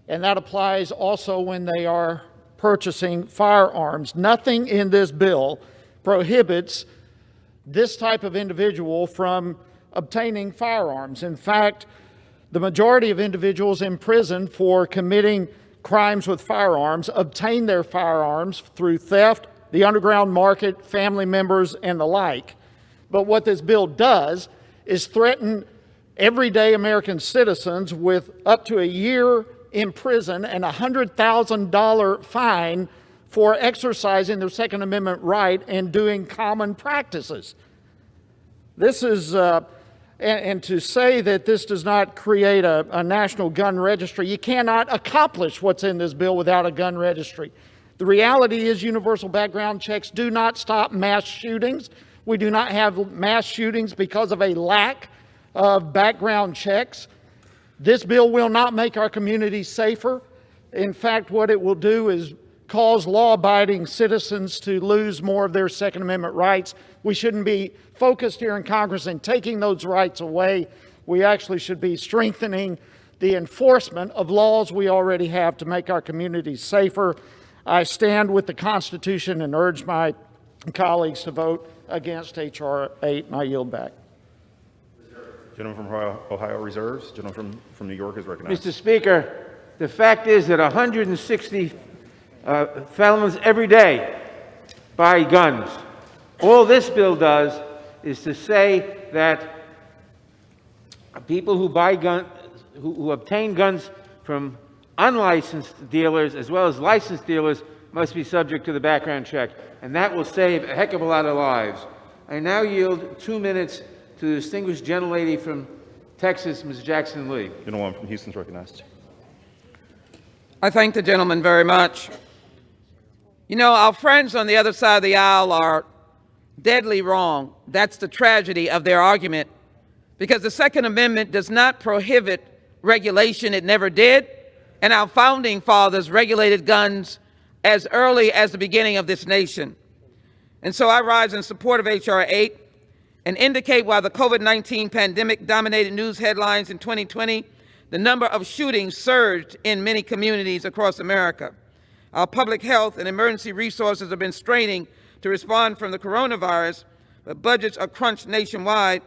and that applies also when they are purchasing firearms. Nothing in this bill prohibits this type of individual from obtaining firearms. In fact, the majority of individuals in prison for committing crimes with firearms obtain their firearms through theft, the underground market, family members, and the like. But what this bill does is threaten everyday American citizens with up to a year in prison and a $100,000 fine for exercising their Second Amendment right and doing common practices. This is and to say that this does not create a national gun registry. You cannot accomplish what's in this bill without a gun registry. The reality is universal background checks do not stop mass shootings. We do not have mass shootings because of a lack of background checks. This bill will not make our communities safer. In fact, what it will do is cause law-abiding citizens to lose more of their Second Amendment rights. We shouldn't be focused here in Congress in taking those rights away. We actually should be strengthening the enforcement of laws we already have to make our communities safer. I stand with the Constitution and urge my colleagues to vote against H.R. 8, and I yield back. Gentleman from Ohio reserves. Gentleman from New York is recognized. Mr. Speaker, the fact is that 160 felons every day buy guns. All this bill does is to say that people who buy guns, who obtain guns from unlicensed dealers as well as licensed dealers must be subject to the background check, and that will save a heck of a lot of lives. I now yield 2 minutes to the distinguished gentlelady from Texas, Ms. Jackson Lee. Gentleman from Houston is recognized. I thank the gentleman very much. You know, our friends on the other side of the aisle are deadly wrong. That's the tragedy of their argument, because the Second Amendment does not prohibit regulation. It never did. And our founding fathers regulated guns as early as the beginning of this nation. And so I rise in support of H.R. 8 and indicate why the COVID-19 pandemic dominated news headlines in 2020, the number of shootings surged in many communities across America. Our public health and emergency resources have been straining to respond from the coronavirus, but budgets are crunched nationwide,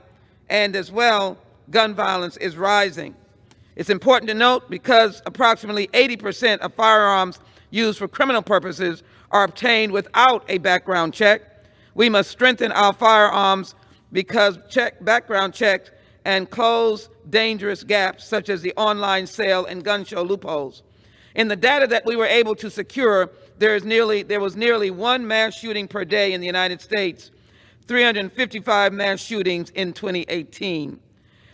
and as well, gun violence is rising. It's important to note because approximately 80% of firearms used for criminal purposes are obtained without a background check. We must strengthen our firearms background checks and close dangerous gaps such as the online sale and gun show loopholes. In the data that we were able to secure, there was nearly one mass shooting per day in the United States, 355 mass shootings in 2018.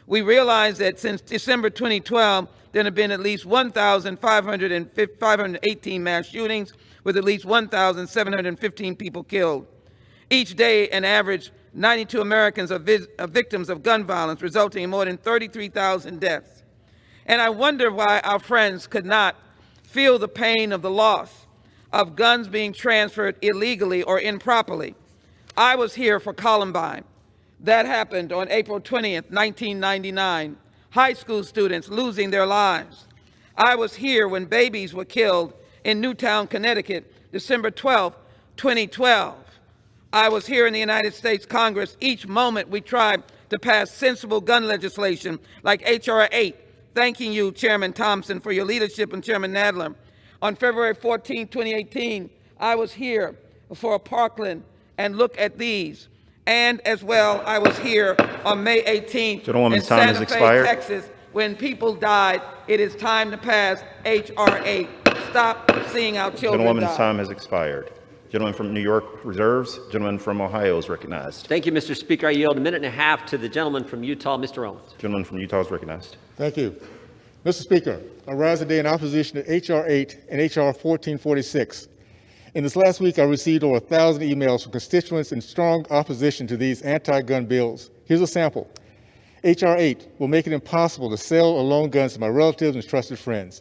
We realize that since December 2012, there have been at least 1,518 mass shootings with at least 1,715 people killed. Each day, an average 92 Americans are victims of gun violence, resulting in more than 33,000 deaths. And I wonder why our friends could not feel the pain of the loss of guns being transferred illegally or improperly. I was here for Columbine. That happened on April 20th, 1999. High school students losing their lives. I was here when babies were killed in Newtown, Connecticut, December 12th, 2012. I was here in the United States Congress each moment we tried to pass sensible gun legislation like H.R. 8. Thanking you, Chairman Thompson, for your leadership, and Chairman Nadler. On February 14, 2018, I was here for Parkland and look at these. And as well, I was here on May 18th in Santa Fe, Texas, when people died. It is time to pass H.R. 8. Stop seeing our children Gentlewoman's die. time has expired. Gentleman from New York reserves. Gentleman from Ohio is recognized. Thank you, Mr. Speaker. I yield a minute and a half to the gentleman from Utah, Mr. Owens. Gentleman from Utah is recognized. Thank you. Mr. Speaker, I rise today in opposition to H.R. 8 and H.R. 1446. In this last week, I received over 1,000 emails from constituents in strong opposition to these anti-gun bills. Here's a sample. H.R. 8 will make it impossible to sell or loan guns to my relatives and trusted friends.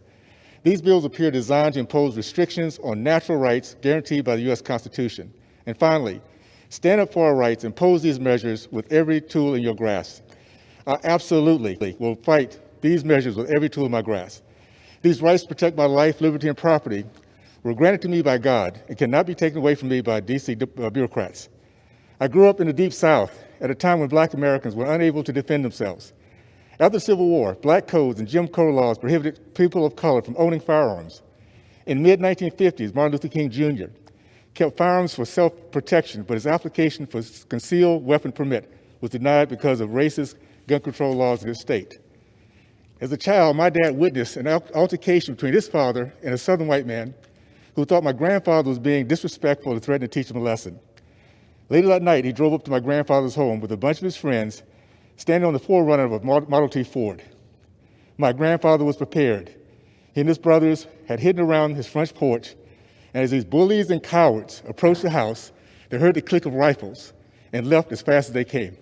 These bills appear designed to impose restrictions on natural rights guaranteed by the U.S. Constitution. And finally, stand up for our rights, impose these measures with every tool in your grasp. I absolutely will fight these measures with every tool in my grasp. These rights to protect my life, liberty, and property were granted to me by God and cannot be taken away from me by D.C. bureaucrats. I grew up in the Deep South at a time when Black Americans were unable to defend themselves. After the Civil War, black codes and Jim Crow laws prohibited people of color from owning firearms. In the mid-1950s, Martin Luther King Jr. kept firearms for self-protection, but his application for concealed weapon permit was denied because of racist gun control laws in his state. As a child, my dad witnessed an altercation between his father and a Southern white man who thought my grandfather was being disrespectful and threatened to teach him a lesson. Later that night, he drove up to my grandfather's home with a bunch of his friends standing on the forerunner of a Model T Ford. My grandfather was prepared. He and his brothers had hidden around his front porch, and as these bullies and cowards approached the house, they heard the click of rifles and left as fast as they came.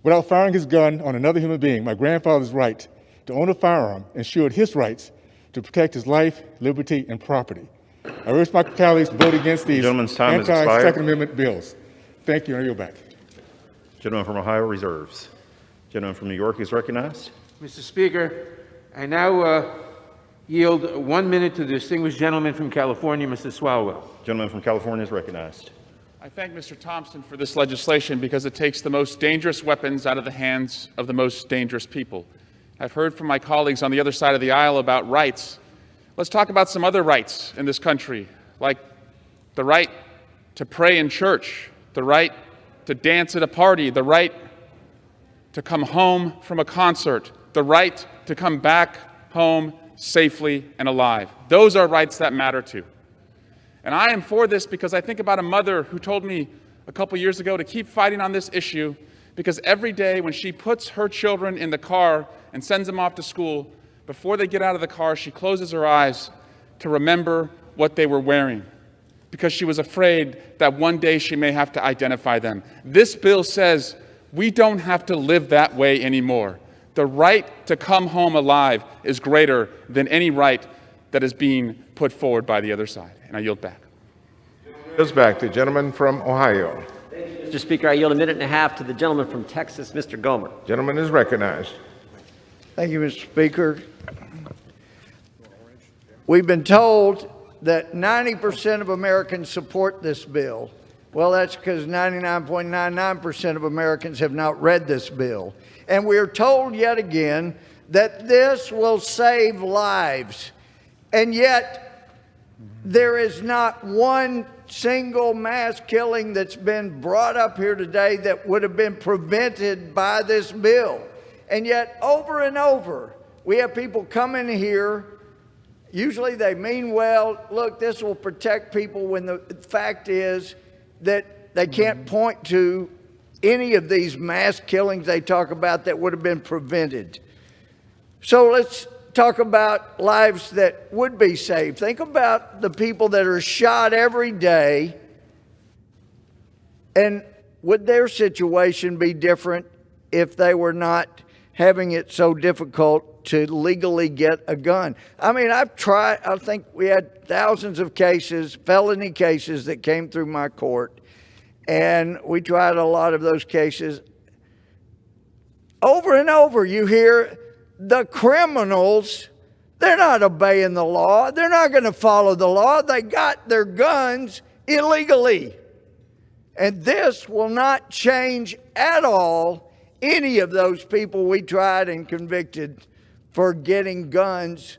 Without firing his gun on another human being, my grandfather's right to own a firearm ensured his rights to protect his life, liberty, and property. I urge my colleagues to vote against these anti-Second Amendment bills. Thank you, and I yield back. Gentleman from Ohio reserves. Gentleman from New York is recognized. Mr. Speaker, I now yield 1 minute to the distinguished gentleman from California, Mr. Swalwell. Gentleman from California is recognized. I thank Mr. Thompson for this legislation because it takes the most dangerous weapons out of the hands of the most dangerous people. I've heard from my colleagues on the other side of the aisle about rights. Let's talk about some other rights in this country, like the right to pray in church, the right to dance at a party, the right to come home from a concert, the right to come back home safely and alive. Those are rights that matter too. And I am for this because I think about a mother who told me a couple years ago to keep fighting on this issue because every day when she puts her children in the car and sends them off to school, before they get out of the car, she closes her eyes to remember what they were wearing because she was afraid that one day she may have to identify them. This bill says we don't have to live that way anymore. The right to come home alive is greater than any right that is being put forward by the other side. And I yield back. Yields back. The gentleman from Ohio. Mr. Speaker, I yield a minute and a half to the gentleman from Texas, Mr. Gomer. Gentleman is recognized. Thank you, Mr. Speaker. We've been told that 90% of Americans support this bill. Well, that's because 99.99% of Americans have not read this bill. And we're told yet again that this will save lives. And yet, there is not one single mass killing that's been brought up here today that would have been prevented by this bill. And yet, over and over, we have people come in here. Usually they mean well. Look, this will protect people, when the fact is that they can't point to any of these mass killings they talk about that would have been prevented. So let's talk about lives that would be saved. Think about the people that are shot every day, and would their situation be different if they were not having it so difficult to legally get a gun? I mean, I think we had thousands of cases, felony cases that came through my court, and we tried a lot of those cases. Over and over, you hear the criminals, they're not obeying the law. They're not going to follow the law. They got their guns illegally. And this will not change at all any of those people we tried and convicted for getting guns.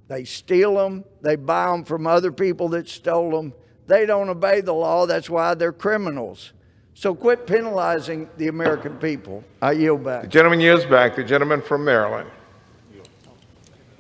They steal them. They buy them from other people that stole them. They don't obey the law. That's why they're criminals. So quit penalizing the American people. I yield back. The gentleman yields back. The gentleman from Maryland.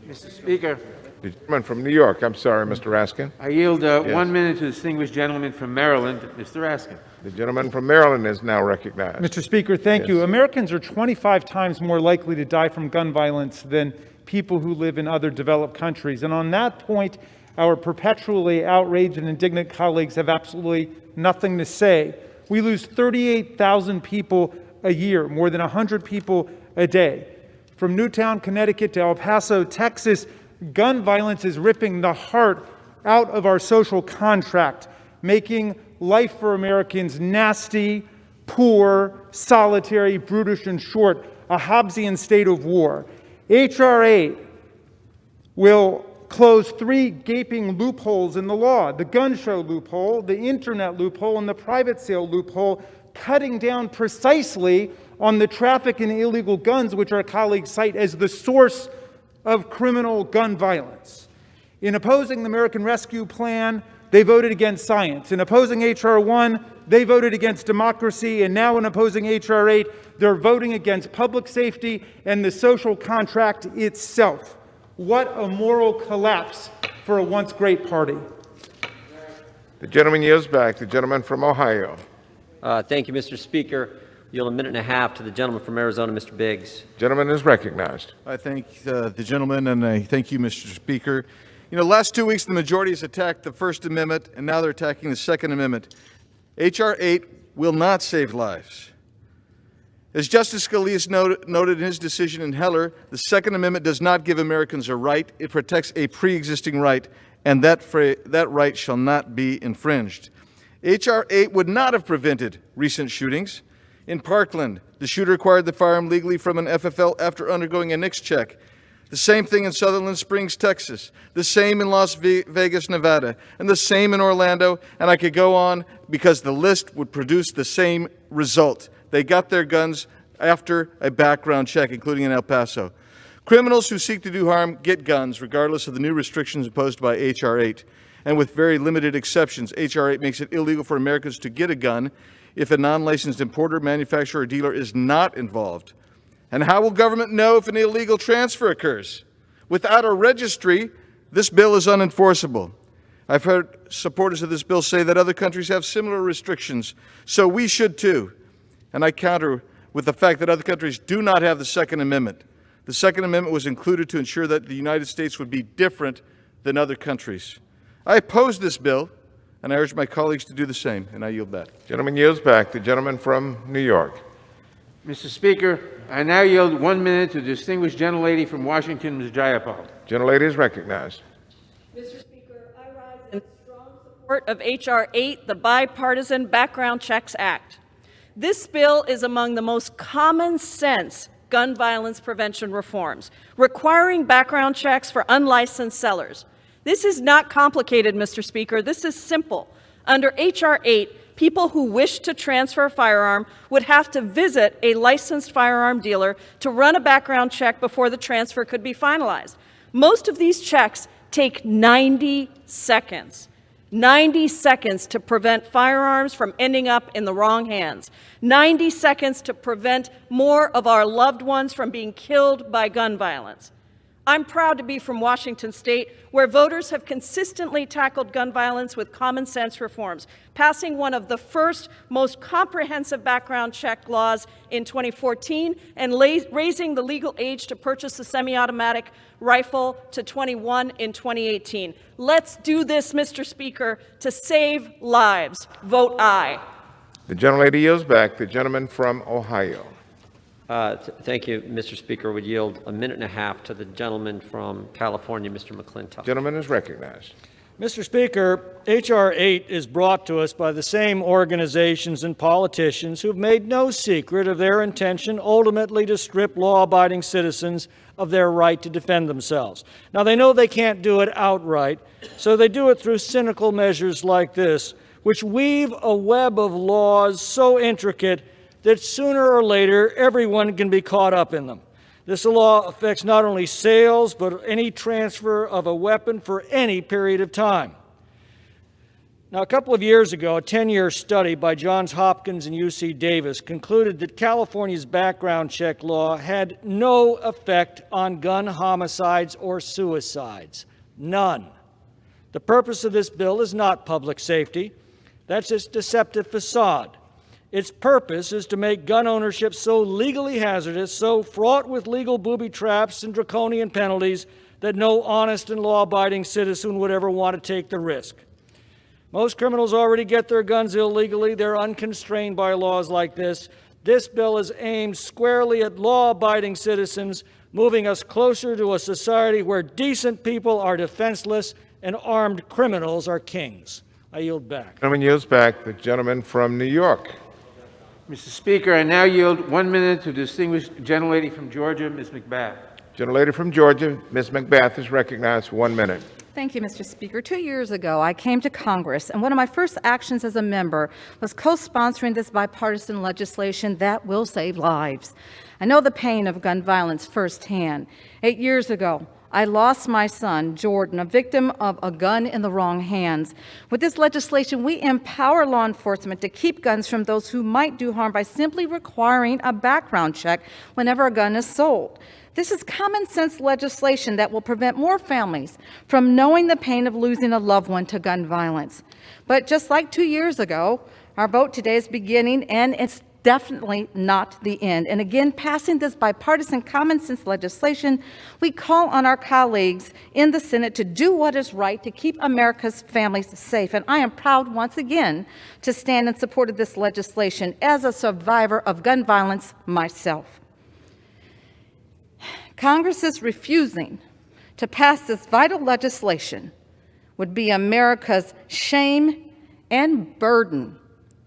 Mr. Speaker, The gentleman from New York. I'm sorry, Mr. Raskin. I yield Yes. 1 minute to the distinguished gentleman from Maryland, Mr. Raskin. The gentleman from Maryland is now recognized. Mr. Speaker, thank you. Americans are 25 times more likely to die from gun violence than people who live in other developed countries. And on that point, our perpetually outraged and indignant colleagues have absolutely nothing to say. We lose 38,000 people a year, more than 100 people a day. From Newtown, Connecticut to El Paso, Texas, gun violence is ripping the heart out of our social contract, making life for Americans nasty, poor, solitary, brutish, and short, a Hobbesian state of war. H.R. 8 will close 3 gaping loopholes in the law: the gun show loophole, the internet loophole, and the private sale loophole, cutting down precisely on the traffic in illegal guns, which our colleagues cite as the source of criminal gun violence. In opposing the American Rescue Plan, they voted against science. In opposing H.R. 1, they voted against democracy. And now in opposing H.R. 8, they're voting against public safety and the social contract itself. What a moral collapse for a once great party. The gentleman yields back. The gentleman from Ohio. Thank you, Mr. Speaker. Yield a minute and a half to the gentleman from Arizona, Mr. Biggs. Gentleman is recognized. I thank the gentleman, and I thank you, Mr. Speaker. You know, last 2 weeks, the majority has attacked the First Amendment, and now they're attacking the Second Amendment. H.R. 8 will not save lives. As Justice Scalia noted in his decision in Heller, the Second Amendment does not give Americans a right. It protects a pre-existing right, and that right shall not be infringed. H.R. 8 would not have prevented recent shootings. In Parkland, the shooter acquired the firearm legally from an FFL after undergoing a NICS check. The same thing in Sutherland Springs, Texas. The same in Las Vegas, Nevada. And the same in Orlando. And I could go on because the list would produce the same result. They got their guns after a background check, including in El Paso. Criminals who seek to do harm get guns, regardless of the new restrictions imposed by H.R. 8. And with very limited exceptions, H.R. 8 makes it illegal for Americans to get a gun if a non-licensed importer, manufacturer, or dealer is not involved. And how will government know if an illegal transfer occurs? Without a registry, this bill is unenforceable. I've heard supporters of this bill say that other countries have similar restrictions, so we should too. And I counter with the fact that other countries do not have the Second Amendment. The Second Amendment was included to ensure that the United States would be different than other countries. I oppose this bill, and I urge my colleagues to do the same, and I yield back. Gentleman yields back. The gentleman from New York. Mr. Speaker, I now yield 1 minute to the distinguished gentlelady from Washington, Ms. Jayapal. Gentlelady is recognized. Mr. Speaker, I rise in strong support of H.R. 8, the Bipartisan Background Checks Act. This bill is among the most common sense gun violence prevention reforms, requiring background checks for unlicensed sellers. This is not complicated, Mr. Speaker. This is simple. Under H.R. 8, people who wish to transfer a firearm would have to visit a licensed firearm dealer to run a background check before the transfer could be finalized. Most of these checks take 90 seconds. 90 seconds to prevent firearms from ending up in the wrong hands. 90 seconds to prevent more of our loved ones from being killed by gun violence. I'm proud to be from Washington State, where voters have consistently tackled gun violence with common sense reforms, passing one of the first most comprehensive background check laws in 2014 and raising the legal age to purchase a semi-automatic rifle to 21 in 2018. Let's do this, Mr. Speaker, to save lives. Vote aye. The gentlelady yields back. The gentleman from Ohio. Thank you, Mr. Speaker. Would yield a minute and a half to the gentleman from California, Mr. McClintock. Gentleman is recognized. Mr. Speaker, H.R. 8 is brought to us by the same organizations and politicians who've made no secret of their intention ultimately to strip law-abiding citizens of their right to defend themselves. Now, they know they can't do it outright, so they do it through cynical measures like this, which weave a web of laws so intricate that sooner or later everyone can be caught up in them. This law affects not only sales, but any transfer of a weapon for any period of time. Now, a couple of years ago, a 10-year study by Johns Hopkins and UC Davis concluded that California's background check law had no effect on gun homicides or suicides. None. The purpose of this bill is not public safety. That's its deceptive facade. Its purpose is to make gun ownership so legally hazardous, so fraught with legal booby traps and draconian penalties that no honest and law-abiding citizen would ever want to take the risk. Most criminals already get their guns illegally. They're unconstrained by laws like this. This bill is aimed squarely at law-abiding citizens, moving us closer to a society where decent people are defenseless and armed criminals are kings. I yield back. Gentleman yields back. The gentleman from New York. Mr. Speaker, I now yield 1 minute to the distinguished gentlelady from Georgia, Ms. McBath. Gentlelady from Georgia, Ms. McBath is recognized for 1 minute. Thank you, Mr. Speaker. 2 years ago, I came to Congress, and one of my first actions as a member was co-sponsoring this bipartisan legislation that will save lives. I know the pain of gun violence firsthand. 8 years ago, I lost my son, Jordan, a victim of a gun in the wrong hands. With this legislation, we empower law enforcement to keep guns from those who might do harm by simply requiring a background check whenever a gun is sold. This is common sense legislation that will prevent more families from knowing the pain of losing a loved one to gun violence. But just like 2 years ago, our vote today is beginning, and it's definitely not the end. And again, passing this bipartisan common sense legislation, we call on our colleagues in the Senate to do what is right to keep America's families safe. And I am proud once again to stand in support of this legislation as a survivor of gun violence myself. Congress's refusing to pass this vital legislation would be America's shame and burden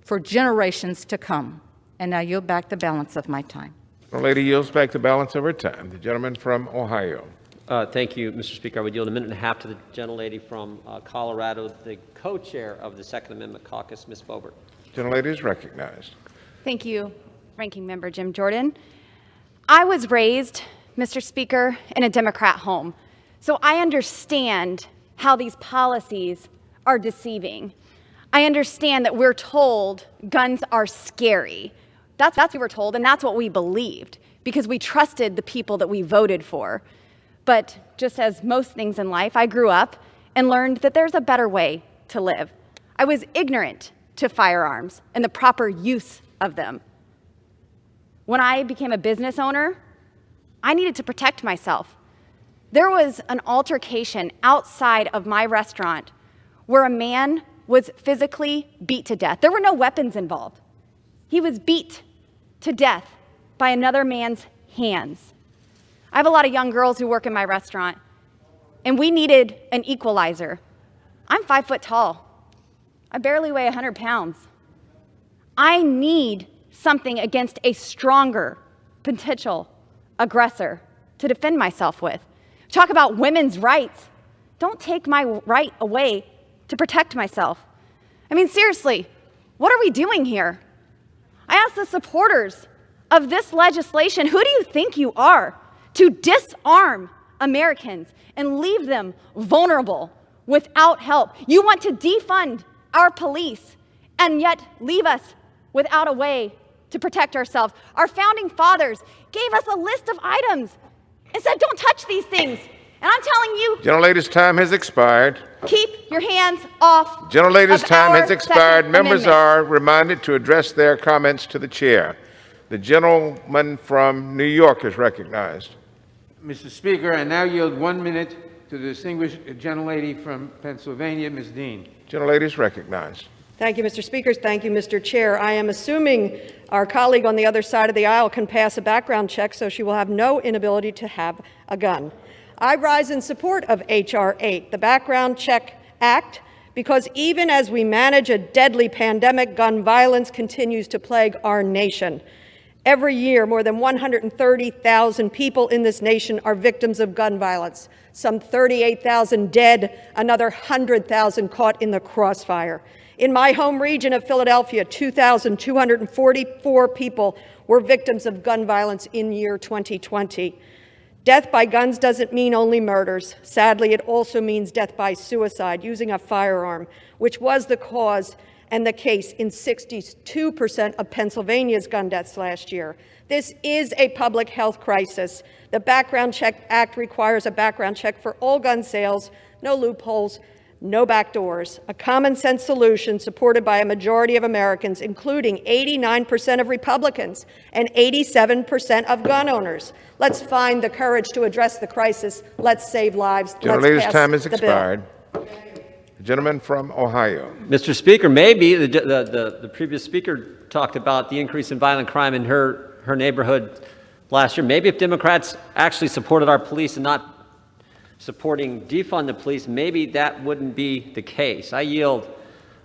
for generations to come. And I yield back the balance of my time. The lady yields back the balance of her time. The gentleman from Ohio. Thank you, Mr. Speaker. I would yield a minute and a half to the gentlelady from Colorado, the co-chair of the Second Amendment Caucus, Ms. Boebert. Gentlelady is recognized. Thank you, Ranking Member Jim Jordan. I was raised, Mr. Speaker, in a Democrat home, so I understand how these policies are deceiving. I understand that we're told guns are scary. That's what we were told, and that's what we believed, because we trusted the people that we voted for. But just as most things in life, I grew up and learned that there's a better way to live. I was ignorant to firearms and the proper use of them. When I became a business owner, I needed to protect myself. There was an altercation outside of my restaurant where a man was physically beat to death. There were no weapons involved. He was beat to death by another man's hands. I have a lot of young girls who work in my restaurant, and we needed an equalizer. I'm 5 foot tall. I barely weigh 100 pounds. I need something against a stronger potential aggressor to defend myself with. Talk about women's rights. Don't take my right away to protect myself. I mean, seriously, what are we doing here? I ask the supporters of this legislation, who do you think you are to disarm Americans and leave them vulnerable without help? You want to defund our police and yet leave us without a way to protect ourselves. Our founding fathers gave us a list of items and said, don't touch these things. And I'm telling you, Gentlelady's time has expired. keep your hands off. Gentlelady's of time our has expired. Second Members Amendment. are reminded to address their comments to the chair. The gentleman from New York is recognized. Mr. Speaker, I now yield 1 minute to the distinguished gentlelady from Pennsylvania, Ms. Dean. Gentlelady is recognized. Thank you, Mr. Speaker. Thank you, Mr. Chair. I am assuming our colleague on the other side of the aisle can pass a background check, so she will have no inability to have a gun. I rise in support of H.R. 8, the Background Check Act, because even as we manage a deadly pandemic, gun violence continues to plague our nation. Every year, more than 130,000 people in this nation are victims of gun violence, some 38,000 dead, another 100,000 caught in the crossfire. In my home region of Philadelphia, 2,244 people were victims of gun violence in year 2020. Death by guns doesn't mean only murders. Sadly, it also means death by suicide, using a firearm, which was the cause and the case in 62% of Pennsylvania's gun deaths last year. This is a public health crisis. The Background Check Act requires a background check for all gun sales, no loopholes, no backdoors, a common sense solution supported by a majority of Americans, including 89% of Republicans and 87% of gun owners. Let's find the courage to address the crisis. Let's save lives. Gentlelady's Let's pass time has the bill. expired. The gentleman from Ohio. Mr. Speaker, maybe the previous speaker talked about the increase in violent crime in her neighborhood last year. Maybe if Democrats actually supported our police and not supporting defund the police, maybe that wouldn't be the case. I yield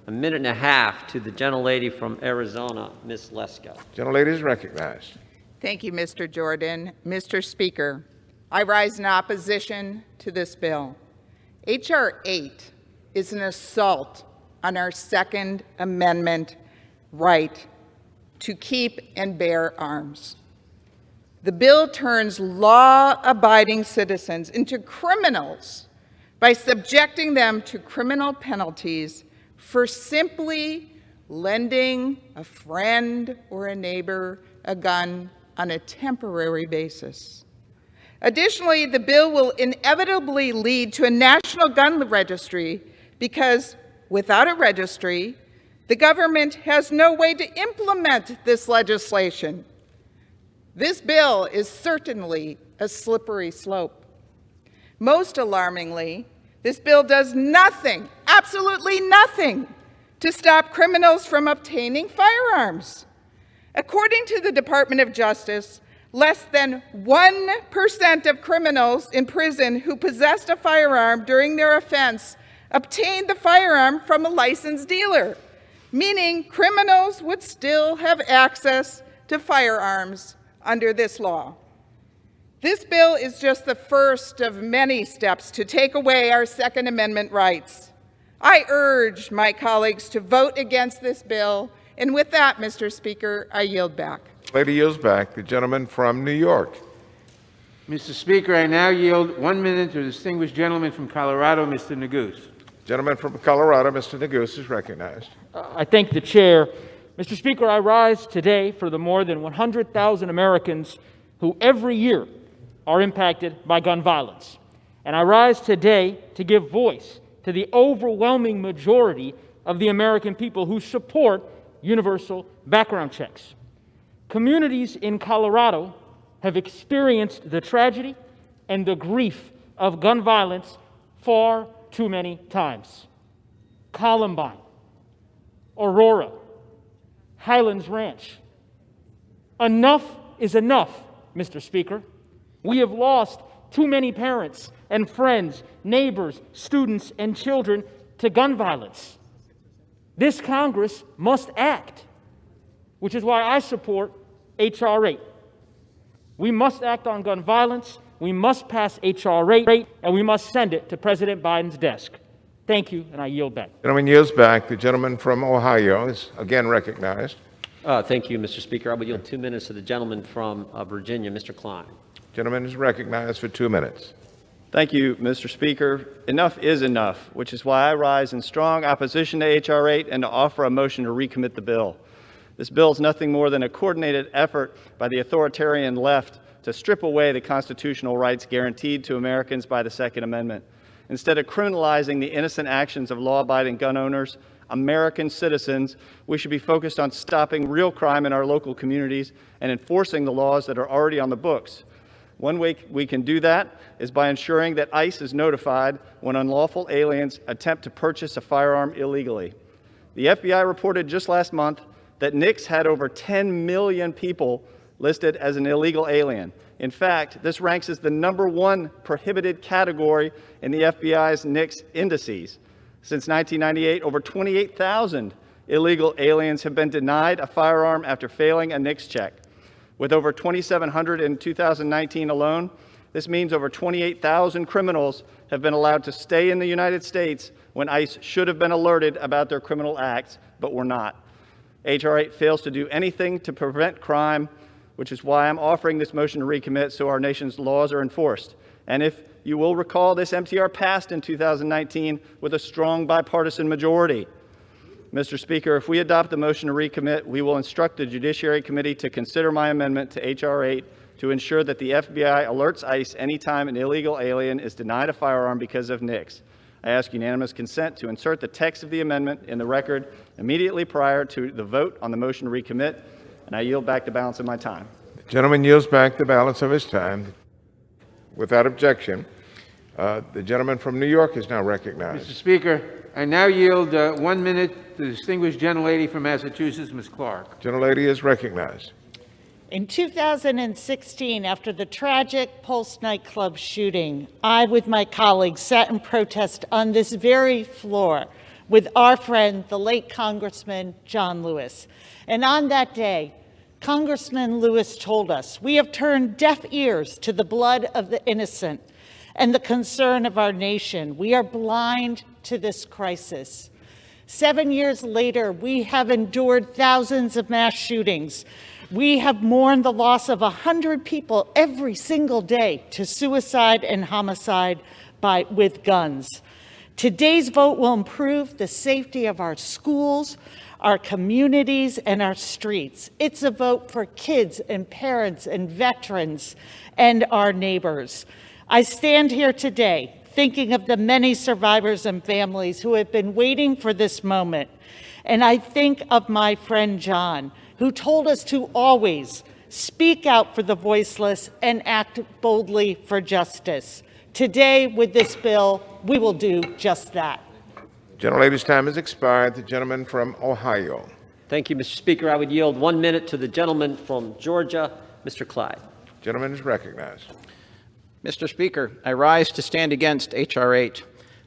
a minute and a half to the gentlelady from Arizona, Ms. Lesko. Gentlelady is recognized. Thank you, Mr. Jordan. Mr. Speaker, I rise in opposition to this bill. H.R. 8 is an assault on our Second Amendment right to keep and bear arms. The bill turns law-abiding citizens into criminals by subjecting them to criminal penalties for simply lending a friend or a neighbor a gun on a temporary basis. Additionally, the bill will inevitably lead to a national gun registry because without a registry, The government has no way to implement this legislation. This bill is certainly a slippery slope. Most alarmingly, this bill does nothing, absolutely nothing, to stop criminals from obtaining firearms. According to the Department of Justice, less than 1% of criminals in prison who possessed a firearm during their offense obtained the firearm from a licensed dealer, meaning criminals would still have access to firearms under this law. This bill is just the first of many steps to take away our Second Amendment rights. I urge my colleagues to vote against this bill, and with that, Mr. Speaker, I yield back. Lady yields back. The gentleman from New York. Mr. Speaker, I now yield 1 minute to the distinguished gentleman from Colorado, Mr. Neguse. Gentleman from Colorado, Mr. Neguse, is recognized. I thank the chair. Mr. Speaker, I rise today for the more than 100,000 Americans who every year are impacted by gun violence. And I rise today to give voice to the overwhelming majority of the American people who support universal background checks. Communities in Colorado have experienced the tragedy and the grief of gun violence far too many times. Columbine, Aurora, Highlands Ranch. Enough is enough, Mr. Speaker. We have lost too many parents and friends, neighbors, students, and children to gun violence. This Congress must act, which is why I support H.R. 8. We must act on gun violence, we must pass H.R. 8, and we must send it to President Biden's desk. Thank you, and I yield back. Gentleman yields back. The gentleman from Ohio is again recognized. Thank you, Mr. Speaker. I will yield 2 minutes to the gentleman from Virginia, Mr. Klein. Gentleman is recognized for 2 minutes. Thank you, Mr. Speaker. Enough is enough, which is why I rise in strong opposition to H.R. 8 and to offer a motion to recommit the bill. This bill is nothing more than a coordinated effort by the authoritarian left to strip away the constitutional rights guaranteed to Americans by the Second Amendment. Instead of criminalizing the innocent actions of law-abiding gun owners, American citizens, we should be focused on stopping real crime in our local communities and enforcing the laws that are already on the books. One way we can do that is by ensuring that ICE is notified when unlawful aliens attempt to purchase a firearm illegally. The FBI reported just last month that NICS had over 10 million people listed as an illegal alien. In fact, this ranks as the #1 prohibited category in the FBI's NICS indices. Since 1998, over 28,000 illegal aliens have been denied a firearm after failing a NICS check. With over 2,700 in 2019 alone, this means over 28,000 criminals have been allowed to stay in the United States when ICE should have been alerted about their criminal acts, but were not. H.R. 8 fails to do anything to prevent crime, which is why I'm offering this motion to recommit so our nation's laws are enforced. And if you will recall, this MTR passed in 2019 with a strong bipartisan majority. Mr. Speaker, if we adopt the motion to recommit, we will instruct the Judiciary Committee to consider my amendment to H.R. 8 to ensure that the FBI alerts ICE anytime an illegal alien is denied a firearm because of NICS. I ask unanimous consent to insert the text of the amendment in the record immediately prior to the vote on the motion to recommit, and I yield back the balance of my time. The gentleman yields back the balance of his time. Without objection, the gentleman from New York is now recognized. Mr. Speaker, I now yield 1 minute to the distinguished gentlelady from Massachusetts, Ms. Clark. Gentlelady is recognized. In 2016, after the tragic Pulse nightclub shooting, I, with my colleagues, sat in protest on this very floor with our friend, the late Congressman John Lewis. And on that day, Congressman Lewis told us, "We have turned deaf ears to the blood of the innocent and the concern of our nation. We are blind to this crisis." 7 years later, we have endured thousands of mass shootings. We have mourned the loss of 100 people every single day to suicide and homicide with guns. Today's vote will improve the safety of our schools, our communities, and our streets. It's a vote for kids and parents and veterans and our neighbors. I stand here today thinking of the many survivors and families who have been waiting for this moment. And I think of my friend John, who told us to always speak out for the voiceless and act boldly for justice. Today, with this bill, we will do just that. Gentlelady's time has expired. The gentleman from Ohio. Thank you, Mr. Speaker. I would yield 1 minute to the gentleman from Georgia, Mr. Clyde. Gentleman is recognized. Mr. Speaker, I rise to stand against H.R. 8.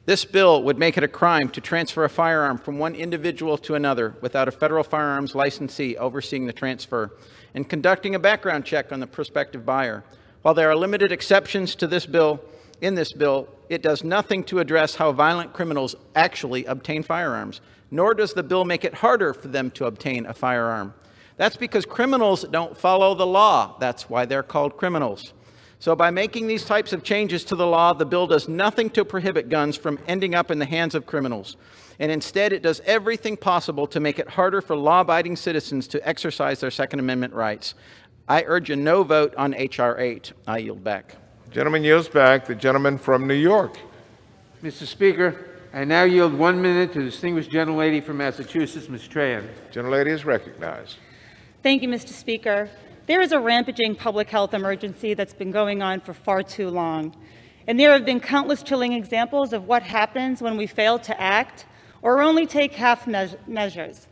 This bill would make it a crime to transfer a firearm from one individual to another without a federal firearms licensee overseeing the transfer and conducting a background check on the prospective buyer. While there are limited exceptions to this bill, it does nothing to address how violent criminals actually obtain firearms, nor does the bill make it harder for them to obtain a firearm. That's because criminals don't follow the law. That's why they're called criminals. So by making these types of changes to the law, the bill does nothing to prohibit guns from ending up in the hands of criminals. And instead, it does everything possible to make it harder for law-abiding citizens to exercise their Second Amendment rights. I urge a no vote on H.R. 8. I yield back. Gentleman yields back. The gentleman from New York. Mr. Speaker, I now yield 1 minute to the distinguished gentlelady from Massachusetts, Ms. Trahan. Gentlelady is recognized. Thank you, Mr. Speaker. There is a rampaging public health emergency that's been going on for far too long. And there have been countless chilling examples of what happens when we fail to act or only take half measures.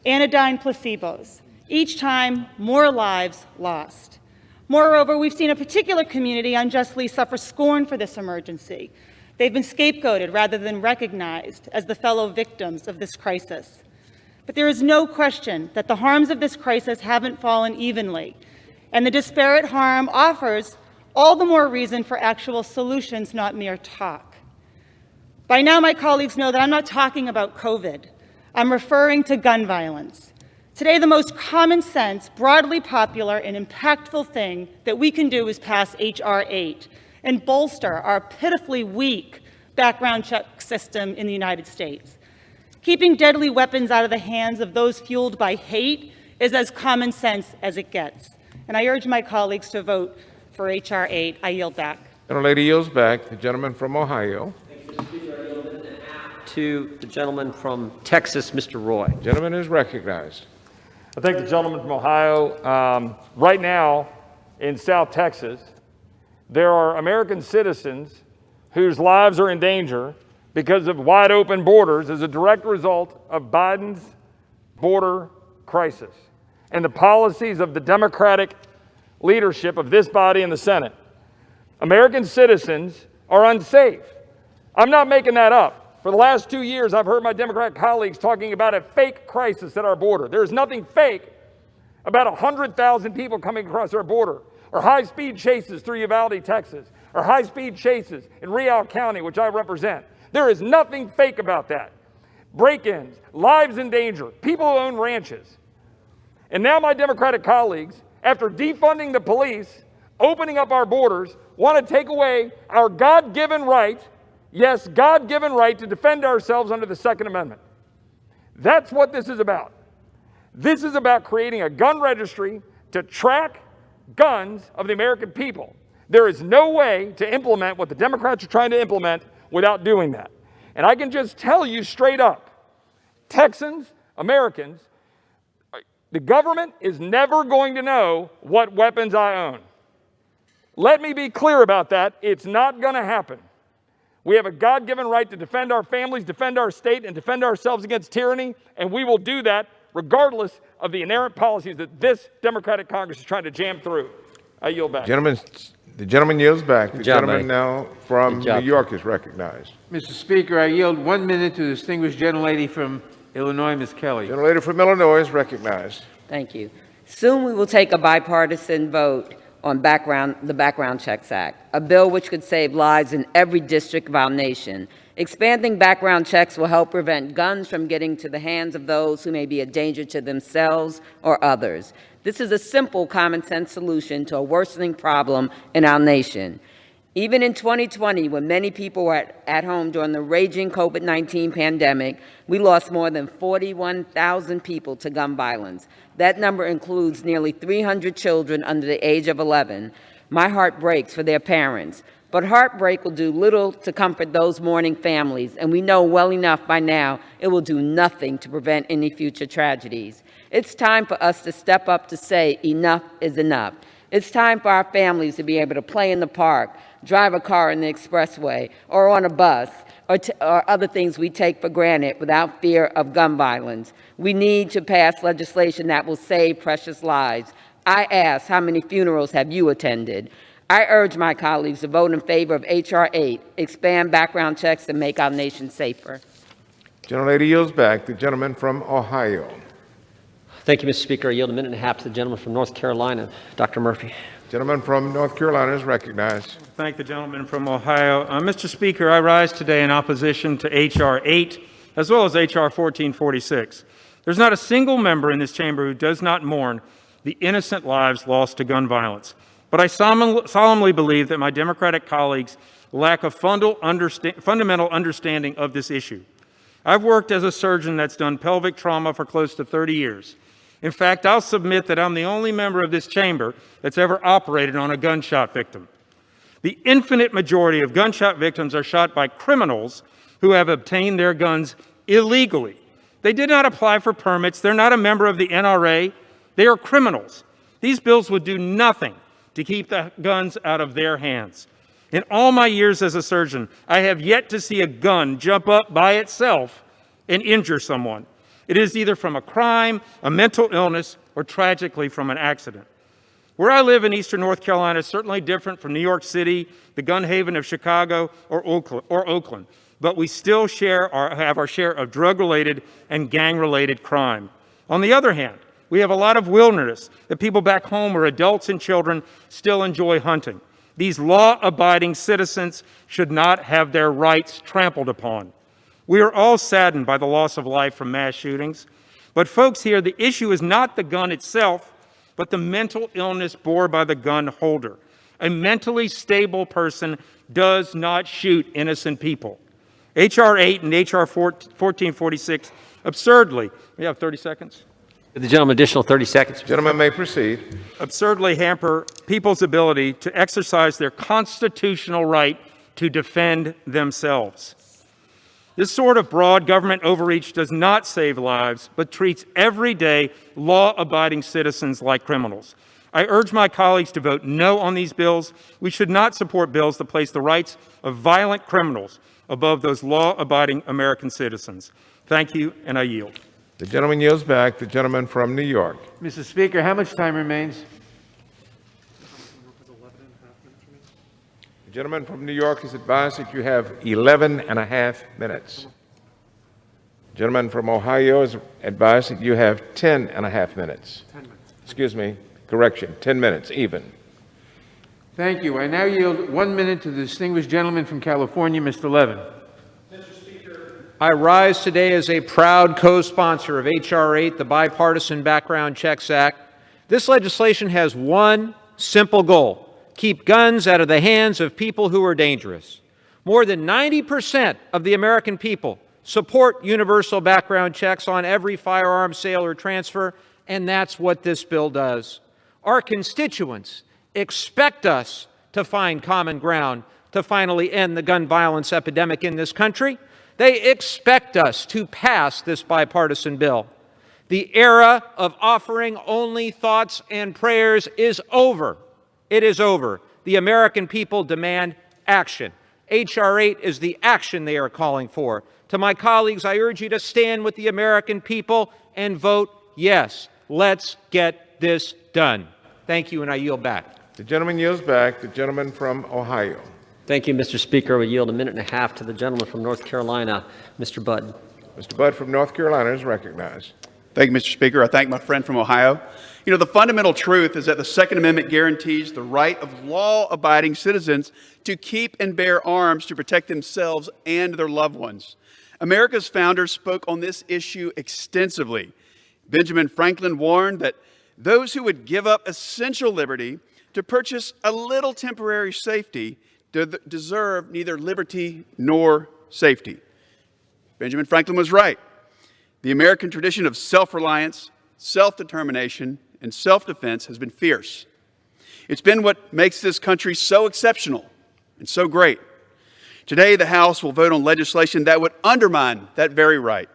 Anodyne placebos. Each time, more lives lost. Moreover, we've seen a particular community unjustly suffer scorn for this emergency. They've been scapegoated rather than recognized as the fellow victims of this crisis. But there is no question that the harms of this crisis haven't fallen evenly, and the disparate harm offers all the more reason for actual solutions, not mere talk. By now, my colleagues know that I'm not talking about COVID. I'm referring to gun violence. Today, the most common sense, broadly popular, and impactful thing that we can do is pass H.R. 8 and bolster our pitifully weak background check system in the United States. Keeping deadly weapons out of the hands of those fueled by hate is as common sense as it gets. And I urge my colleagues to vote for H.R. 8. I yield back. Gentlelady yields back. The gentleman from Ohio. To the gentleman from Texas, Mr. Roy. Gentleman is recognized. I thank the gentleman from Ohio. Right now, in South Texas, there are American citizens whose lives are in danger because of wide open borders as a direct result of Biden's border crisis and the policies of the Democratic leadership of this body and the Senate. American citizens are unsafe. I'm not making that up. For the last 2 years, I've heard my Democrat colleagues talking about a fake crisis at our border. There's nothing fake about 100,000 people coming across our border, or high-speed chases through Uvalde, Texas, or high-speed chases in Real County, which I represent. There is nothing fake about that. Break-ins, lives in danger, people who own ranches. And now my Democratic colleagues, after defunding the police, opening up our borders, want to take away our God-given right, yes, God-given right to defend ourselves under the Second Amendment. That's what this is about. This is about creating a gun registry to track guns of the American people. There is no way to implement what the Democrats are trying to implement without doing that. And I can just tell you straight up, Texans, Americans, the government is never going to know what weapons I own. Let me be clear about that. It's not going to happen. We have a God-given right to defend our families, defend our state, and defend ourselves against tyranny, and we will do that regardless of the inerrant policies that this Democratic Congress is trying to jam through. I yield back. The gentleman yields back. The gentleman now from New York is recognized. Mr. Speaker, I yield 1 minute to the distinguished gentlelady from Illinois, Ms. Kelly. Gentlelady from Illinois is recognized. Thank you. Soon we will take a bipartisan vote on the Background Checks Act, a bill which could save lives in every district of our nation. Expanding background checks will help prevent guns from getting to the hands of those who may be a danger to themselves or others. This is a simple, common-sense solution to a worsening problem in our nation. Even in 2020, when many people were at home during the raging COVID-19 pandemic, we lost more than 41,000 people to gun violence. That number includes nearly 300 children under the age of 11. My heart breaks for their parents. But heartbreak will do little to comfort those mourning families, and we know well enough by now it will do nothing to prevent any future tragedies. It's time for us to step up to say enough is enough. It's time for our families to be able to play in the park, drive a car in the expressway, or on a bus, or other things we take for granted without fear of gun violence. We need to pass legislation that will save precious lives. I ask, how many funerals have you attended? I urge my colleagues to vote in favor of H.R. 8, expand background checks, and make our nation safer. Gentlelady yields back. The gentleman from Ohio. Thank you, Mr. Speaker. I yield a minute and a half to the gentleman from North Carolina, Dr. Murphy. Gentleman from North Carolina is recognized. Thank the gentleman from Ohio. Mr. Speaker, I rise today in opposition to H.R. 8 as well as H.R. 1446. There's not a single member in this chamber who does not mourn the innocent lives lost to gun violence. But I solemnly believe that my Democratic colleagues lack a fundamental understanding of this issue. I've worked as a surgeon that's done pelvic trauma for close to 30 years. In fact, I'll submit that I'm the only member of this chamber that's ever operated on a gunshot victim. The infinite majority of gunshot victims are shot by criminals who have obtained their guns illegally. They did not apply for permits. They're not a member of the NRA. They are criminals. These bills would do nothing to keep the guns out of their hands. In all my years as a surgeon, I have yet to see a gun jump up by itself and injure someone. It is either from a crime, a mental illness, or tragically from an accident. Where I live in eastern North Carolina is certainly different from New York City, the gun haven of Chicago, or Oakland, but we still have our share of drug-related and gang-related crime. On the other hand, we have a lot of wilderness that people back home where adults and children still enjoy hunting. These law-abiding citizens should not have their rights trampled upon. We are all saddened by the loss of life from mass shootings. But folks here, the issue is not the gun itself, but the mental illness borne by the gun holder. A mentally stable person does not shoot innocent people. H.R. 8 and H.R. 1446 absurdly, we have 30 seconds? The gentleman, additional 30 seconds. Gentleman may proceed. Absurdly hamper people's ability to exercise their constitutional right to defend themselves. This sort of broad government overreach does not save lives, but treats everyday law-abiding citizens like criminals. I urge my colleagues to vote no on these bills. We should not support bills that place the rights of violent criminals above those law-abiding American citizens. Thank you, and I yield. The gentleman yields back. The gentleman from New York. Mr. Speaker, how much time remains? The gentleman from New York is advised that you have 11 and a half minutes. The gentleman from Ohio is advised that you have 10 and a half minutes. 10 minutes. Excuse me, correction, 10 minutes even. Thank you. I now yield 1 minute to the distinguished gentleman from California, Mr. Levin. I rise today as a proud co-sponsor of H.R. 8, the Bipartisan Background Checks Act. This legislation has one simple goal: keep guns out of the hands of people who are dangerous. More than 90% of the American people support universal background checks on every firearm sale or transfer, and that's what this bill does. Our constituents expect us to find common ground to finally end the gun violence epidemic in this country. They expect us to pass this bipartisan bill. The era of offering only thoughts and prayers is over. It is over. The American people demand action. H.R. 8 is the action they are calling for. To my colleagues, I urge you to stand with the American people and vote yes. Let's get this done. Thank you, and I yield back. The gentleman yields back. The gentleman from Ohio. Thank you, Mr. Speaker. We yield a minute and a half to the gentleman from North Carolina, Mr. Budd. Mr. Budd from North Carolina is recognized. Thank you, Mr. Speaker. I thank my friend from Ohio. You know, the fundamental truth is that the Second Amendment guarantees the right of law-abiding citizens to keep and bear arms to protect themselves and their loved ones. America's founders spoke on this issue extensively. Benjamin Franklin warned that those who would give up essential liberty to purchase a little temporary safety deserve neither liberty nor safety. Benjamin Franklin was right. The American tradition of self-reliance, self-determination, and self-defense has been fierce. It's been what makes this country so exceptional, and so great. Today, the House will vote on legislation that would undermine that very right.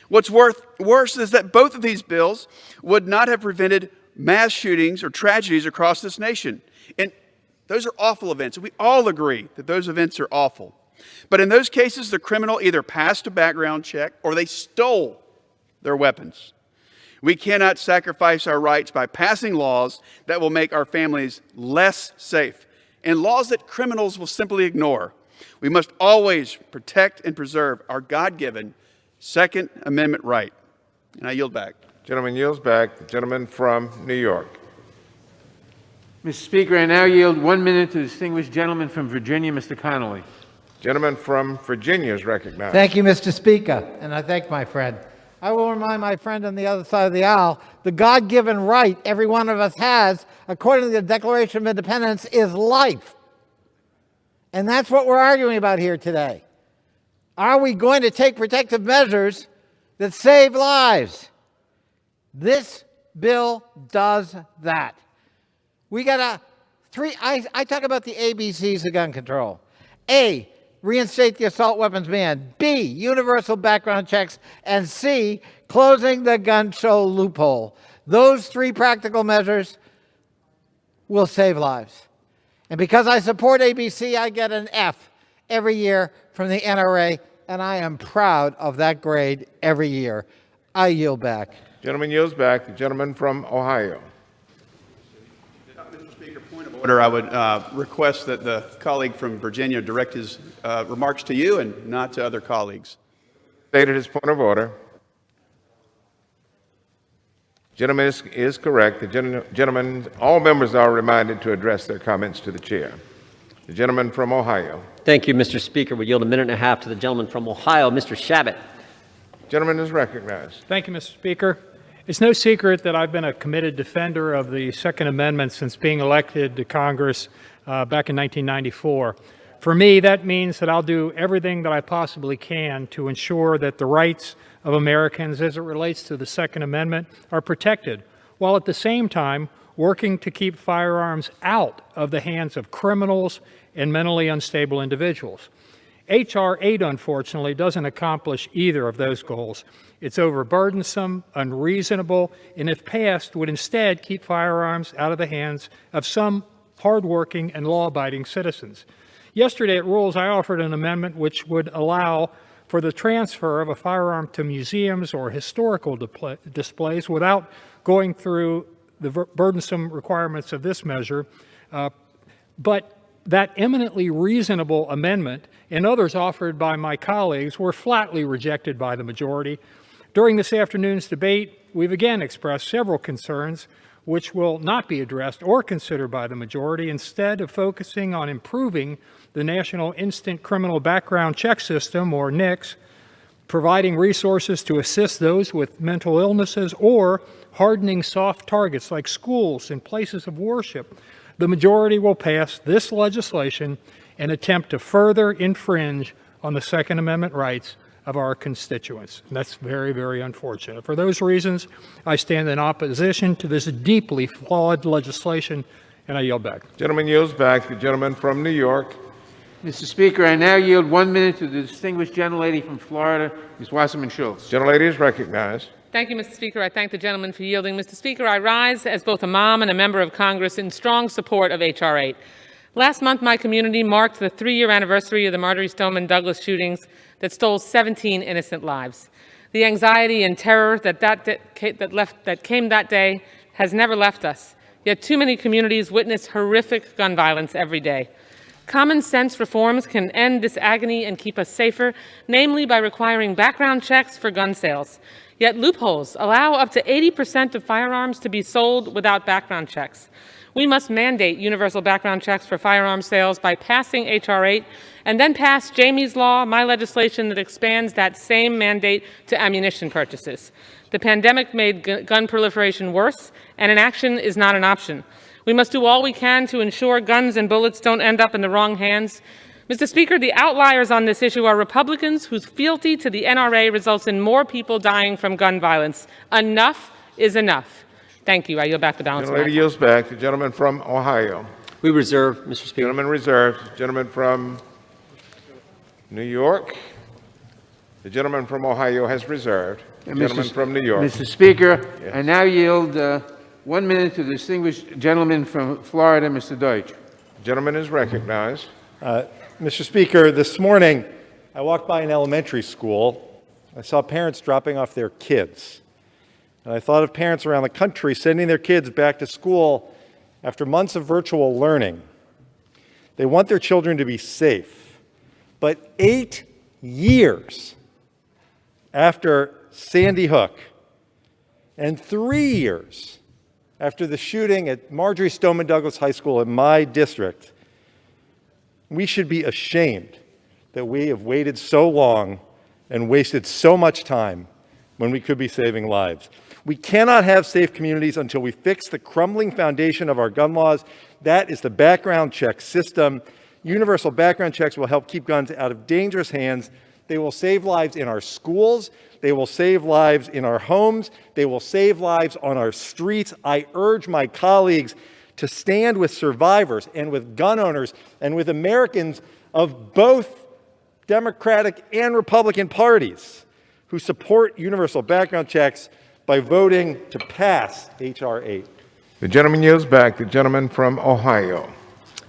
What's worse is that both of these bills would not have prevented mass shootings or tragedies across this nation. And those are awful events. We all agree that those events are awful. But in those cases, the criminal either passed a background check or they stole their weapons. We cannot sacrifice our rights by passing laws that will make our families less safe and laws that criminals will simply ignore. We must always protect and preserve our God-given Second Amendment right. And I yield back. Gentleman yields back. The gentleman from New York. Mr. Speaker, I now yield 1 minute to the distinguished gentleman from Virginia, Mr. Connolly. Gentleman from Virginia is recognized. Thank you, Mr. Speaker, and I thank my friend. I will remind my friend on the other side of the aisle, the God-given right every one of us has, according to the Declaration of Independence, is life. And that's what we're arguing about here today. Are we going to take protective measures that save lives? This bill does that. We got I talk about the ABCs of gun control. A, reinstate the assault weapons ban. B, universal background checks. And C, closing the gun show loophole. Those three practical measures will save lives. And because I support ABC, I get an F every year from the NRA, and I am proud of that grade every year. I yield back. Gentleman yields back. The gentleman from Ohio. Mr. Speaker, point of order, I would request that the colleague from Virginia direct his remarks to you and not to other colleagues. Stated his point of order. Gentleman is correct. The gentleman, all members are reminded to address their comments to the chair. The gentleman from Ohio. Thank you, Mr. Speaker. We yield a minute and a half to the gentleman from Ohio, Mr. Shabbat. Gentleman is recognized. Thank you, Mr. Speaker. It's no secret that I've been a committed defender of the Second Amendment since being elected to Congress back in 1994. For me, that means that I'll do everything that I possibly can to ensure that the rights of Americans as it relates to the Second Amendment are protected, while at the same time working to keep firearms out of the hands of criminals and mentally unstable individuals. H.R. 8, unfortunately, doesn't accomplish either of those goals. It's overburdensome, unreasonable, and if passed, would instead keep firearms out of the hands of some hardworking and law-abiding citizens. Yesterday at Rules, I offered an amendment which would allow for the transfer of a firearm to museums or historical displays without going through the burdensome requirements of this measure. But that eminently reasonable amendment and others offered by my colleagues were flatly rejected by the majority. During this afternoon's debate, we've again expressed several concerns which will not be addressed or considered by the majority, instead of focusing on improving the National Instant Criminal Background Check System, or NICS, providing resources to assist those with mental illnesses, or hardening soft targets like schools and places of worship. The majority will pass this legislation and attempt to further infringe on the Second Amendment rights of our constituents. And that's very, very unfortunate. For those reasons, I stand in opposition to this deeply flawed legislation, and I yield back. Gentleman yields back. The gentleman from New York. Mr. Speaker, I now yield 1 minute to the distinguished gentlelady from Florida, Ms. Wasserman Schultz. Gentlelady is recognized. Thank you, Mr. Speaker. I thank the gentleman for yielding. Mr. Speaker, I rise as both a mom and a member of Congress in strong support of H.R. 8. Last month, my community marked the 3-year anniversary of the Marjory Stoneman Douglas shootings that stole 17 innocent lives. The anxiety and terror that came that day has never left us, yet too many communities witness horrific gun violence every day. Common sense reforms can end this agony and keep us safer, namely by requiring background checks for gun sales. Yet loopholes allow up to 80% of firearms to be sold without background checks. We must mandate universal background checks for firearm sales by passing H.R. 8 and then pass Jamie's Law, my legislation that expands that same mandate to ammunition purchases. The pandemic made gun proliferation worse, and inaction is not an option. We must do all we can to ensure guns and bullets don't end up in the wrong hands. Mr. Speaker, the outliers on this issue are Republicans whose fealty to the NRA results in more people dying from gun violence. Enough is enough. Thank you. I yield back the balance of my time. Gentlelady yields back. The gentleman from Ohio. We reserve, Mr. Speaker. Gentleman reserved. Gentleman from New York. The gentleman from Ohio has reserved. The gentleman from New York. Mr. Speaker, Yes. I now yield 1 minute to the distinguished gentleman from Florida, Mr. Deutsch. The gentleman is recognized. Mr. Speaker, this morning I walked by an elementary school. I saw parents dropping off their kids. And I thought of parents around the country sending their kids back to school after months of virtual learning. They want their children to be safe. But 8 years after Sandy Hook and 3 years after the shooting at Marjory Stoneman Douglas High School in my district, we should be ashamed that we have waited so long and wasted so much time when we could be saving lives. We cannot have safe communities until we fix the crumbling foundation of our gun laws. That is the background check system. Universal background checks will help keep guns out of dangerous hands. They will save lives in our schools. They will save lives in our homes. They will save lives on our streets. I urge my colleagues to stand with survivors and with gun owners and with Americans of both Democratic and Republican parties who support universal background checks by voting to pass H.R. 8. The gentleman yields back. The gentleman from Ohio.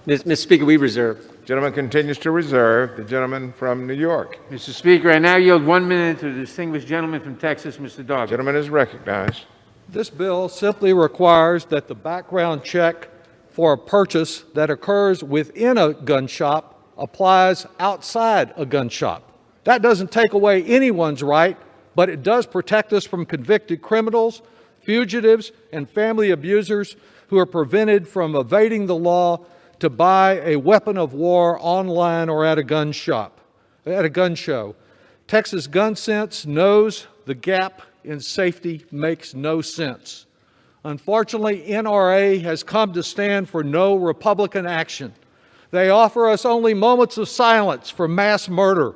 Mr. Speaker, we reserve. Gentleman continues to reserve. The gentleman from New York. Mr. Speaker, I now yield 1 minute to the distinguished gentleman from Texas, Mr. Doggett. Gentleman is recognized. This bill simply requires that the background check for a purchase that occurs within a gun shop applies outside a gun shop. That doesn't take away anyone's right, but it does protect us from convicted criminals, fugitives, and family abusers who are prevented from evading the law to buy a weapon of war online or at a gun shop, at a gun show. Texas Gun Sense knows the gap in safety makes no sense. Unfortunately, NRA has come to stand for no Republican action. They offer us only moments of silence for mass murder,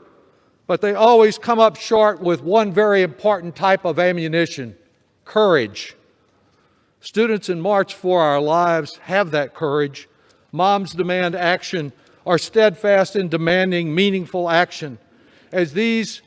but they always come up short with one very important type of ammunition: courage. Students in March for Our Lives have that courage. Moms Demand Action are steadfast in demanding meaningful action. As these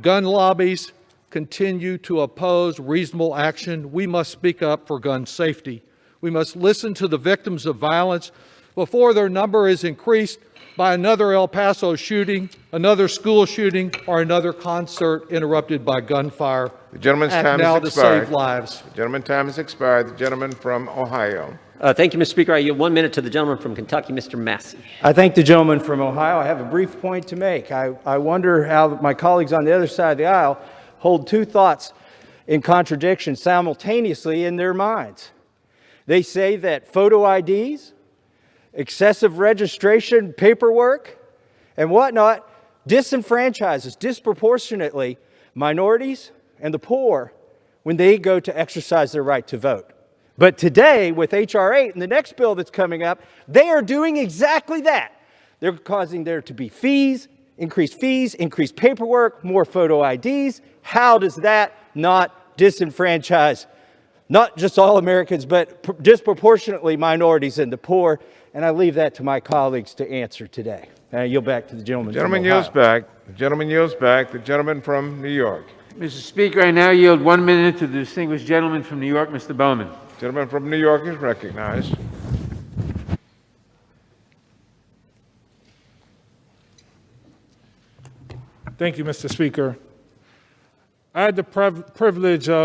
gun lobbies continue to oppose reasonable action, we must speak up for gun safety. We must listen to the victims of violence before their number is increased by another El Paso shooting, another school shooting, or another concert interrupted by gunfire. The gentleman's Act time now has to expired. save lives. The gentleman's time has expired. The gentleman from Ohio. Thank you, Mr. Speaker. I yield 1 minute to the gentleman from Kentucky, Mr. Massey. I thank the gentleman from Ohio. I have a brief point to make. I wonder how my colleagues on the other side of the aisle hold two thoughts in contradiction simultaneously in their minds. They say that photo IDs, excessive registration paperwork, and whatnot disenfranchises disproportionately minorities and the poor when they go to exercise their right to vote. But today, with H.R. 8 and the next bill that's coming up, they are doing exactly that. They're causing there to be fees, increased paperwork, more photo IDs. How does that not disenfranchise not just all Americans, but disproportionately minorities and the poor? And I leave that to my colleagues to answer today. And I yield back to the gentleman from Ohio. Yields back. The gentleman yields back. The gentleman from New York. Mr. Speaker, I now yield 1 minute to the distinguished gentleman from New York, Mr. Bowman. Gentleman from New York is recognized. Thank you, Mr. Speaker. I had the privilege of